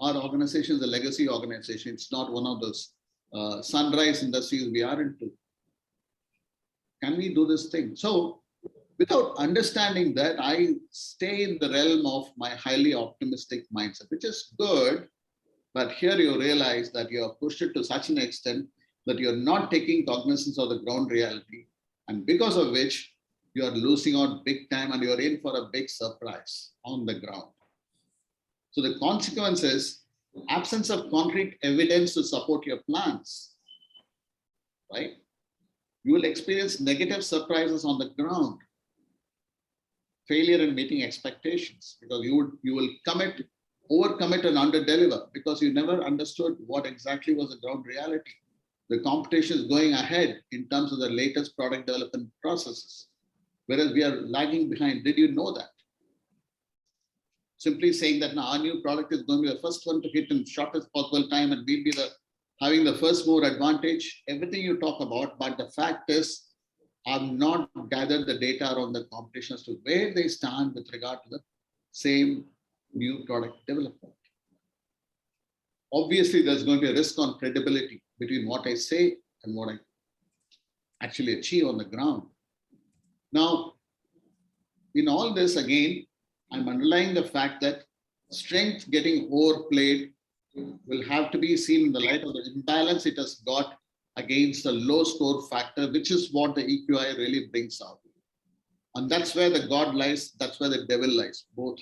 S14: Our organization is a legacy organization. It's not one of those sunrise industries we are into. Can we do this thing? So without understanding that, I stay in the realm of my highly optimistic mindset, which is good. But here you realize that you have pushed it to such an extent that you're not taking cognizance of the ground reality. And because of which, you are losing out big time and you're in for a big surprise on the ground. So the consequence is absence of concrete evidence to support your plans, right? You will experience negative surprises on the ground, failure in meeting expectations, because you will overcommit and underdeliver because you never understood what exactly was the ground reality. The competition is going ahead in terms of the latest product development processes, whereas we are lagging behind. Did you know that? Simply saying that now our new product is going to be the first one to hit in shortest possible time and we'll be having the first mover advantage, everything you talk about, but the fact is, I've not gathered the data around the competition as to where they stand with regard to the same new product development. Obviously, there's going to be a risk on credibility between what I say and what I actually achieve on the ground. Now, in all this, again, I'm underlying the fact that strength getting overplayed will have to be seen in the light of the imbalance it has got against the low score factor, which is what the EQI really brings out. And that's where the God lies, that's where the devil lies, both.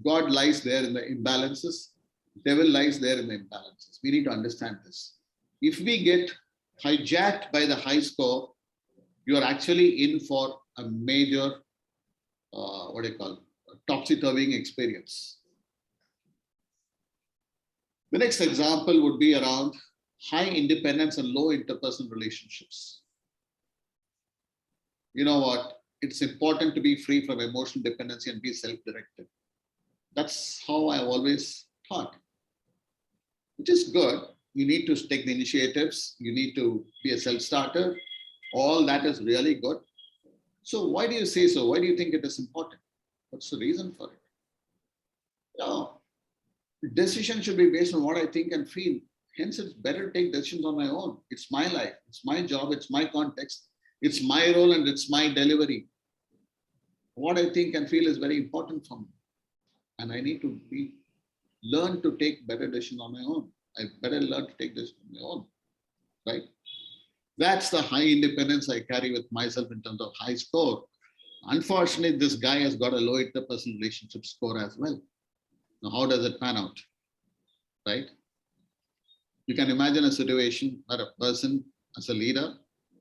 S14: God lies there in the imbalances, devil lies there in the imbalances. We need to understand this. If we get hijacked by the high score, you are actually in for a major, topsy-turvy experience. The next example would be around high independence and low interpersonal relationships. You know what? It's important to be free from emotional dependency and be self-directed. That's how I've always thought, which is good. You need to take the initiatives. You need to be a self-starter. All that is really good. So why do you say so? Why do you think it is important? What's the reason for it? No, decision should be based on what I think and feel. Hence, it's better to take decisions on my own. It's my life, it's my job, it's my context, it's my role, and it's my delivery. What I think and feel is very important for me. And I need to learn to take better decisions on my own. I better learn to take decisions on my own, right? That's the high independence I carry with myself in terms of high score. Unfortunately, this guy has got a low interpersonal relationship score as well. Now, how does it pan out, right? You can imagine a situation where a person as a leader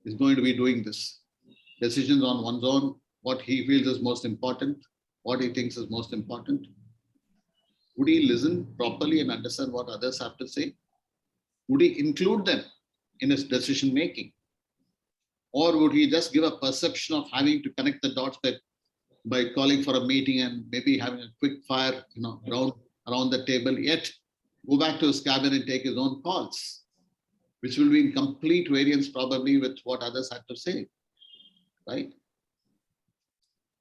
S14: is going to be doing this. Decisions on one's own, what he feels is most important, what he thinks is most important. Would he listen properly and understand what others have to say? Would he include them in his decision making? Or would he just give a perception of having to connect the dots by calling for a meeting and maybe having a quick fire, around the table, yet go back to his cabin and take his own calls, which will be in complete variance probably with what others had to say, right?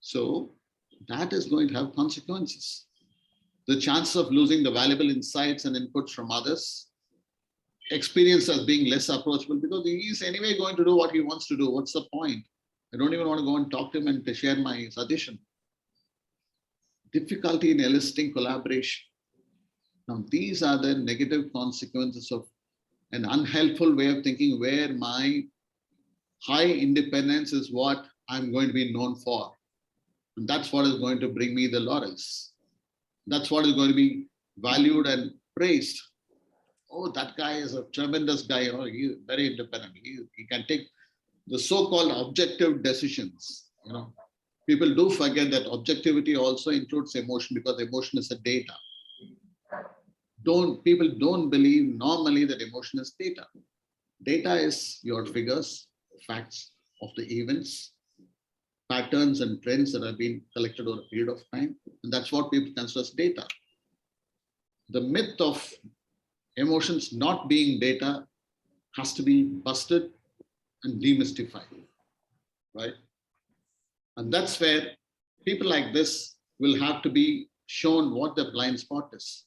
S14: So that is going to have consequences. The chance of losing the valuable insights and inputs from others, experience as being less approachable because he is anyway going to do what he wants to do. What's the point? I don't even want to go and talk to him and to share my suggestion. Difficulty in eliciting collaboration. Now, these are the negative consequences of an unhelpful way of thinking where my high independence is what I'm going to be known for. And that's what is going to bring me the laurels. That's what is going to be valued and praised. Oh, that guy is a tremendous guy. He's very independent. He can take the so-called objective decisions. People do forget that objectivity also includes emotion because emotion is a data. People don't believe normally that emotion is data. Data is your figures, facts of the events, patterns and trends that have been collected over a period of time. And that's what people consider as data. The myth of emotions not being data has to be busted and demystified, right? And that's where people like this will have to be shown what the blind spot is.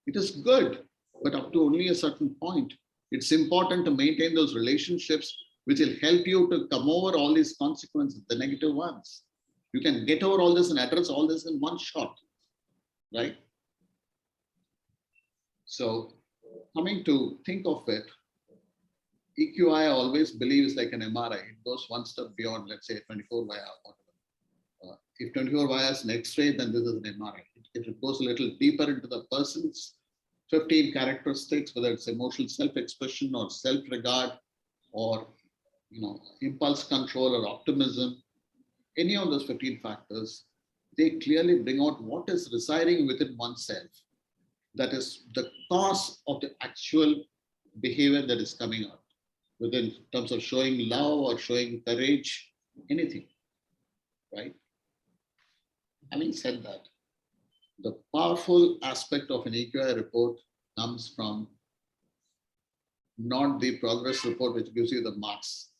S14: It is good, but up to only a certain point. It's important to maintain those relationships which will help you to come over all these consequences, the negative ones. You can get over all this and address all this in one shot, right? So coming to think of it, EQI I always believe is like an MRI. It goes one step beyond, let's say 24 via whatever. If 24 via is an X-ray, then this is an MRI. It It goes a little deeper into the person's 15 characteristics, whether it's emotional self-expression or self-regard or impulse control or optimism. Any of those 15 factors, they clearly bring out what is residing within oneself. That is the cause of the actual behavior that is coming out, whether in terms of showing love or showing courage, anything, right? Having said that, the powerful aspect of an EQI report comes from not the progress report which gives you the marks,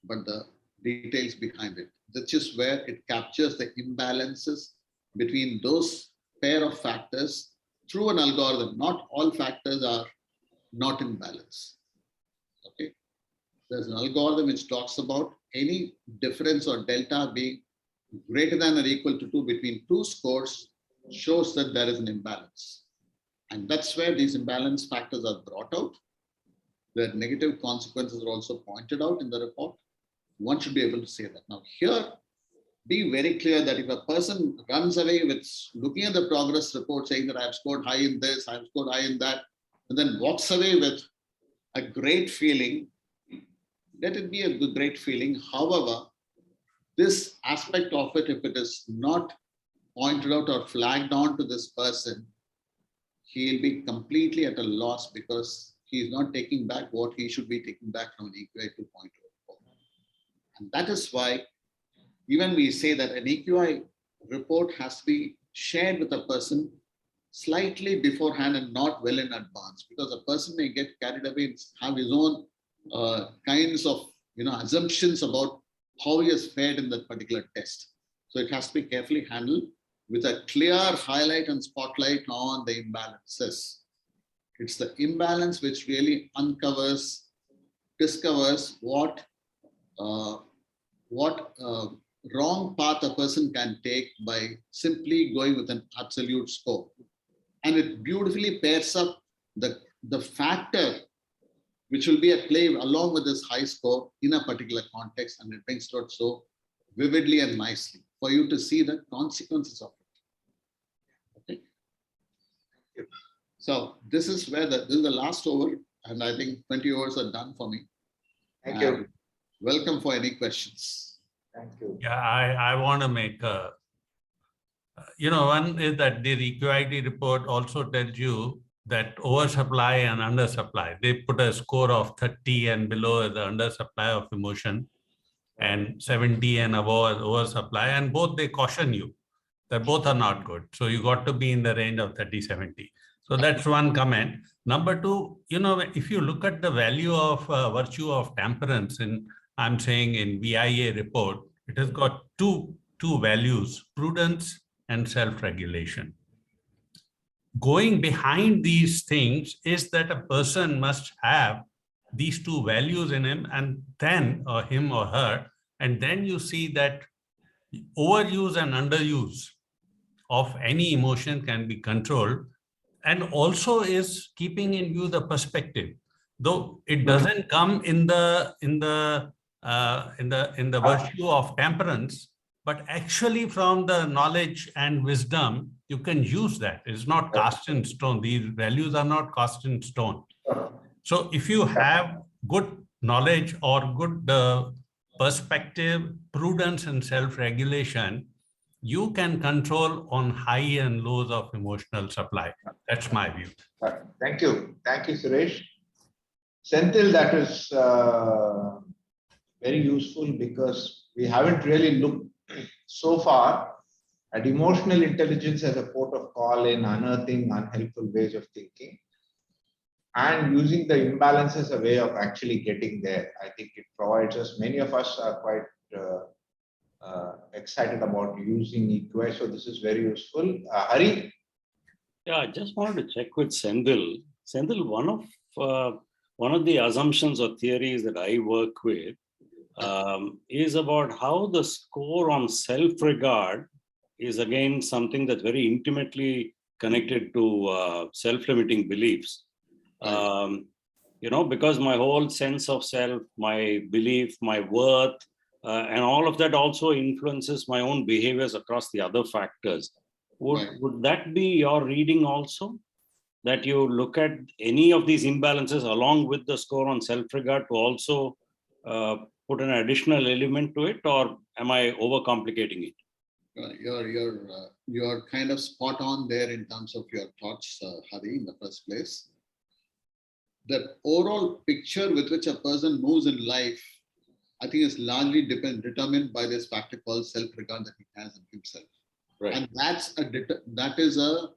S14: but the details behind it, which is where it captures the imbalances between those pair of factors through an algorithm. Not all factors are not in balance. Okay, there's an algorithm which talks about any difference or delta being greater than or equal to 2 between two scores shows that there is an imbalance. And that's where these imbalance factors are brought out. The negative consequences are also pointed out in the report. One should be able to say that. Now here, be very clear that if a person runs away with looking at the progress report saying that I've scored high in this, I've scored high in that, and then walks away with a great feeling, let it be a good, great feeling. However, this aspect of it, if it is not pointed out or flagged on to this person, he'll be completely at a loss because he is not taking back what he should be taking back from an EQI 2.0. And that is why even we say that an EQI report has to be shared with a person slightly beforehand and not well in advance, because a person may get carried away and have his own kinds of assumptions about how he has fared in that particular test. So it has to be carefully handled with a clear highlight and spotlight on the imbalances. It's the imbalance which really discovers what wrong path a person can take by simply going with an absolute score. And it beautifully pairs up the factor which will be at play along with this high score in a particular context, and it brings it out so vividly and nicely for you to see the consequences of it. Okay. So this is where this is the last over, and I think 20 overs are done for me.
S1: Thank you.
S14: Welcome for any questions.
S1: Thank you.
S13: Yeah, I want to make one is that the EQIT report also tells you that oversupply and undersupply. They put a score of 30 and below is the undersupply of emotion, and 70 and above is oversupply, and both they caution you that both are not good. So you got to be in the range of 30-70. So that's one comment. Number two, if you look at the value of virtue of temperance, I'm saying in VIA report, it has got two values, prudence and self-regulation. Going behind these things is that a person must have these two values in him, and then, or him or her, and then you see that overuse and underuse of any emotion can be controlled, and also is keeping in view the perspective. Though it doesn't come in the virtue of temperance, but actually from the knowledge and wisdom, you can use that. It's not cast in stone. These values are not cast in stone. So if you have good knowledge or good perspective, prudence and self-regulation, you can control on high and lows of emotional supply. That's my view.
S1: Thank you. Thank you, Suresh. Senthil, that is very useful because we haven't really looked so far at emotional intelligence as a port of call in unearthing unhelpful ways of thinking and using the imbalance as a way of actually getting there. I think it provides us, many of us are quite excited about using EQI, so this is very useful. Hari?
S19: Yeah, I just wanted to check with Senthil. Senthil, one of the assumptions or theories that I work with is about how the score on self-regard is again something that's very intimately connected to self-limiting beliefs. Because my whole sense of self, my belief, my worth, and all of that also influences my own behaviors across the other factors. Would that be your reading also? That you look at any of these imbalances along with the score on self-regard to also put an additional element to it, or am I overcomplicating it?
S14: You're kind of spot on there in terms of your thoughts, Hari, in the first place. The overall picture with which a person moves in life, I think, is largely determined by this factor called self-regard that he has in himself.
S19: Right.
S14: And that is a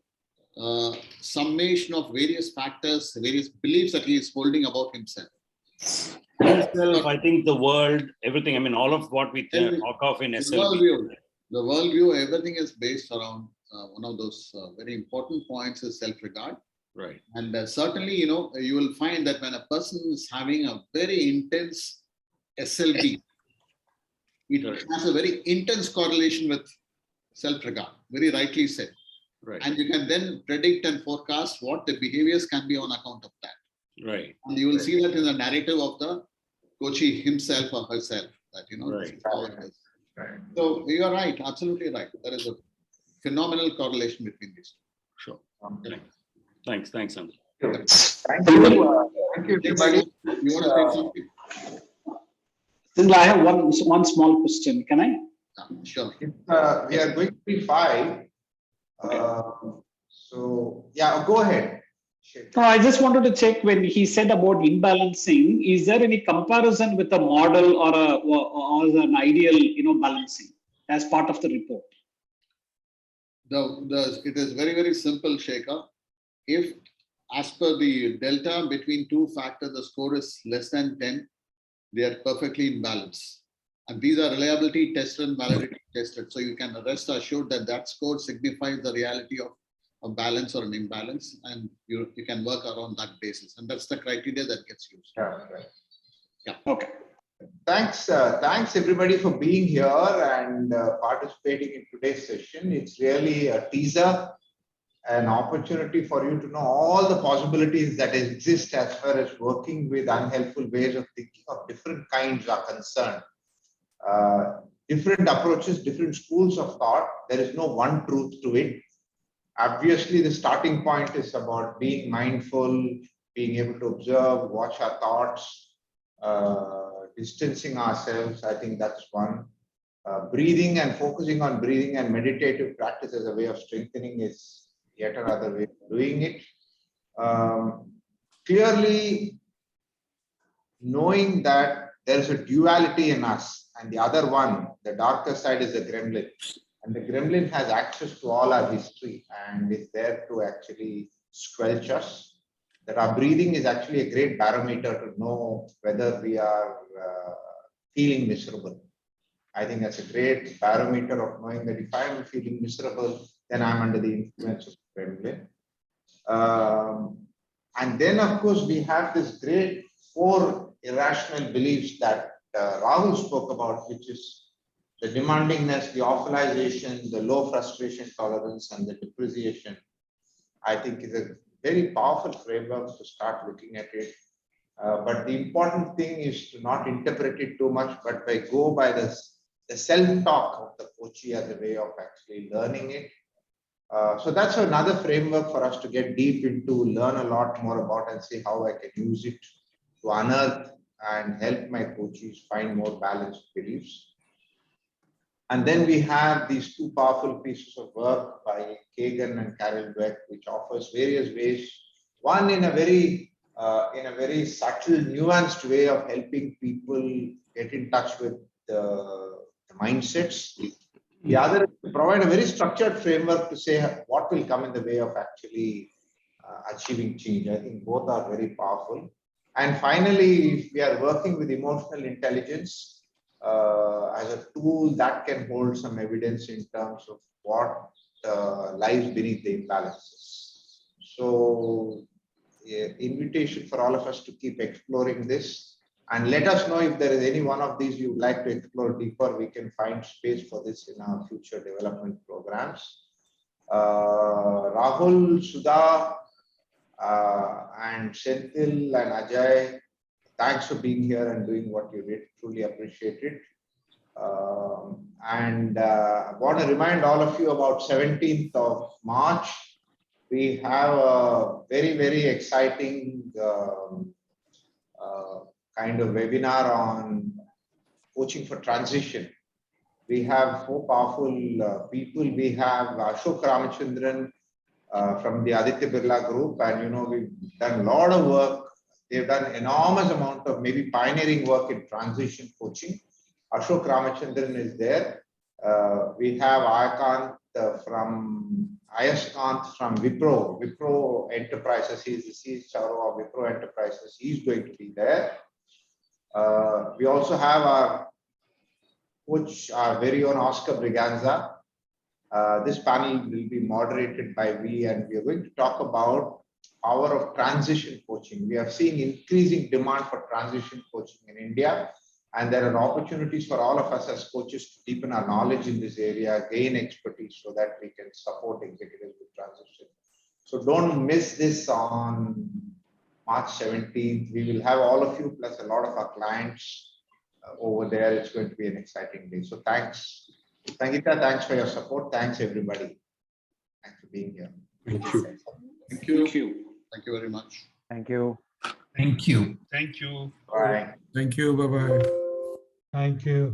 S14: summation of various factors, various beliefs that he is holding about himself.
S19: Himself, I think the world, everything, I mean, all of what we talk of in SLB.
S14: The worldview, everything is based around one of those very important points is self-regard.
S19: Right.
S14: And certainly, you will find that when a person is having a very intense SLB, it has a very intense correlation with self-regard, very rightly said.
S19: Right.
S14: And you can then predict and forecast what the behaviors can be on account of that.
S19: Right.
S14: And you will see that in the narrative of the coachee himself or herself, that, this is how it is.
S1: Right.
S14: So you are right, absolutely right. There is a phenomenal correlation between these two.
S19: Sure. Thanks, Andrew.
S1: Thank you. Thank you, everybody.
S14: You want to say something?
S22: Since I have one small question, can I?
S14: Sure.
S1: We are going to be 5. So yeah, go ahead.
S22: No, I just wanted to check when he said about imbalancing, is there any comparison with a model or an ideal, balancing as part of the report?
S14: It is very, very simple, Shekhar. If as per the delta between two factors, the score is less than 10, they are perfectly in balance. And these are reliability tested and validity tested. So you can rest assured that that score signifies the reality of a balance or an imbalance, and you can work around that basis. And that's the criteria that gets used.
S1: Yeah, right.
S22: Yeah. Okay.
S1: Thanks everybody for being here and participating in today's session. It's really a teaser, an opportunity for you to know all the possibilities that exist as far as working with unhelpful ways of thinking of different kinds are concerned. Different approaches, different schools of thought. There is no one truth to it. Obviously, the starting point is about being mindful, being able to observe, watch our thoughts, distancing ourselves. I think that's one. Breathing and focusing on breathing and meditative practice as a way of strengthening is yet another way of doing it. Clearly, knowing that there is a duality in us, and the other one, the darker side, is the gremlin. And the gremlin has access to all our history and is there to actually squelch us. That our breathing is actually a great barometer to know whether we are feeling miserable. I think that's a great barometer of knowing that if I'm feeling miserable, then I'm under the influence of the gremlin. And then, of course, we have this great 4 irrational beliefs that Rahul spoke about, which is the demandingness, the awfulization, the low frustration tolerance, and the depreciation. I think is a very powerful framework to start looking at it. But the important thing is to not interpret it too much, but go by the self-talk of the coachee as a way of actually learning it. So that's another framework for us to get deep into, learn a lot more about, and see how I can use it to unearth and help my coachees find more balanced beliefs. And then we have these 2 powerful pieces of work by Kagan and Carol Dweck, which offers various ways. One in a very subtle, nuanced way of helping people get in touch with the mindsets. The other is to provide a very structured framework to say what will come in the way of actually achieving change. I think both are very powerful. And finally, if we are working with emotional intelligence, as a tool that can hold some evidence in terms of what lies beneath the imbalances. So, invitation for all of us to keep exploring this, and let us know if there is any one of these you would like to explore deeper. We can find space for this in our future development programs. Rahul, Sudha, and Senthil and Ajay, thanks for being here and doing what you did. Truly appreciate it. I want to remind all of you about 17th of March. We have a very, very exciting kind of webinar on coaching for transition. We have 4 powerful people. We have Ashok Ramachandran from the Aditya Birla Group, and we've done a lot of work. They've done enormous amount of maybe pioneering work in transition coaching. Ashok Ramachandran is there. We have Ayakant from Wipro Enterprises. He's the CHRO of Wipro Enterprises. He's going to be there. We also have our coach, our very own Oscar Briganza. This panel will be moderated by me, and we are going to talk about power of transition coaching. We are seeing increasing demand for transition coaching in India, and there are opportunities for all of us as coaches to deepen our knowledge in this area, gain expertise so that we can support executives with transition. So don't miss this on March 17th. We will have all of you plus a lot of our clients over there. It's going to be an exciting day. So thanks. Sangeeta, thanks for your support. Thanks, everybody. Thanks for being here.
S17: Thank you.
S14: Thank you. Thank you. Thank you very much.
S4: Thank you.
S12: Thank you. Thank you.
S1: Bye.
S17: Thank you. Bye-bye.
S9: Thank you.